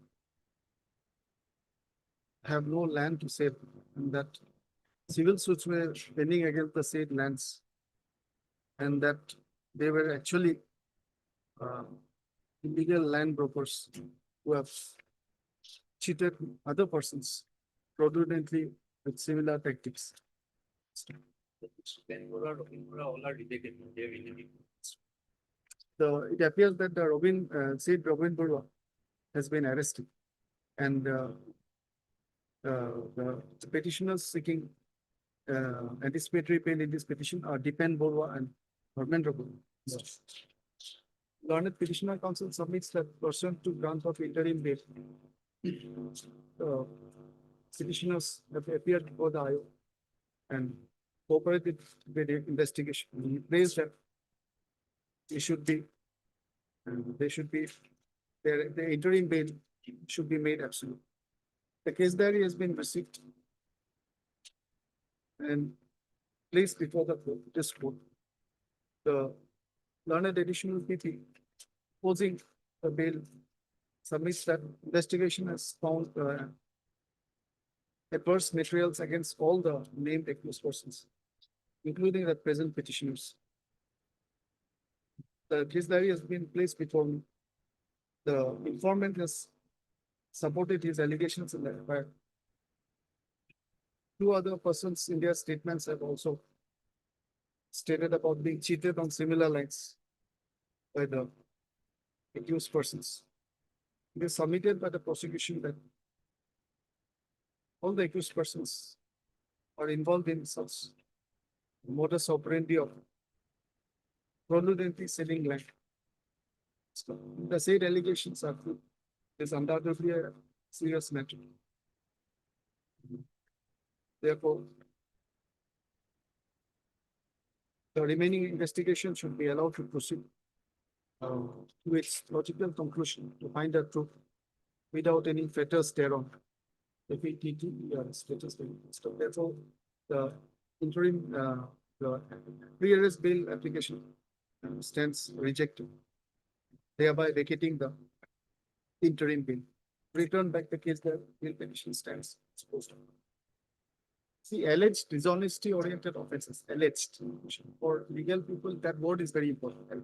have no land to save, and that civil suits were pending against the said lands, and that they were actually illegal land brokers who have cheated other persons fraudulently with similar tactics. It appears that the said Robin Bora has been arrested, and the petitioners seeking anticipatory bail in this petition are Dipen Borwa and Dharmendra Borwa. Learned Petitioner Council submits that pursuant to grant of interim bail. Petitioners have appeared before the IO and cooperated with the investigation. We praise that they should be, the interim bail should be made absolute. The case diary has been received and placed before the court, this court. The learned additional PT opposing the bail submits that investigation has found adverse materials against all the named accused persons, including the present petitioners. The case diary has been placed before me. The informant has supported his allegations in the FIR. Two other persons in their statements have also stated about being cheated on similar lines by the accused persons. It is submitted by the prosecution that all the accused persons are involved in such modus operandi of fraudulently selling land. So the said allegations are true. It is undoubtedly a serious matter. Therefore, the remaining investigation should be allowed to proceed to its logical conclusion to find the truth without any fetters thereon. Status. So therefore, the interim the pre-arrest bail application stands rejected, thereby vacating the interim bail. Return back the case, the bail petition stands exposed. See, alleged dishonesty oriented offenses, alleged. For legal people, that word is very important.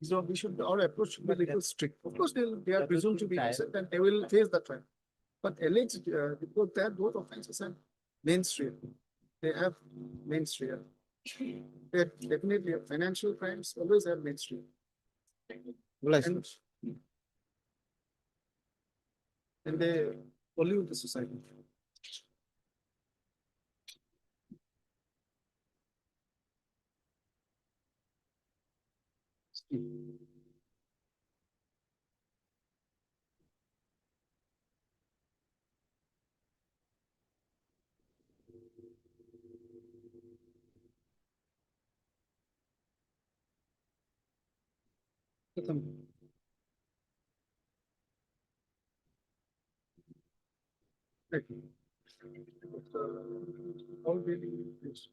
So we should, our approach should be a little strict. Of course, they are presumed to be innocent and they will face the trial. But alleged, because that both offenses are mainstream. They have mainstream. They definitely financial crimes always have mainstream. And they pollute the society. All really is.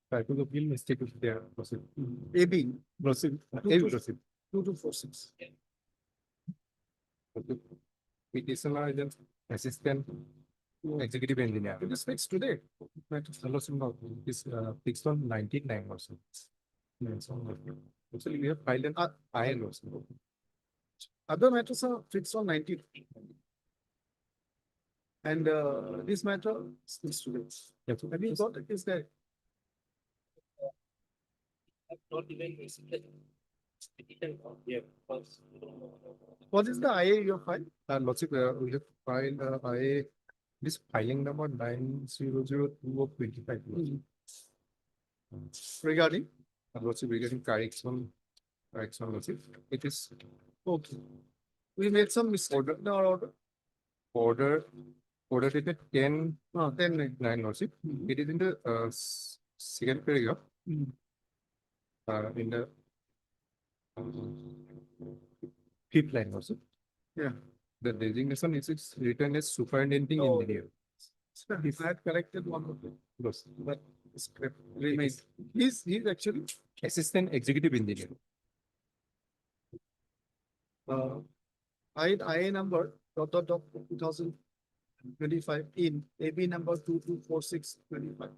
Try to appeal mistake if they are proceed. AB Proceed. Proceed. 2246. Petitioner is an assistant executive engineer. It is fixed today. It is fixed on 1999 or so. Actually, we have filed an IN also. Other matters are fixed on 19. And this matter is today. Yes. Have you got it? Is there? Not even received the petition from here because What is the IA you have filed? Lordship, we have filed IA, this filing number 9002 of 25. Regarding? Lordship, regarding correction, Lordship, it is Okay. We made some mistake. No, order. order dated 10 10 9 Lordship. It is in the second paragraph. In the fifth line also. Yeah. The designation is written as superintending engineer. I had corrected one of them, Yes. but script remains. He's actually Assistant executive engineer. IA number dot 2025 in AB number 224625.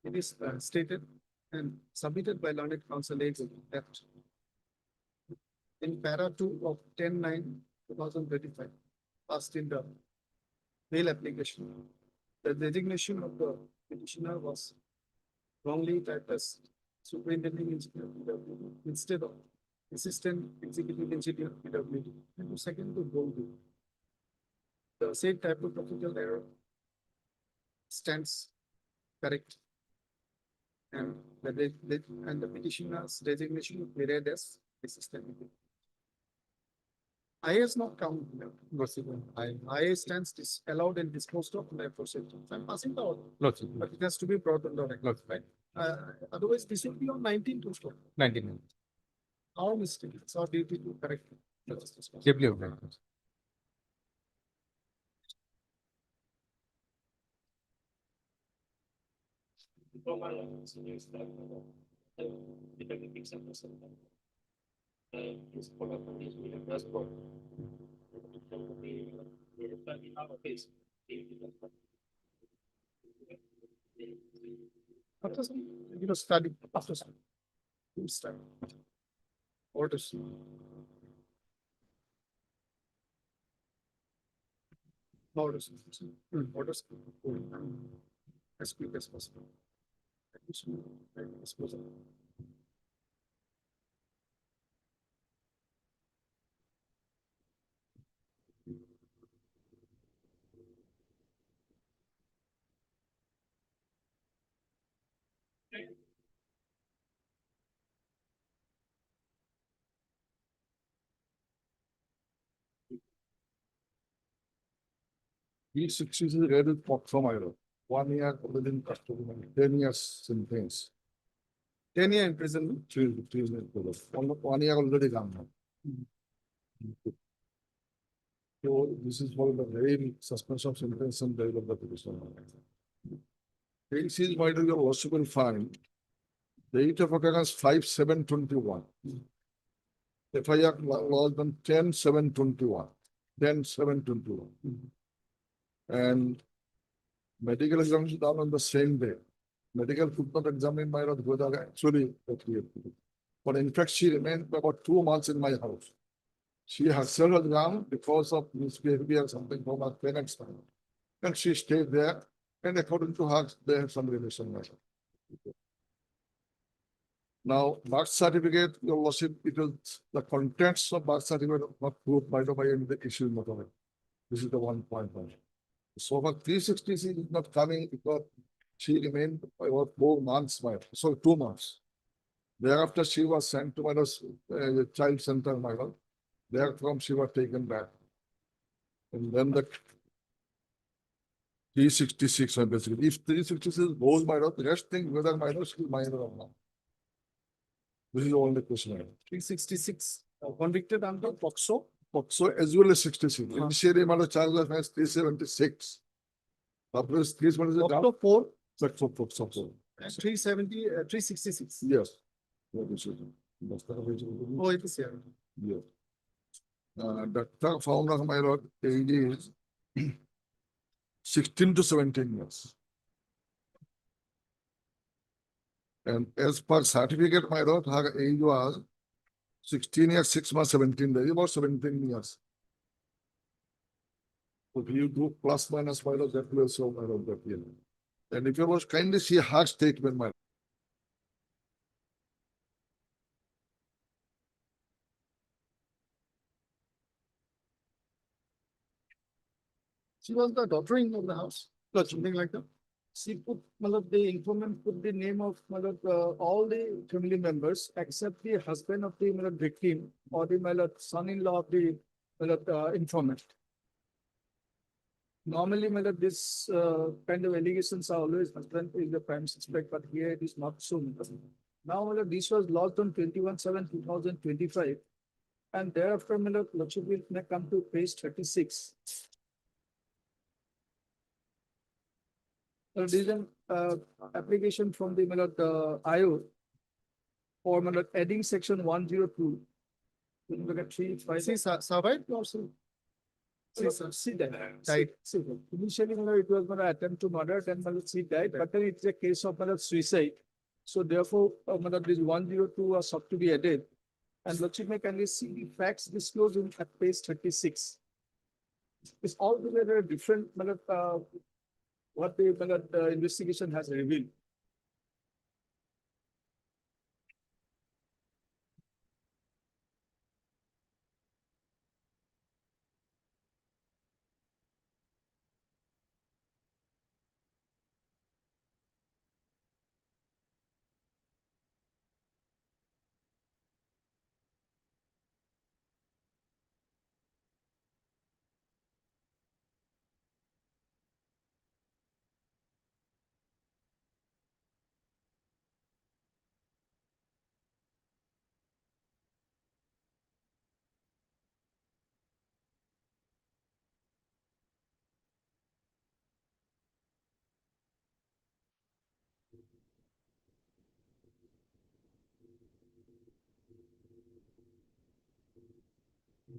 It is stated and submitted by learned counsel agent that in para 2 of 10/9/2025, passed in the bail application, the designation of the petitioner was wrongly typed as superintending engineer PWD instead of assistant executive engineer PWD. And the second to bold. The same typographical error stands correct. And the petitioner's designation period as assistant. IA is not counted. IA stands allowed and disposed of by procedure. I'm passing the order. But it has to be brought on the record. Right. Otherwise, this will be on 19 to stop. 19. Our mistake. It's our duty to correct it. Deeply okay. After some, study, after some. You study. Orders. Orders. Orders. As quick as possible. These 60 is rated from IRO. 1 year within custody, 10 years sentence. 10 year imprisonment. 1 year already gone now. So this is one of the very suspension of sentence and bail of the petition. Case is made your worship will find. Date of occurrence 5/7/21. FIR lodged on 10/7/21. 10/7/21. And medical examination done on the same day. Medical could not examine my whether actually cleared. But in fact, she remained about 2 months in my house. She herself was gone because of misbehavior or something from her parents. And she stayed there. And according to her, they have some relation with her. Now, birth certificate, your lordship, it is the contents of birth certificate not proved by the way in the issue not of it. This is the 1.1. So for 360 she is not coming because she remained about 4 months, 2 months. Thereafter, she was sent to my child center, my lord. Therefrom, she was taken back. And then the 366, basically. If 366 goes, my lord, the rest thing whether my lord is minor or not. This is the only question. 366 convicted under POCSO. POCSO as well as 66. Initially, my lord charge was 376. After 376, POCSO 4. POCSO 4. 370, 366. Yes. Oh, it is here. Yes. Doctor found out my lord age is 16 to 17 years. And as per certificate, my lord, her age was 16 years, 6 months, 17 days, about 17 years. So if you do plus minus, my lord, that will show, my lord, that year. And if you was kindly see her statement, my lord. She was the daughter-in-law of the house, or something like that. She put, the informant put the name of all the family members except the husband of the victim or the son-in-law of the informant. Normally, this kind of allegations are always husband is the prime suspect, but here it is not so. Now, this was logged on 21/7/2025, and thereafter, Lordship will come to page 36. There is an application from the IO for adding section 102. Look at 3, 5. See, survived or so? See, she died. Died. Initially, it was going to attempt to murder, then she died, but then it's a case of suicide. So therefore, this 102 was sought to be added. And Lordship may kindly see the facts disclosed in at page 36. It's altogether different, what the investigation has revealed.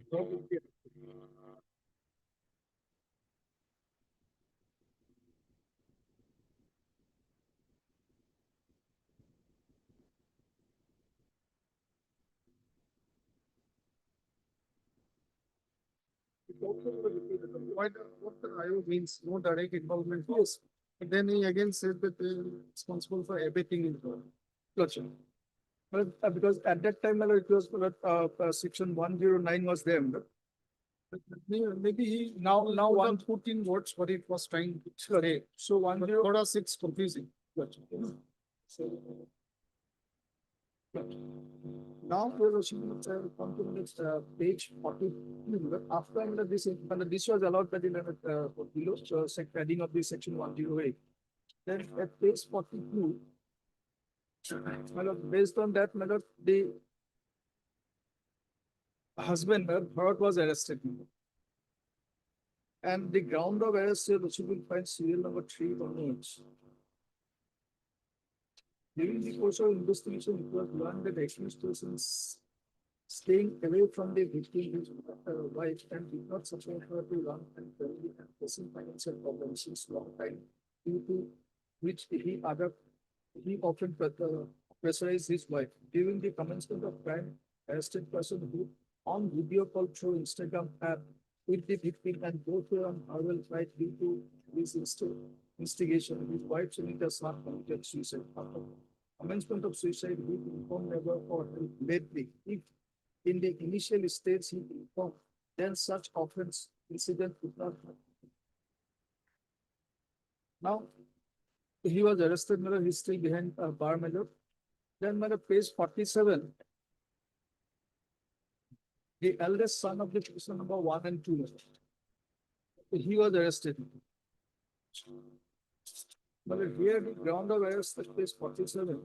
What the IO means, no direct involvement. Yes. But then he again said that they are responsible for abating involvement. Gotcha. But because at that time, it was section 109 was there. Maybe he Now one put in words what it was trying to say. So But 406 confusing. Gotcha. Now we are come to next page 40. After this was allowed by the below heading of this section 108. Then at page 42, based on that, the husband, Bharat, was arrested. And the ground of arrest here, which you will find serial number 3 onwards. During the course of investigation, it was learned that accused persons staying away from the victim, his wife, and did not support her to run and family and facing financial problems since long time, due to which he often pressurized his wife. During the commencement of crime, arrested person who on video call through Instagram app with the victim and both were on horrible fight due to this instigation. His wife Sunita Shah committed suicide. After commencement of suicide, he informed never for help lately. If in the initial stage he informed, then such offense incident would not happen. Now, he was arrested, he's still behind bar, Then, page 47. The eldest son of the person number 1 and 2. He was arrested. But here the ground of arrest at page 47.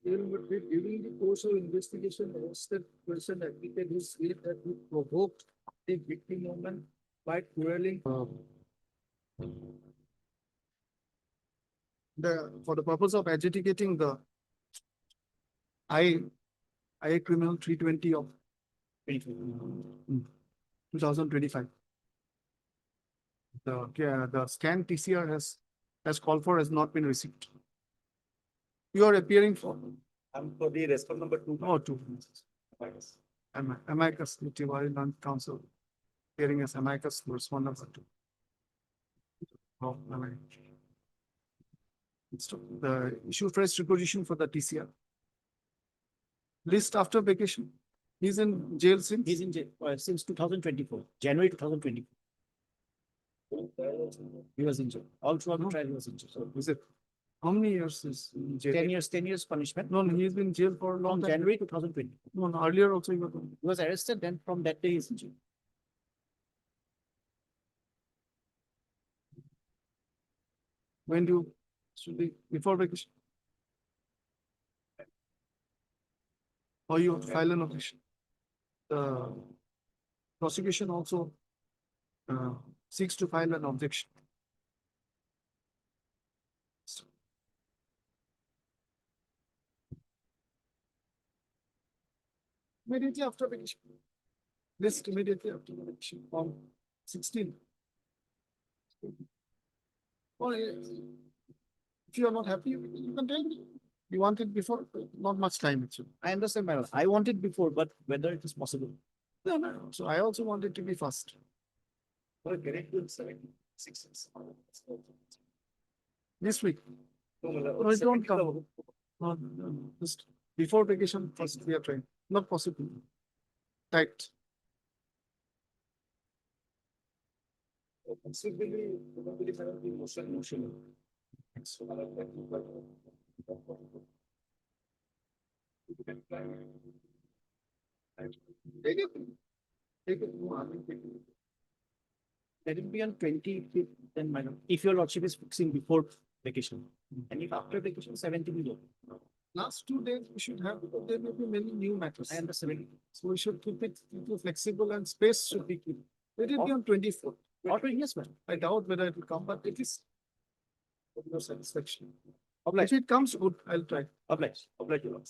During the course of investigation, arrested person admitted his guilt that he provoked the victim movement by quarreling. For the purpose of adjudicating the I criminal 320 of 2025. The scan TCR has called for has not been received. You are appearing for. I'm for the response number 2. Oh, 2. Amicus Litigation Council. Hearing as amicus response number 2. Oh, the issue fresh requisition for the TCR. List after vacation. He's in jail since? He's in jail since 2024, January 2024. He was in jail. All throughout the trial, he was in jail. So is it, how many years is in jail? 10 years punishment. No, he's been in jail for a long From time. January 2020. No, earlier also he was arrested, then from that day he's in jail. When do should be before vacation? Or you file an objection? The prosecution also seeks to file an objection. Immediately after vacation. List immediately after vacation on 16. Or if you are not happy, you can tell me. You want it before, not much time actually. I understand, my lord. I want it before, but whether it is possible. No, no, no. So I also want it to be fast. Well, can it do 76? This week. No, No, it won't come. No, no, no. Just before vacation, first we are trying. Not possible. Tight. Considerably, probably kind of emotional. So, Take it. Take it. No, I mean, take it. Let it be on 25th, then, my lord, if your lordship is fixing before vacation. And if after vacation, 17th. Last 2 days we should have, because there may be many new matters. I understand. So we should keep it little flexible and space should be kept. Let it be on 24th. Yes, ma'am. I doubt whether it will come, but it is for your satisfaction. Oblige, If it comes, good, I'll try. oblige, your lord.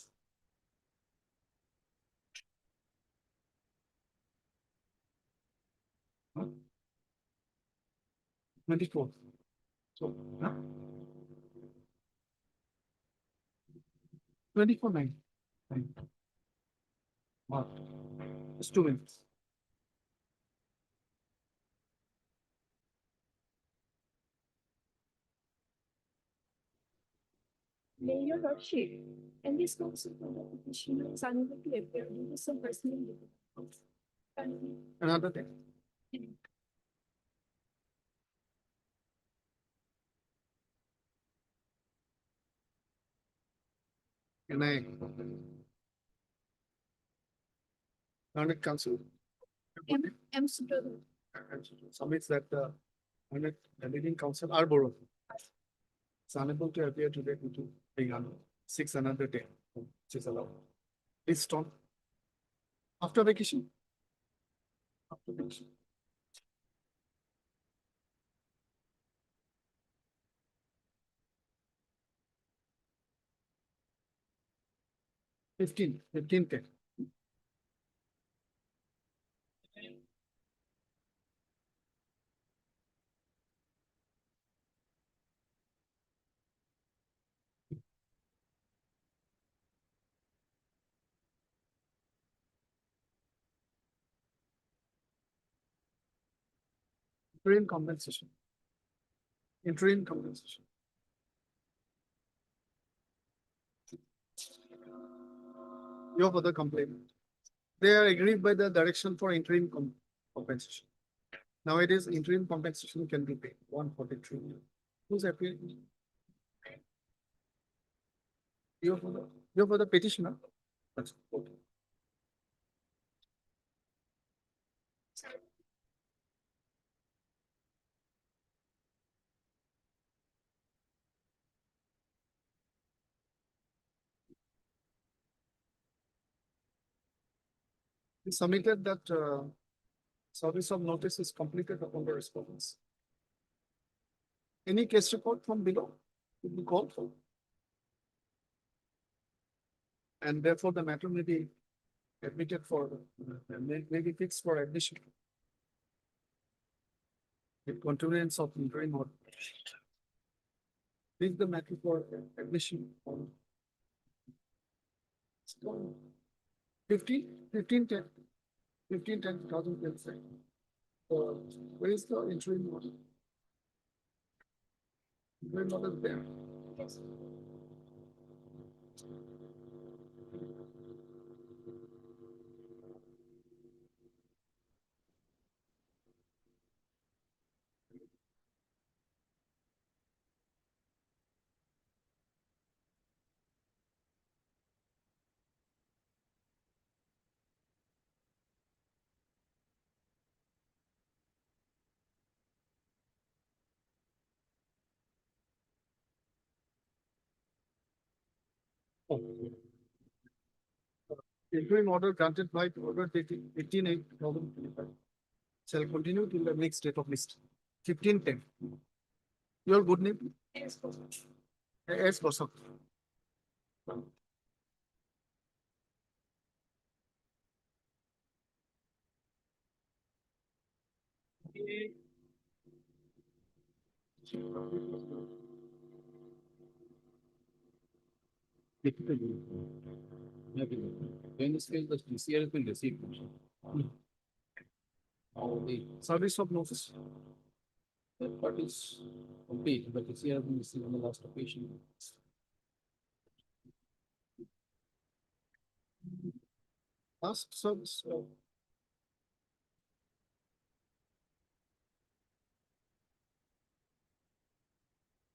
24th. So, 24/9. Mark. Just 2 minutes. May your lordship, and this council petitioner is unable to appear due to some personal difficulties. Another day. Can I? Learned council. M. Subrata. Submits that the leading council Arbor is unable to appear today due to being on 6 another day, which is allowed. List on. After vacation. After vacation. Fifteen 10. Interim compensation. Interim compensation. Your further complaint. They are agreed by the direction for interim compensation. Nowadays, interim compensation can be paid 143. Who's appealing? You're for the petitioner. That's okay. We submitted that service of notice is completed upon the response. Any case report from below will be called for. And therefore the matter may be admitted for, may be fixed for admission. In continuance of interim order. Fix the matter for admission on 15/10. 2010. Where is the interim order? Interim order is there. Interim order granted by order dated 18/8/2025 shall continue till the next date of list. 15/10. Your good name? S. Bosok. In this case, the TCR has been received. Now the Service of notice. that part is complete, but TCR has been received on the last occasion. Last service.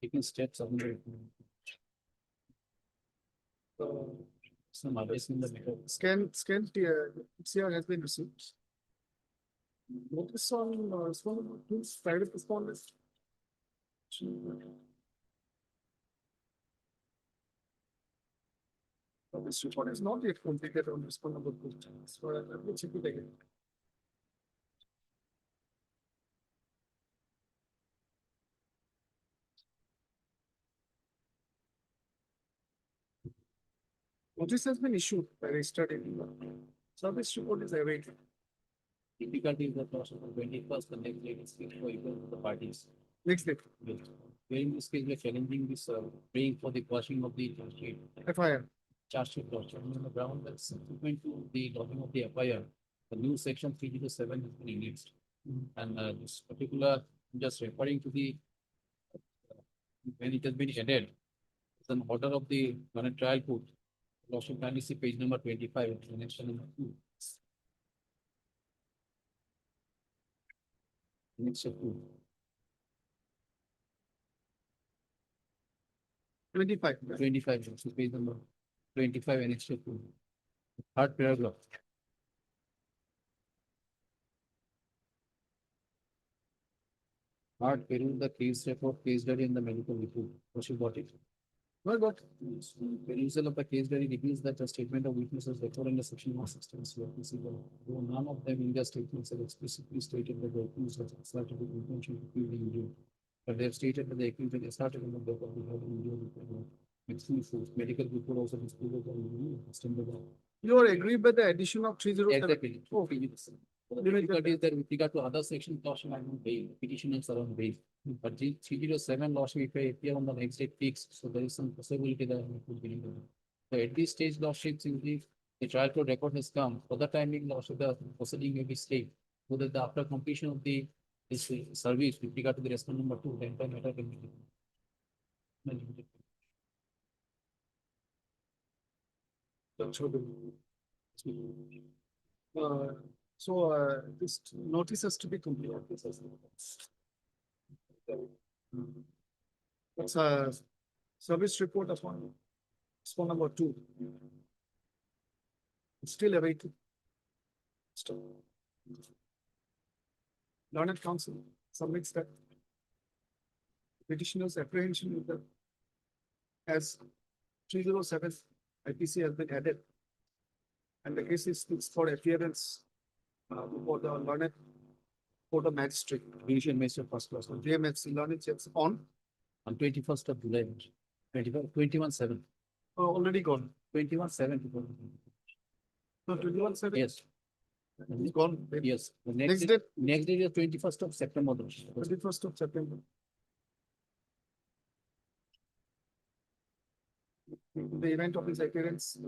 Taking steps on the. Some others in the middle. Scan, TCR has been received. Notice on, respondent, please, private respondent. This report is not yet completed on respondable questions, so I will check it again. Notice has been issued by registered in service report is awaited. Difficulty is that also the 21st, the next day is fixed for even the parties. Next day, In this case, we are challenging this, praying for the quashing of the FIR. charge sheet document on the ground that subsequent to the logging of the FIR, the new section 307 has been released. And this particular, I'm just referring to the, when it has been added, it's an order of the current trial court. Also, kindly see page number 25, annexure number 2. Annexure 2. 25. 25, so page number 25, annexure 2. Third paragraph. Hard peruse the case report, case study and the medical report. What you got it? Well, got Perusal of the case study reveals that the statement of witnesses recorded in the section 116 is admissible. Though none of them in their statements have explicitly stated that the accused has asserted the intention to kill the injured. But they have stated that the accused had asserted in the death of the injured. Mixing force, medical report also discloses the injury extended. You are agreed by the addition of 307. Exactly. The difficulty is that with regard to other section caution, I don't bail, petitioners are on bail. But the 307 law should appear on the next day fixed, so there is some possibility that it could be. So at this stage, law sheets in the trial court record has come, for the timing, law should the proceeding may be stayed. So that the after completion of the this service with regard to the respondent number 2, the entire matter can be. This notice has to be completed. It's a service report of one number 2. It's still awaited. Learned counsel submits that petitioner's apprehension with the as 307 IPC has been added. And the case is fixed for appearance before the learned court of magistrate. Division Magistrate First Class. JMFC learned checks on 21st of July. 21/7. already gone. 21/7. So 21/7. Yes. It's gone. Yes. The Next day, day, next day is 21st of September. 21st of September. The event of his appearance.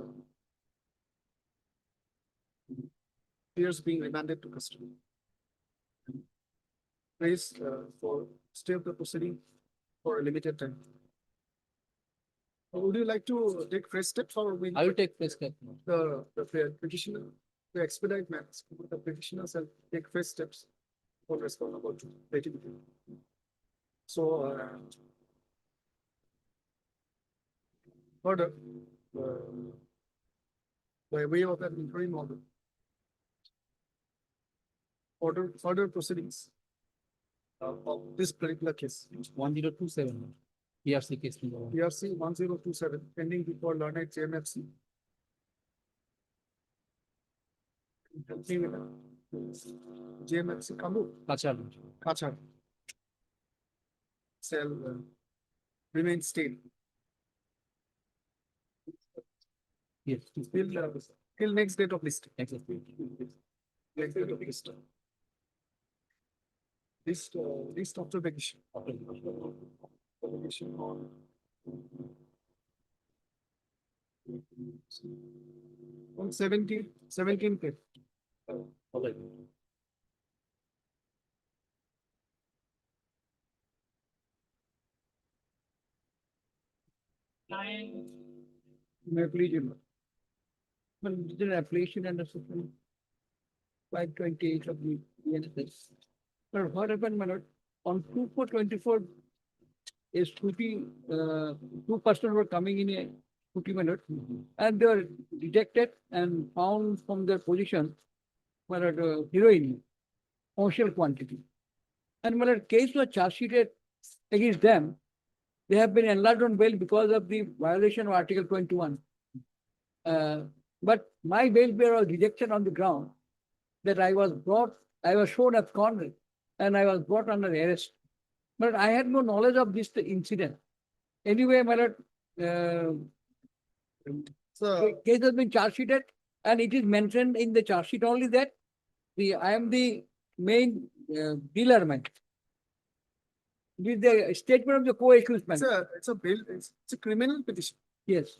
Peers being remanded to custody. Praise for stay of the proceeding for a limited time. Would you like to take fresh steps or we? I will take fresh step. The petitioner, the expedite matters, the petitioner shall take fresh steps for responsible to letting. So, further, by way of an interim order, further proceedings of this particular case, 1027. PRC case number 1. PRC 1027, pending before learned JMFC. JMFC Kambu, Kachar. Shall remain stayed. Yes. Till next date of listing. Exactly. Next date of listing. List after vacation. Vacation on. On 17th. May I please, Your Lord. Well, this is an application under section 528 of the NSS. But what happened, my lord, on 2/4/24, a scooty, two persons were coming in a scooty, my lord, and they were detected and found from their position, my lord, heroin, commercial quantity. And my lord, case was charge sheeted against them. They have been enlarged on bail because of the violation of Article 21. But my bail bearer was rejected on the ground that I was shown absconded and I was brought under arrest. But I had no knowledge of this incident. Anyway, my lord, case has been charge sheeted and it is mentioned in the charge sheet only that I am the main dealer, man. With the statement of the co-accused man. It's a criminal petition. Yes.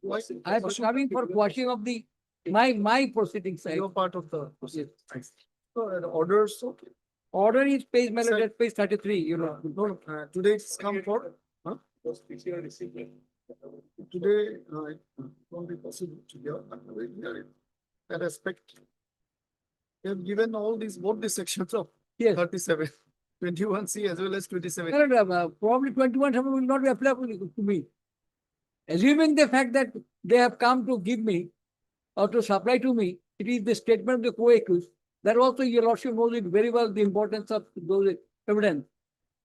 Why? I am coming for quashing of the my proceedings. You're part of the proceedings. So the orders, okay. Order is page, my Sir. lord, page 33, you know. Today it's come for, huh? Today, it won't be possible to hear that aspect. We have given all these, both the sections of Yes. 37, 21C as well as 27. No, no, probably 21 will not be applicable to me. Assuming the fact that they have come to give me or to supply to me, it is the statement of the co-accused. That also your lordship knows it very well, the importance of those evidence.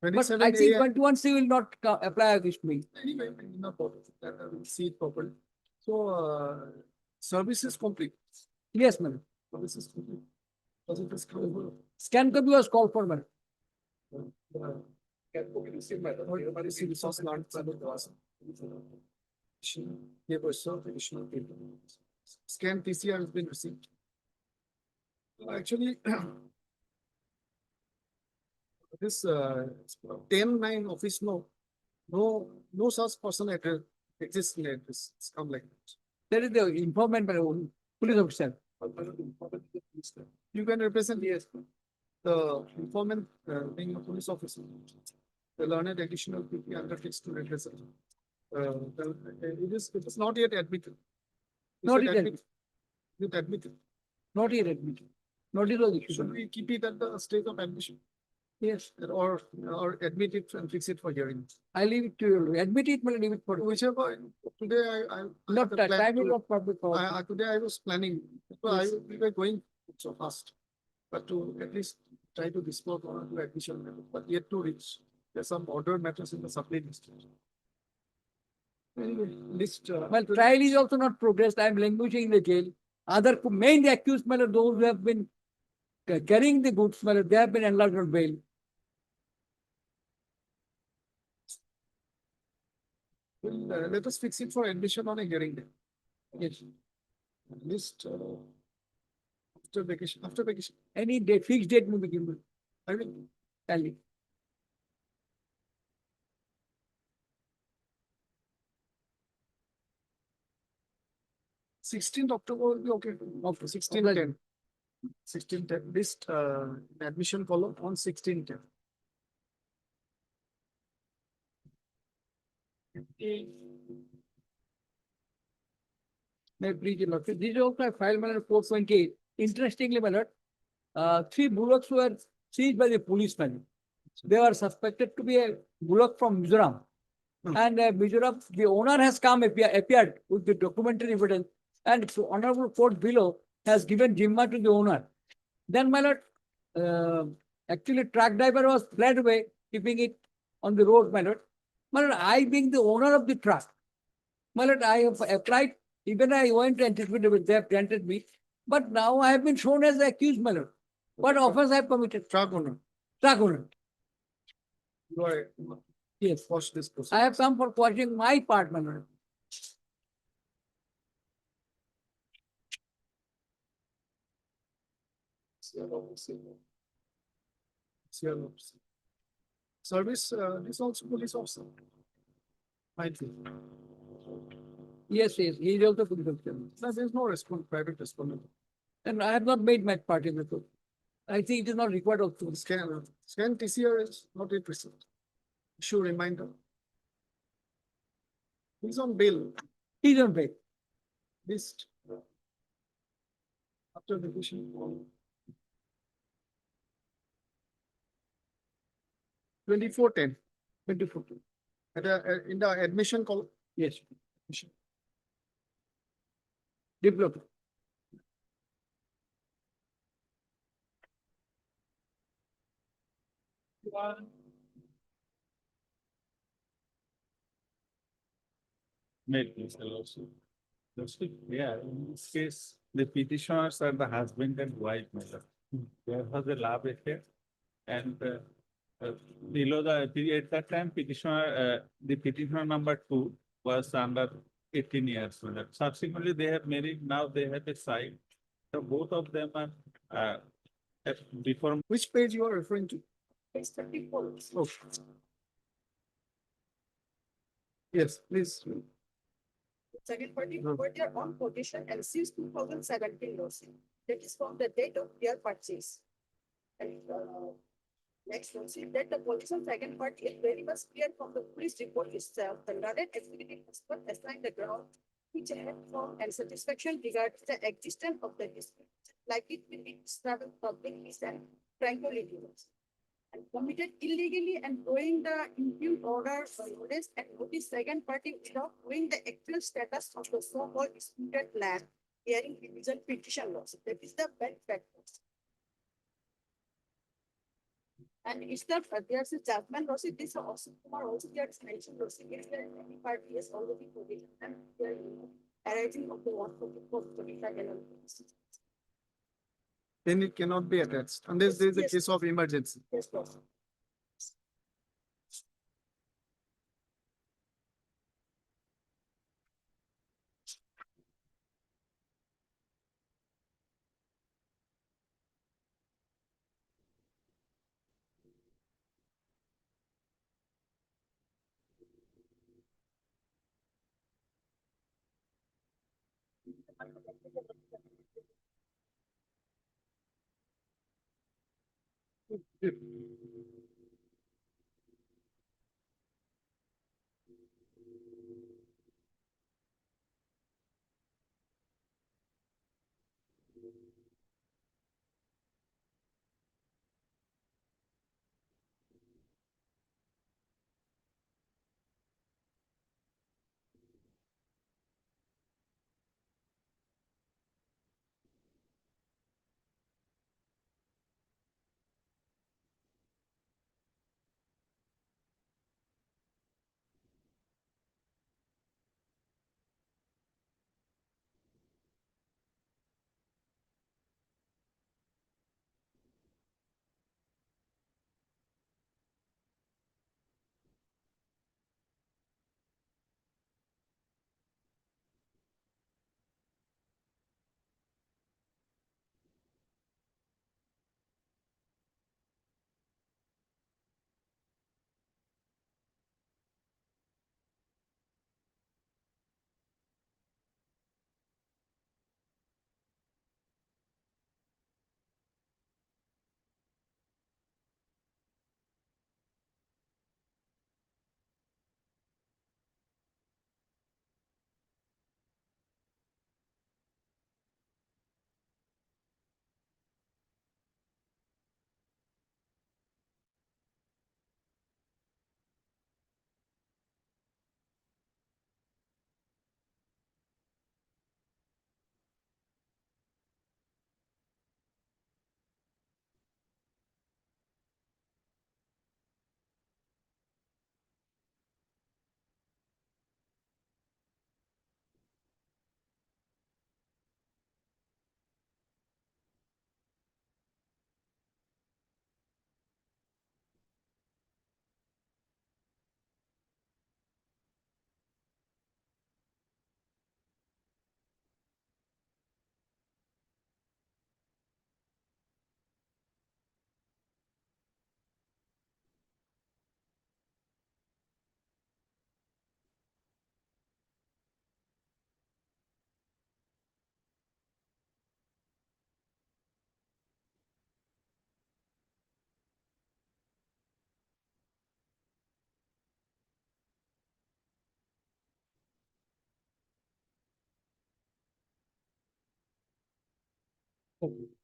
But I think 21C will not apply against me. Anyway, not problem. I will see it properly. So, service is complete. Yes, madam. Service is complete. Was it is called? Scan copy was called for, madam. Scan PCR has been received. Actually, this 10-9 office no such person address exists in address. It's come like that. That is the informant by the police officer. You can represent, yes, the informant being a police officer. The learned additional PP undertakes to represent. It is not yet admitted. Not yet admitted. It admitted. Not yet admitted. Notice was issued. Should we keep it at the stage of admission? Yes. Or admit it and fix it for hearing? I leave it to you. Admit it, but leave it for Whichever. Today I not the that plan time to- will not public. today I was planning, we were going so fast. But to at least try to dispose one or two admission, but yet to reach. There's some order matters in the supply list. Anyway, list. Well, trial is also not progressed. I am languishing in the jail. Other main accused, those who have been carrying the goods, they have been enlarged on bail. Let us fix it for admission on a hearing day. Yes. List after vacation. After vacation. Any date, fixed date will be given. I will. Tally. October will be okay. Okay, 16/10. 16/10. List admission column on 16/10. May I please, Your Lordship. This is also a file matter 428. Interestingly, my lord, 3 bullocks were seized by the policemen. They were suspected to be a bullock from Mizoram. And Mizoram, the owner has come appeared with the documentary evidence, and so honorable court below has given Jimma to the owner. Then, my lord, actually truck driver was fled away, keeping it on the road, my lord. My lord, I being the owner of the truck, my lord, I have applied, even I went to anticipate, they have granted me, but now I have been shown as the accused, my lord. What offense I have committed? Truck owner. Truck owner. You are. Yes. Watch this process. I have come for quashing my part, my lord. CROs. Service, this also police officer. Might be. Yes, yes, he is also police officer. No, there's no response, private respondent. And I have not made my party report. I think it is not required of to. Scan TCR is not yet received. Issue reminder. He's on bail, He don't pay. list. After the petition. 2410. 24. In the admission call. Yes. Diploma. Made this also. Yeah, in this case, the petitioners are the husband and wife, my lord. There was a love affair. And below at that time petitioner, the petitioner number 2 was under 18 years. My lord. Subsequently, they have married, now they have a child. So both of them are before. Which page you are referring to? Page 34. Oh. Yes, please. Second party put their own petition and since 2017 lawsuit. That is from the date of their purchase. And next one, see that the position second party is very much clear from the police report itself. The learned executive expert assigned the ground which had form and satisfaction regarding the existence of the dispute. Like it will be disturbing public peace and tranquility. And committed illegally and blowing the impute order or notice and notice second party without knowing the actual status of the so-called disputed land, hearing division petition laws. That is the bad factors. And it's not, there's a judgment also, this also, also there is mentioned also, if there any party is already provision and there arising of the one for the Then it cannot be attached unless there is a Yes. case of emergency. Yes, boss.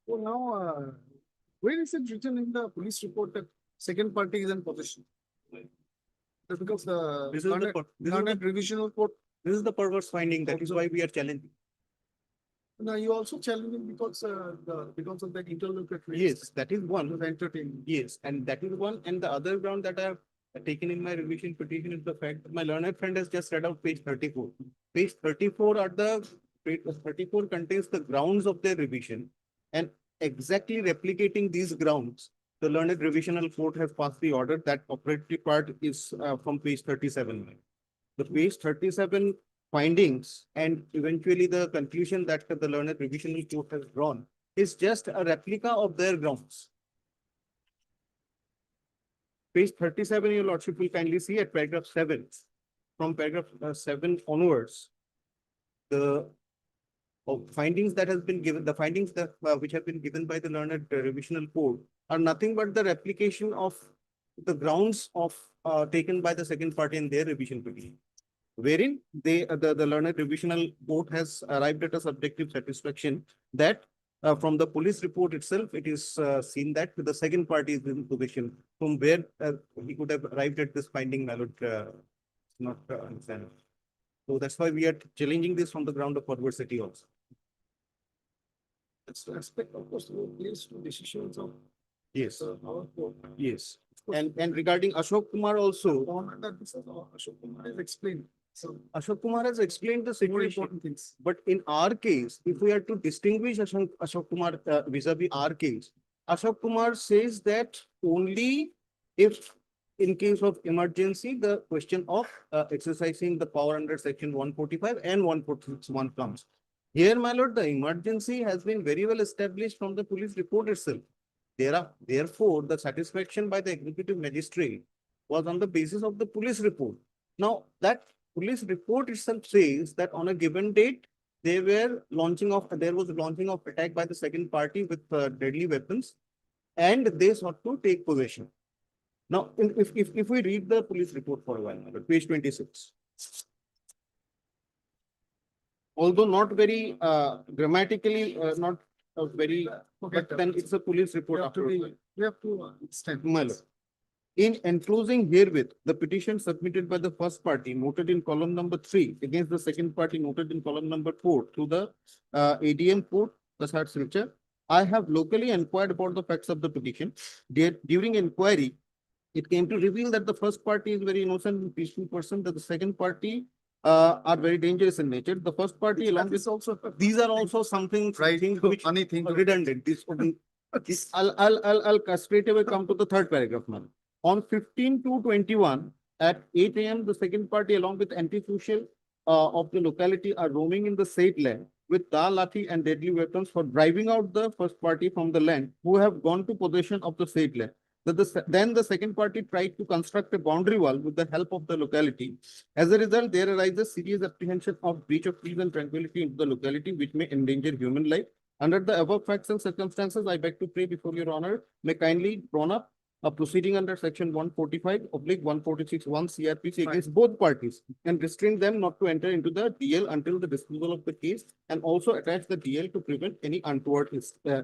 So now, where is it written in the police report that second party is in possession? That's because the This is the, London per- this is London the, revisional court. this is the perverse finding. That is why we are challenging. Now you also challenging because because of that interlocutory. Yes, that is one. To entertain. Yes, and that is one. And the other ground that I have taken in my revision petition is the fact that my learned friend has just read out page 34. Page 34 are page 34 contains the grounds of their revision, and exactly replicating these grounds, the learned revisional court has passed the order. That operative part is from page 37. The page 37 findings and eventually the conclusion that the learned revisional court has drawn is just a replica of their grounds. Page 37, your lordship will kindly see at paragraph 7. From paragraph 7 onwards, the findings that has been given, the findings that which have been given by the learned revisional court are nothing but the replication of the grounds of taken by the second party in their revision petition, wherein the learned revisional court has arrived at a subjective satisfaction that from the police report itself, it is seen that the second party is in possession, from where he could have arrived at this finding, my lord, not understand. So that's why we are challenging this from the ground of perversity also. That's the aspect, of course, place to decisions of Yes, our court. yes. And regarding Ashok Kumar also, That this is Ashok Kumar has explained. So Ashok Kumar has explained the more situation. important things. But in our case, if we are to distinguish Ashok Kumar vis-a-vis our case, Ashok Kumar says that only if in case of emergency, the question of exercising the power under section 145 and 141 comes. Here, my lord, the emergency has been very well established from the police report itself. Therefore, the satisfaction by the executive magistrate was on the basis of the police report. Now, that police report itself says that on a given date, there was launching of attack by the second party with deadly weapons, and they sought to take possession. Now, if we read the police report for a while, page 26. Although not very grammatically, not very, but then it's a police report. We have to stand. My lord. In enclosing herewith, the petition submitted by the first party noted in column number 3 against the second party noted in column number 4 to the ADM court, the third signature. I have locally inquired about the facts of the petition. During inquiry, it came to reveal that the first party is very innocent and peaceful person, that the second party are very dangerous in nature. The first party along with also these are also something which funny thing. redundant. I'll straight away come to the third paragraph now. On 15/2/21 at 8 AM, the second party along with anti-social of the locality are roaming in the said land with da, lathi and deadly weapons for driving out the first party from the land who have gone to possession of the said land. Then the second party tried to construct a boundary wall with the help of the locality. As a result, there arises serious apprehension of breach of peace and tranquility into the locality, which may endanger human life. Under the above facts and circumstances, I beg to pray before your honor, may kindly drawn up a proceeding under section 145/146(1) CRPC against both parties and restrain them not to enter into the DL until the disposal of the case, and also attach the DL to prevent any untoward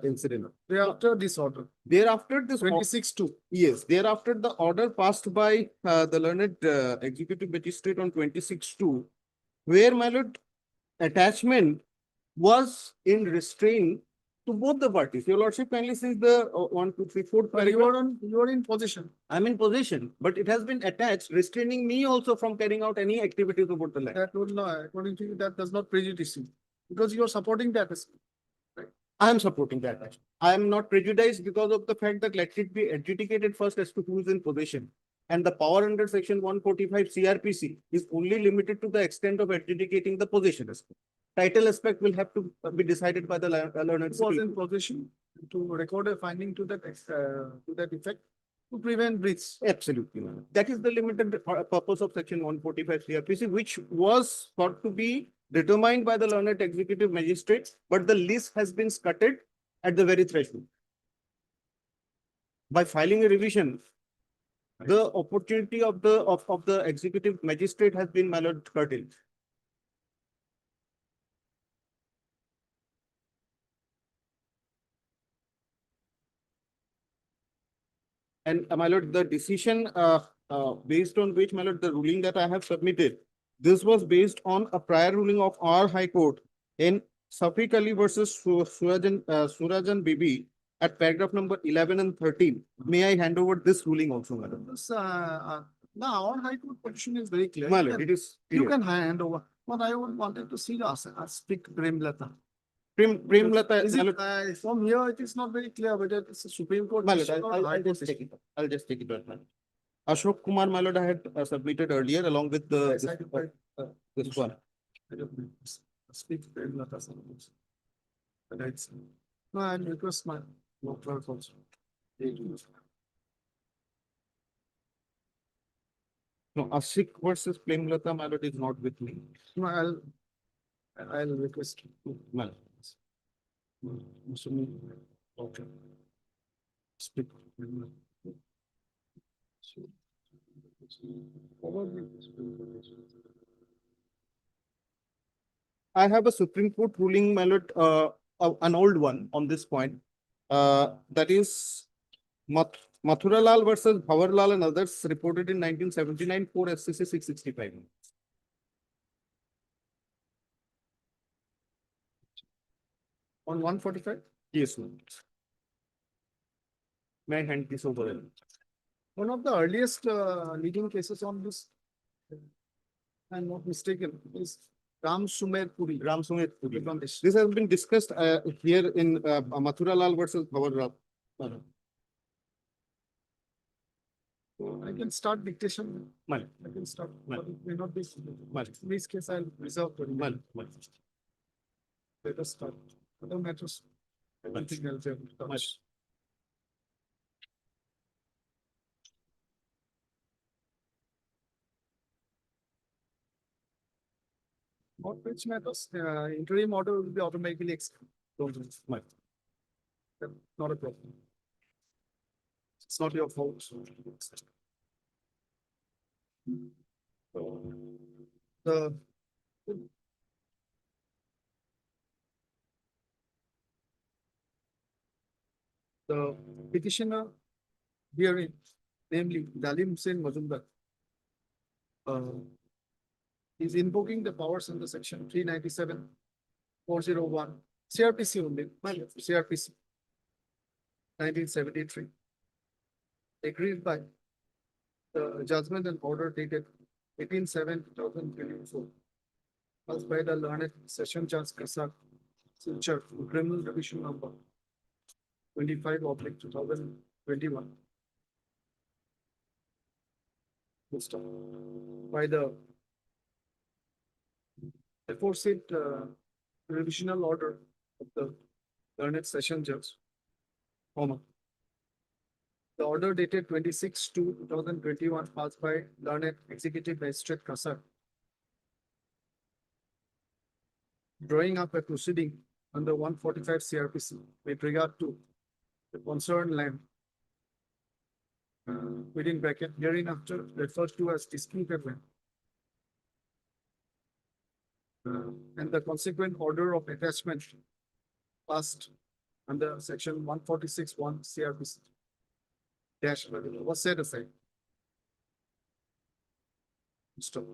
incident. Thereafter this order. Thereafter, this 26/2. Yes, thereafter the order passed by the learned executive magistrate on 26/2, where my lord attachment was in restraint to both the parties. Your lordship kindly sees the 1, 2, 3, 4 paragraph. You are in possession. I'm in possession, but it has been attached, restraining me also from carrying out any activities about the land. That would not, according to you, that does not prejudice you because you are supporting that. I am supporting that action. I am not prejudiced because of the fact that let it be adjudicated first as to who is in possession. And the power under section 145 CRPC is only limited to the extent of adjudicating the possession aspect. Title aspect will have to be decided by the learned. Who was in possession to record a finding to that effect to prevent breach. Absolutely. That is the limited purpose of section 145 CRPC, which was thought to be determined by the learned executive magistrate, but the list has been scuttled at the very threshold. By filing a revision, the opportunity of the executive magistrate has been curtailed. And my lord, the decision based on which, my lord, the ruling that I have submitted, this was based on a prior ruling of our High Court in Safiq Ali versus Surajan Bibi at paragraph number 11 and 13. May I hand over this ruling also, madam? This, now our High Court position is very clear. My lord, it is You clear. can hand over, but I would wanted to see us, speak Premlata. Premlata, Is my it, lord, from here, it is not very clear whether it's a Supreme Court. my lord, decision or I'll High Court just take it. I'll just take it right now. Ashok Kumar, my lord, I had submitted earlier along with the Yes, I did, this one. decision. Speak Premlata. But it's, no, I request my local also. No, Ashik versus Premlata, my lord, is not with me. No, I'll request. My lord. Okay. Speak. I have a Supreme Court ruling, my lord, an old one on this point. That is Mathuralal versus Bhawarlal and others reported in 1979 for SCC 665. On 145? Yes, ma'am. May I hand this over? One of the earliest leading cases on this, if I'm not mistaken, is Ram Sumer Puri. Ram Sumit Puri. On this. This has been discussed here in Mathuralal versus Bhawarlal. I can start dictation. Mal. I can start. Mal. But it may not be. Mal. In this case, I'll reserve for you. Mal. Mal. Let us start. Other matters. Everything else. I will touch. What which matters, interim order will be automatically executed. Not a problem. It's not your fault. The petitioner herein, namely Dalim Hussain Mazumdar, is invoking the powers under section 397-401 CRPC only, CRPC 1973. Agreed by the judgment and order dated 18/7/2024. Passed by the learned session judge Kasak, Silchar, criminal division number 25/2021. By the aforesaid revisional order of the learned session judge, comma. The order dated 26/2/2021 passed by learned executive magistrate Kasar, drawing up a proceeding under 145 CRPC with regard to the concerned land within bracket hereinafter referred to as disputed land. And the consequent order of attachment passed under section 146(1) CRPC. Dash was set aside. Stop.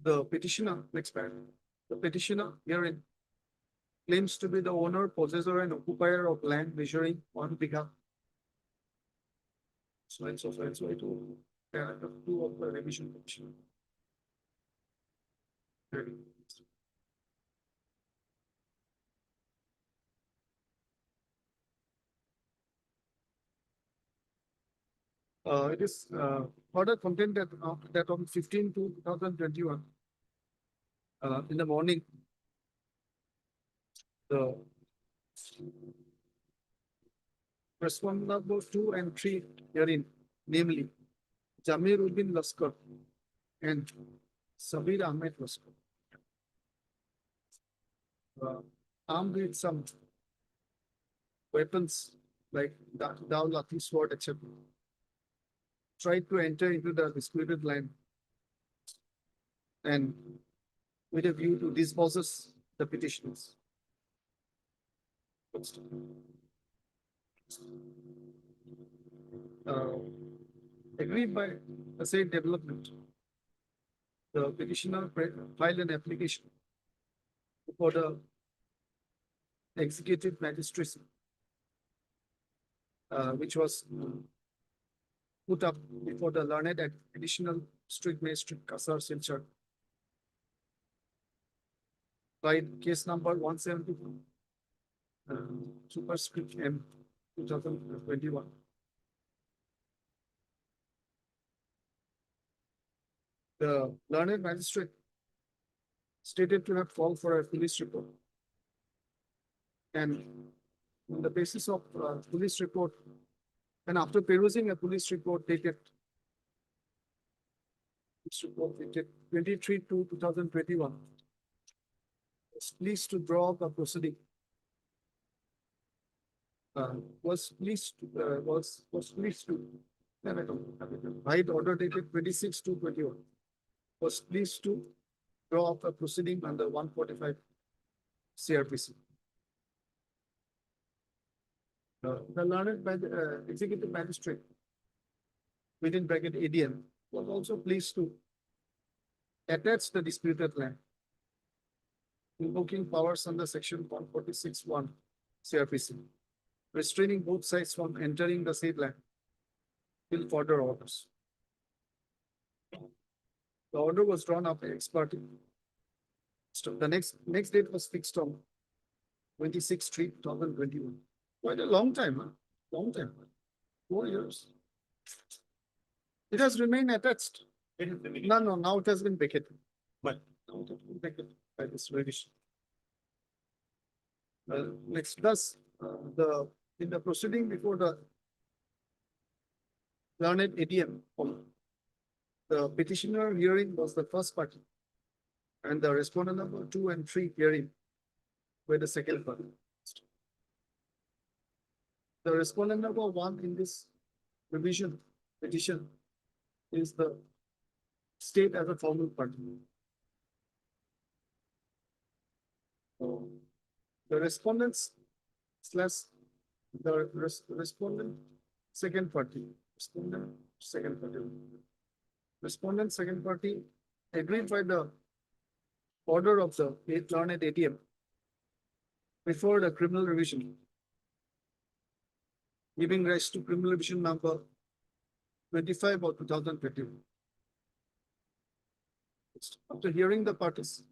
The petitioner, next paragraph. The petitioner herein claims to be the owner, possessor, and occupier of land measuring 1 bigha. So and so, it will paragraph 2 of the revision petition. It is further contained that on 15/2/2021, in the morning, the respondent number 2 and 3 herein, namely Jamir Uddin Laskar and Sabir Ahmed Laskar, armed with some weapons like dao, lathi, sword, etc., tried to enter into the disputed land and with a view to dispossess the petitioners. Uh, Agreed by the said development. The petitioner filed an application for the executive magistracy, which was put up before the learned additional strict magistrate Kasar Silchar by case number 174, superscript M 2021. The learned magistrate stated to have called for a police report. And on the basis of police report, and after perusing a police report dated 23/2/2021, was pleased to draw up a proceeding. Was pleased to right order dated 26/2/21. Was pleased to draw up a proceeding under 145 CRPC. The learned by the executive magistrate within bracket ADM was also pleased to attach the disputed land, invoking powers under section 146(1) CRPC, restraining both sides from entering the said land till further orders. The order was drawn up by ex parte. So the next date was fixed on 26/3/2021. Quite a long time, huh? Long time, 4 years. It has remained attached. No, now it has been vacated. But Now it has been vacated by this revision. Next, thus, in the proceeding before the learned ADM, the petitioner hearing was the first party, and the respondent number 2 and 3 hearing were the second party. The respondent number 1 in this revision petition is the state as a formal party. So, the respondents slash the respondent second party, respondent second party. Respondent second party agreed by the order of the learned ADM before the criminal revision, giving rise to criminal revision number 25 of 2021. After hearing the parties,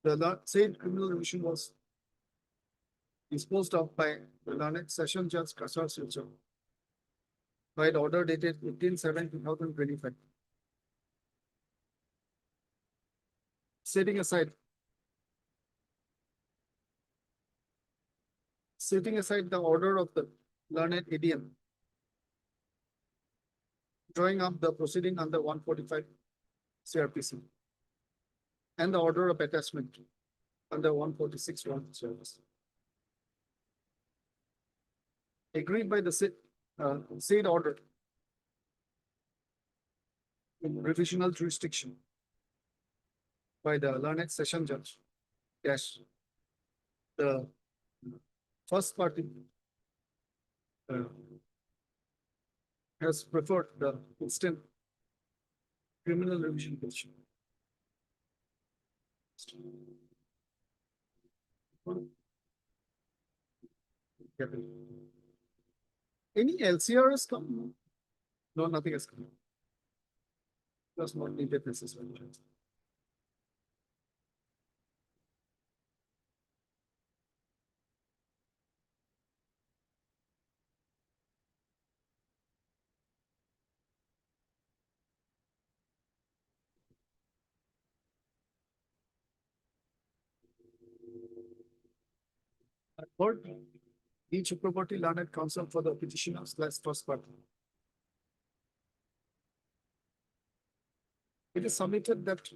the said criminal revision was disposed of by the learned session judge Kasar Silchar by the order dated 15/7/2025. Setting aside the order of the learned ADM, drawing up the proceeding under 145 CRPC, and the order of attachment under 146(1) CRPC. Agreed by the said order in revisional jurisdiction by the learned session judge. Yes, the first party has preferred the instant criminal revision petition. Any LCR has come? No, nothing has come. Does not needed necessarily. Third, each property learned counsel for the petitioner slash first party. It is submitted that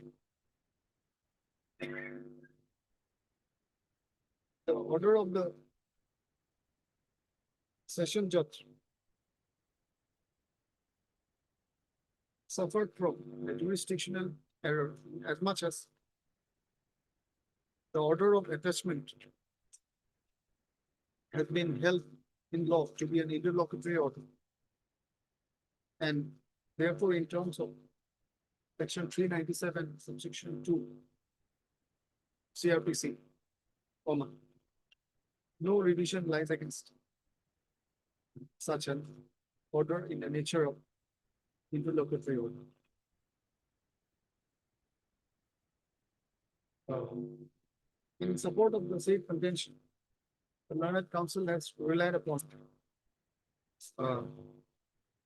the order of the session judge suffered from a jurisdictional error as much as the order of attachment has been held in law to be an interlocutory order. And therefore, in terms of section 397, subsection 2, CRPC, comma, no revision lies against such an order in the nature of interlocutory order. In support of the said contention, the learned counsel has relied upon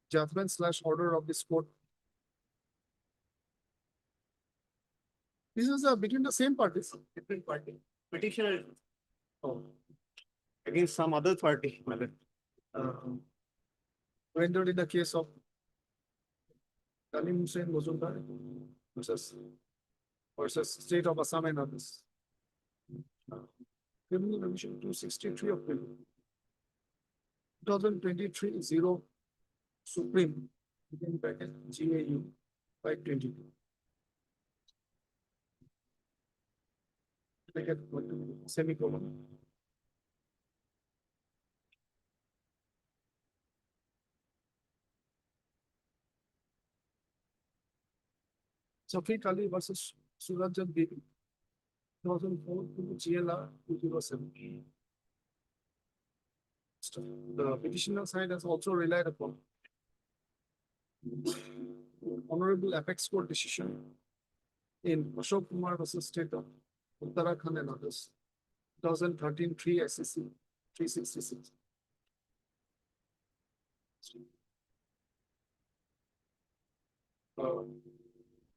judgment/order of this court. This is between the same parties. Different party. Petitioner. Oh. Against some other party. Rendered in the case of Kalim Hussain Mozumdar versus State of Assam and others. Criminal Revision 263 of Bill 2023-0 Supreme within bracket GAU 522. Semicolon. Safri Ali versus Surajan Bibi 2004 to GLR 207. The petitioner side has also relied upon Honorable Apex Court decision in Ashok Kumar versus State of Uttarakhand and others, 2013 3 SCC 366.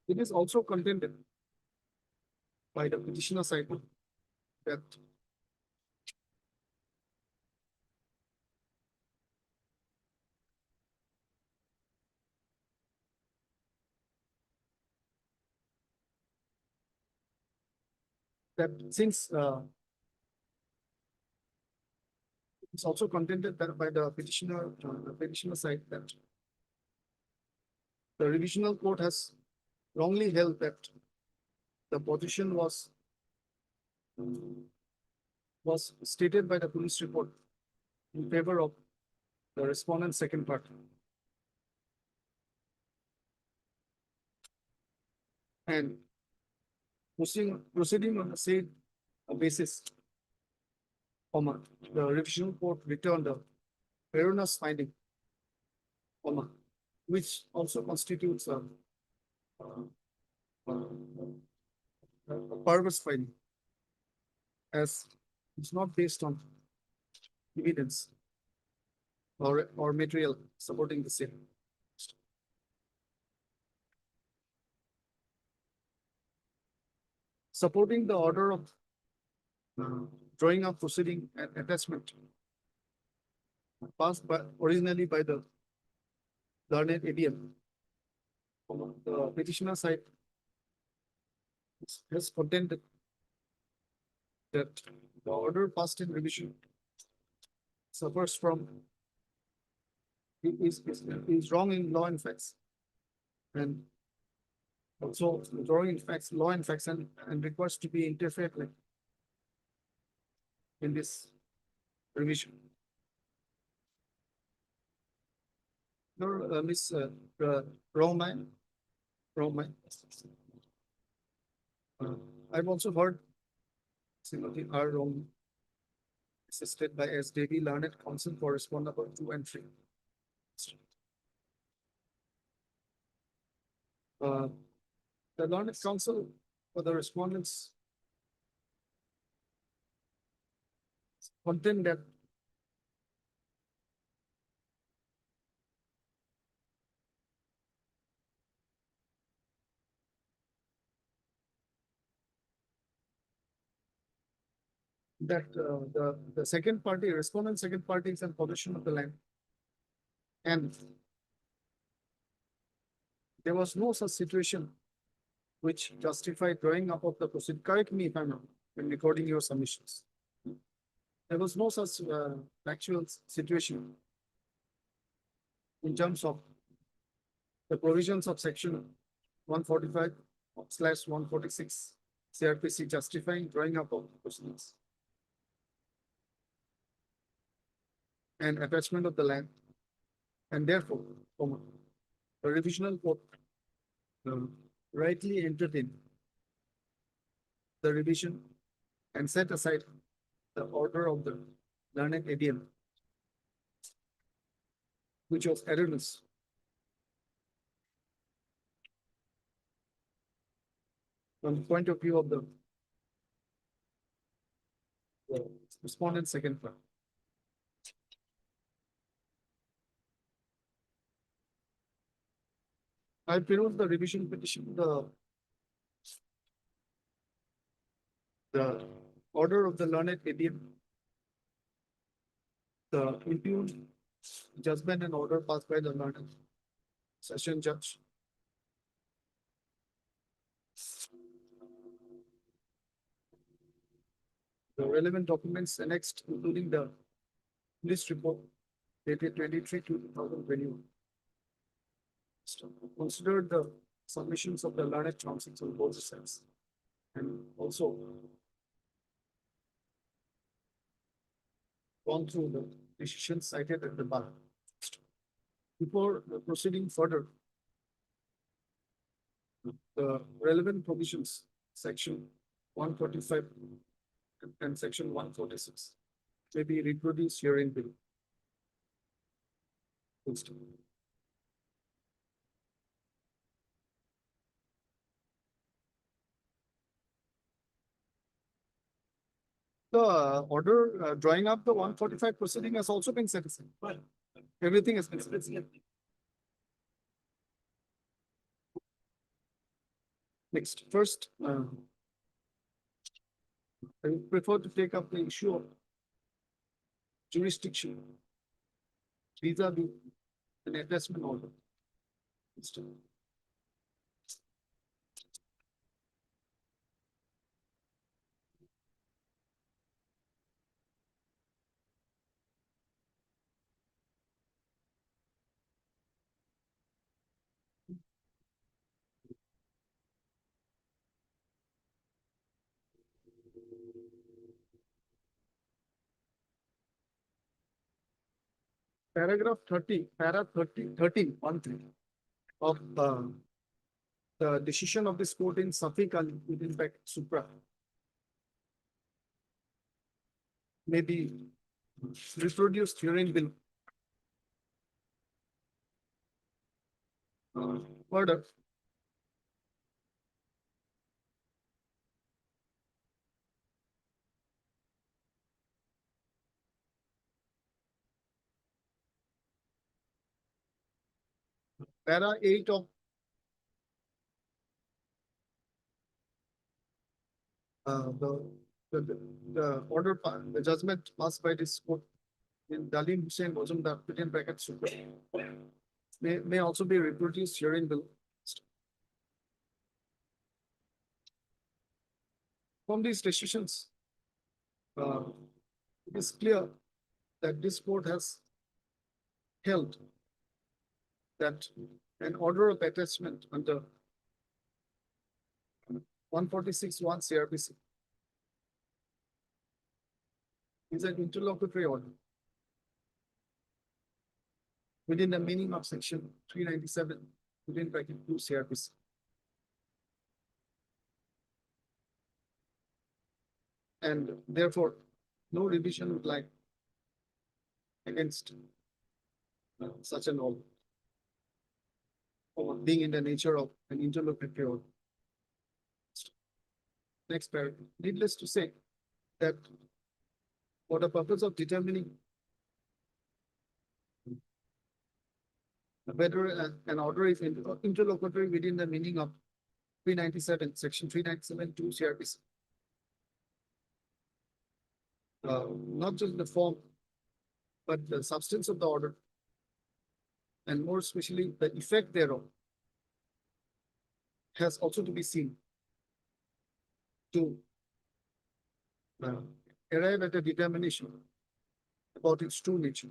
It is also contended by the petitioner side that since it's also contended that by the petitioner side that the revisional court has wrongly held that the position was stated by the police report in favor of the respondent's second part. And proceeding on the said basis, the revisional court returned a erroneous finding, which also constitutes a perverse finding, as it's not based on evidence or material supporting the same. Supporting the order of drawing up proceeding and attachment passed originally by the learned ABM. The petitioner side has contended that the order passed in revision suffers from is wrong in law and facts, and also drawing in facts, law and facts, and requires to be interfered with in this revision. Miss Roman, I've also heard Timothy R. Roman, assisted by S. Davy, learned counsel for respondent number 2 and 3. The learned counsel for the respondents contend that the second party, respondent second party is in possession of the land. And there was no such situation which justified drawing up of the proceed. Correct me if I'm wrong when recording your submissions. There was no such actual situation in terms of the provisions of section 145/146 CRPC justifying drawing up of the proceedings. and attachment of the land. And therefore, the revisional court rightly entertain the revision and set aside the order of the learned ADM, which was erroneous. From the point of view of the respondent second part. I perused the revision petition, the order of the learned ADM, the impugned judgment and order passed by the learned session judge. The relevant documents annexed, including the police report dated 23/2021. Considered the submissions of the learned counsels on both sides, and also gone through the decisions cited at the bar. Before proceeding further, the relevant provisions, section 145 and section 146 may be reproduced herein below. The order drawing up the 145 proceeding has also been set aside. Well, everything has been set aside. Next, first, I would prefer to take up the issue of jurisdiction vis-a-vis an attachment order. Paragraph 30, para 13 of the decision of this court in Suffolk and within bracket Supra may be reproduced herein below. Further, para 8 of the order, the judgment passed by this court in Dalim Hussain Mozumdar within bracket Supra may also be reproduced herein below. From these decisions, it is clear that this court has held that an order of attachment under 146(1) CRPC is an interlocutory order within the meaning of section 397 within bracket 2 CRPC. And therefore, no revision would lie against such an order, or being in the nature of an interlocutory order. Next paragraph. Needless to say that for the purpose of determining whether an order is interlocutory within the meaning of 397, section 397(2) CRPC, not just the form, but the substance of the order, and more especially the effect thereof, has also to be seen to arrive at a determination about its true nature.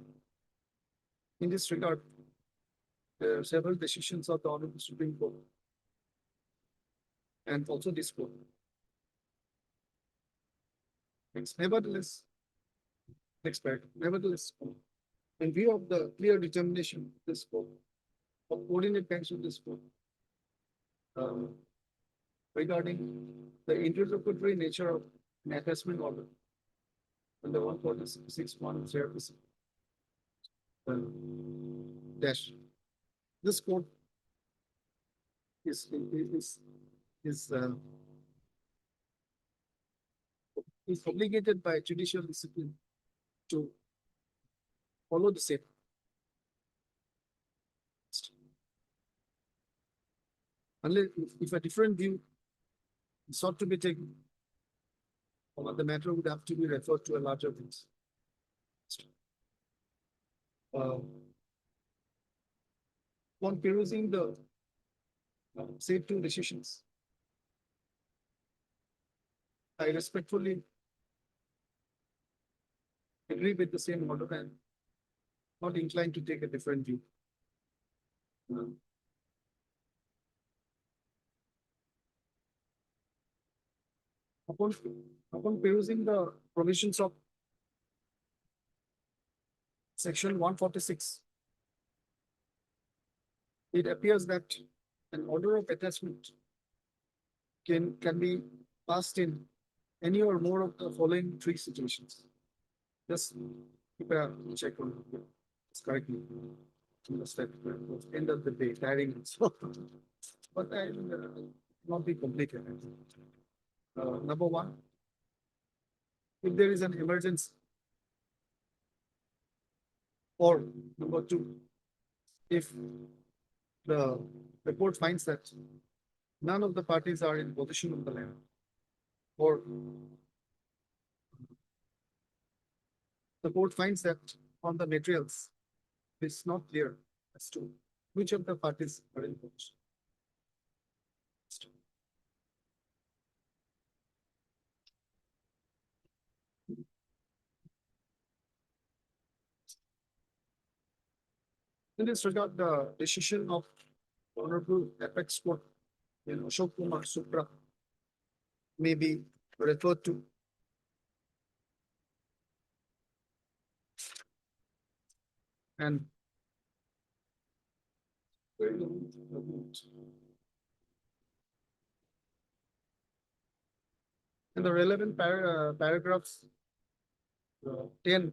In this regard, there are several decisions of the Honorable Supreme Court and also this court. Nevertheless, next paragraph. Nevertheless, in view of the clear determination of this scope, of coordinate banks of this scope, regarding the interlocutory nature of an attachment order under 146(1) dash. This court is obligated by judicial discipline to follow the same. Unless if a different view sought to be taken, or the matter would have to be referred to a larger bench. On perusing the said two decisions, I respectfully agree with the same order and not inclined to take a different view. Upon perusing the provisions of section 146, it appears that an order of attachment can be passed in any or more of the following three situations. Just keep a check on it's correctly. End of the day, tiring. But I will not be complicated. Number one, if there is an emergency, or number two, if the court finds that none of the parties are in possession of the land, or the court finds that on the materials it's not clear as to which of the parties are in possession. In this regard, the decision of Honorable Apex Court, Ashok Kumar Supra, may be referred to. And in the relevant paragraphs 10,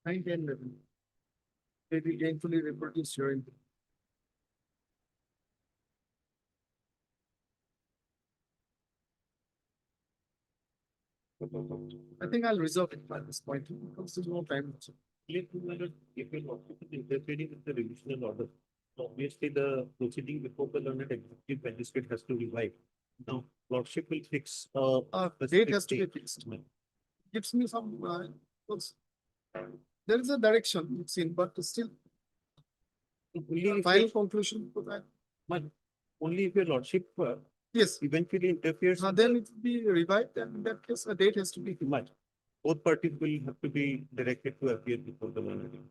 nine, 10, 11, may be gainfully reproduced herein. I think I'll reserve it at this point because there's no time. If you're not interfering with the revisional order, obviously the proceeding before the learned executive magistrate has to revive. Now, lordship will fix. The date has to be fixed. Gives me some, there is a direction it's in, but still. Final conclusion for that. But only if your lordship yes, eventually interferes. Then it will be revived, and in that case, a date has to be fixed. Both parties will have to be directed to appear before the learned.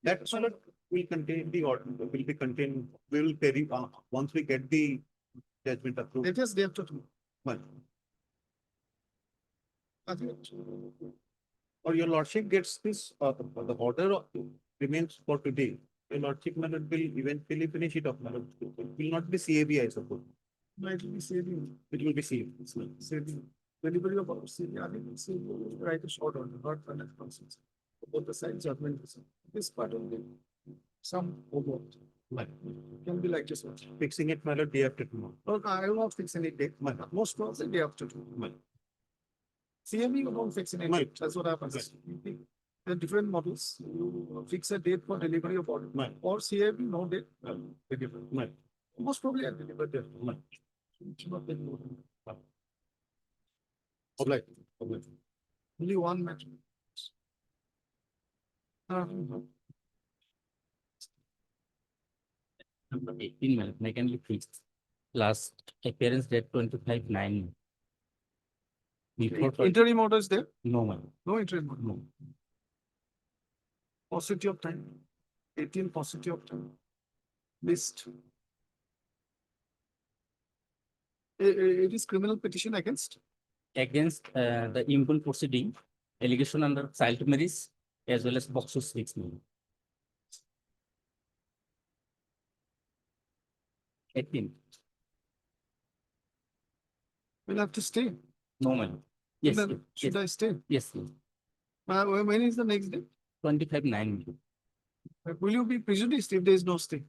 That sort will contain the order, will be contained, we will carry once we get the judgment approved. It is day after tomorrow. Well, I think or your lordship gets this, the order remains for today. Your lordship will eventually finish it off. It will not be CAB, I suppose. no, it will be saving. It will be CAB. Saving. Delivery of our saving, I mean, write a short order, not final process. Both the sides judgment. This part only, some homework. Can be like this one. Fixing it, my lord, day after tomorrow. No, I will not fix any date. Most probably day after tomorrow. CME, you don't fix any date. That's what happens. There are different models. You fix a date for delivery of order. Or CME, no date. Most probably I'll deliver there. It should not take more than that. Only one matter. Number 18, I can be fixed. Last appearance date 25/9. Before Interim order is there? no man. No interim order. No. Paucity of time. 18 positive of time. List. It is criminal petition against. Against the impune proceeding, allegation under child marriage as well as POCSO 6. Eighteen. We'll have to stay. No, madam. Yes. Then should I stay? Yes. When is the next day? 25/9. Will you be prejudiced if there is no stay?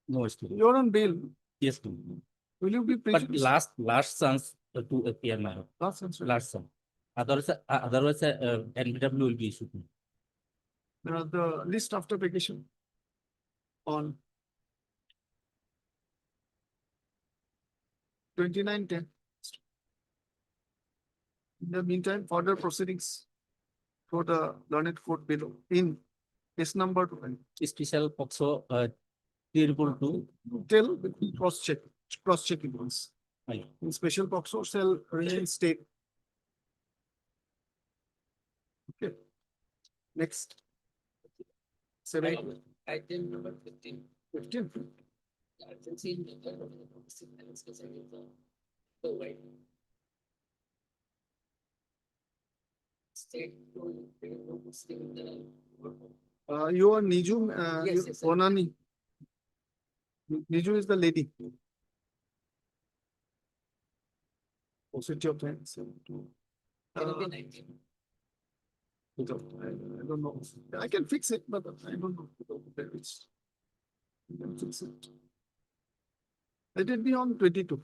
No, still. You're on bail. Yes. Madam. Will you be But prejudiced? last chance to appear, madam. Last answer. Last chance. Otherwise, NBW will be issued. There are the list after vacation on 29/10. In the meantime, further proceedings for the learned court below in case number 2. Special POCSO 322. Tell cross-check it once. Aye. In special POCSO shall remain state. Okay. Next. Item number 15. 15. You are Niju, Yes, sir. Onani. Niju is the lady. Positive of time, 7 Can it be to. 19? I don't know. I can fix it, but I don't know. It's- I can fix it. Let it be on 22.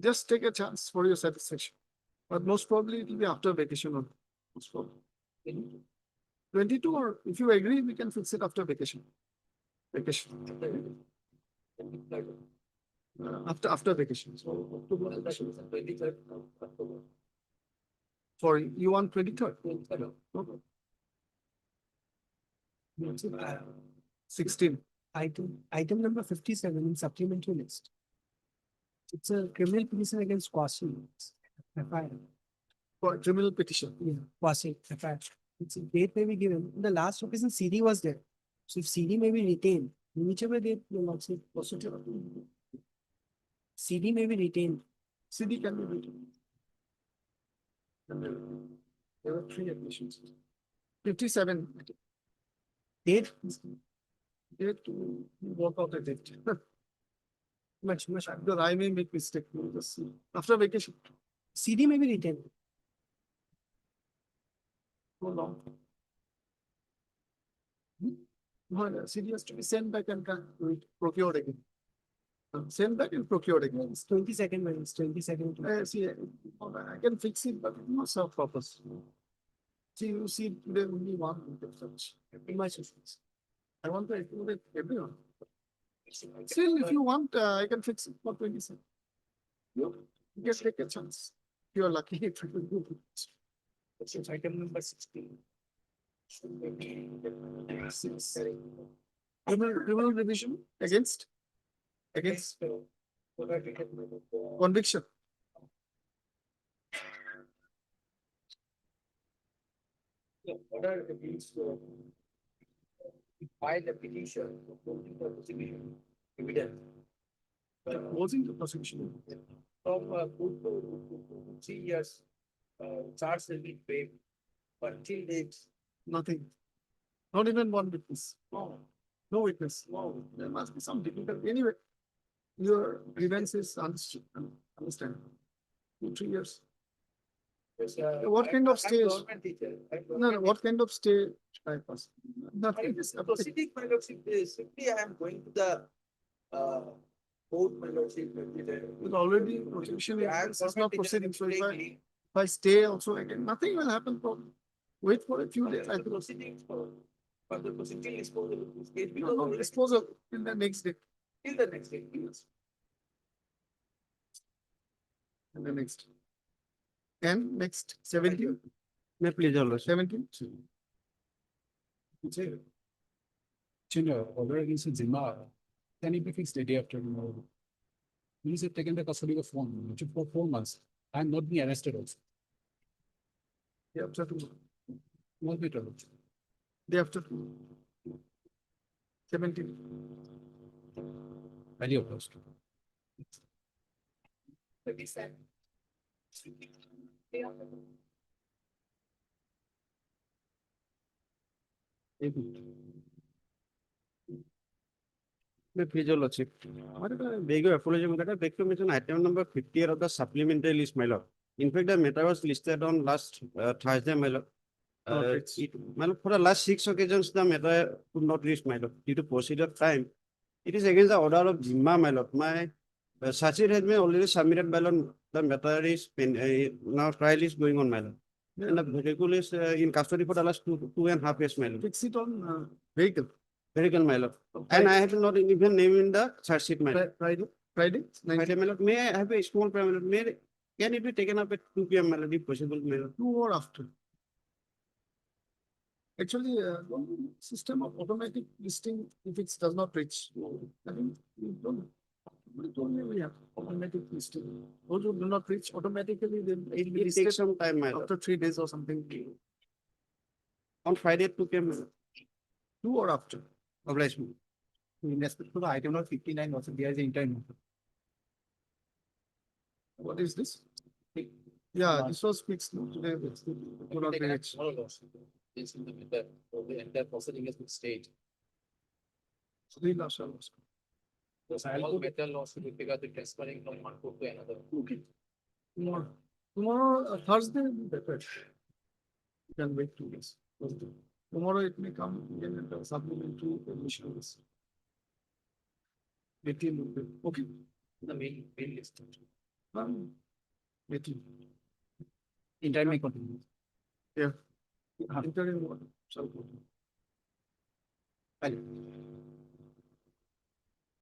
Just take a chance for your satisfaction. But most probably it will be after vacation or most probably. 22, or if you agree, we can fix it after vacation. Vacation. After vacation. So October vacation. 23rd of October. Sorry, you want 23rd? No. Okay. 16. Item number 57 in supplementary list. It's a criminal petition against Kwasi. FIR. For criminal petition. Yeah, Kwasi, FIR. It's a date may be given. The last occasion CD was there. So if CD may be retained, in whichever date you will not say positive. CD may be retained. CD can be written. And there were 3 admissions. 57. Date, Date to work out a date. Much, because I may make mistake. We'll just see. After vacation. CD may be retained. So long. No, CD has to be sent back and procured again. Send back and procured again. It's 22nd, when it's 22nd. See, I can fix it, but it must serve purpose. See, you see, today only one difference. Much difference. I want to include everyone. Still, if you want, I can fix it for 27. You can take a chance. If you are lucky, if you will do it. This is item number 16. Criminal revision against conviction. Order the police to file the petition for the prosecution evidence. Closing the prosecution. From 2 to 3 years, charge will be paid. But till date, Nothing. Not even one witness. no, No witness. no. There must be some difficulty. Anyway, your grievance is understand. 2-3 years. Yes, What kind of I'm stage? government teacher. No, what kind of stay I pass? Nothing. Proceeding, my lordship, is simply I am going to the court, my lordship. With already prosecution, I am it's not government teacher, proceeding. So directly. if I stay also again, nothing will happen. Wait for a few days. I The proceedings for the proceeding is for the case No, because disposal in the next day. till the next day. Yes. And the next. And next 17. May please, Your Lordship. 17. Order against Zimmer. Can it be fixed the day after tomorrow? Police have taken the custody of phone for 4 months. I am not being arrested also. Yeah, absolutely. Not better. Day after. 17. Value opposed. Please, your lordship. What is the beg of apology? I beg to mention item number 58 of the supplementary list, my lord. In fact, the matter was listed on last Thursday, my lord. My lord, for the last 6 occasions, the matter could not reach, my lord, due to procedure time. It is against the order of Jimma, my lord. My Sachit has been already submitted, my lord. The matter is now trial is going on, my lord. And the vehicle is in custody for the last 2.5 years, my lord. Fix it on vehicle. Vehicle, my lord. And I have not even named in the charge sheet, my lord. Friday. Friday, my lord. May I have a small prayer, my lord? Can it be taken up at 2 p.m., my lord, if possible, my lord? 2 or after. Actually, system of automatic listing, if it does not reach, I mean, we don't. We told me we have automatic listing. Those who do not reach automatically, then it will be It listed takes some time, my lord. after 3 days or something. On Friday at 2 p.m., my lord. 2 or after. Oblige me. In respect to the item number 59, also there is an interim. What is this? Yeah, this was fixed today. It could not be reached. The entire proceeding has been staged. Three last hours. All metal loss with regard to transferring from one court to another. Okay. Tomorrow, Thursday, will be better. You can wait 2 days. Tomorrow it may come again and supplementary admissions. 18 will be, okay. The main list. 18. Interim may continue. Yeah. Interim one, shall go. Value.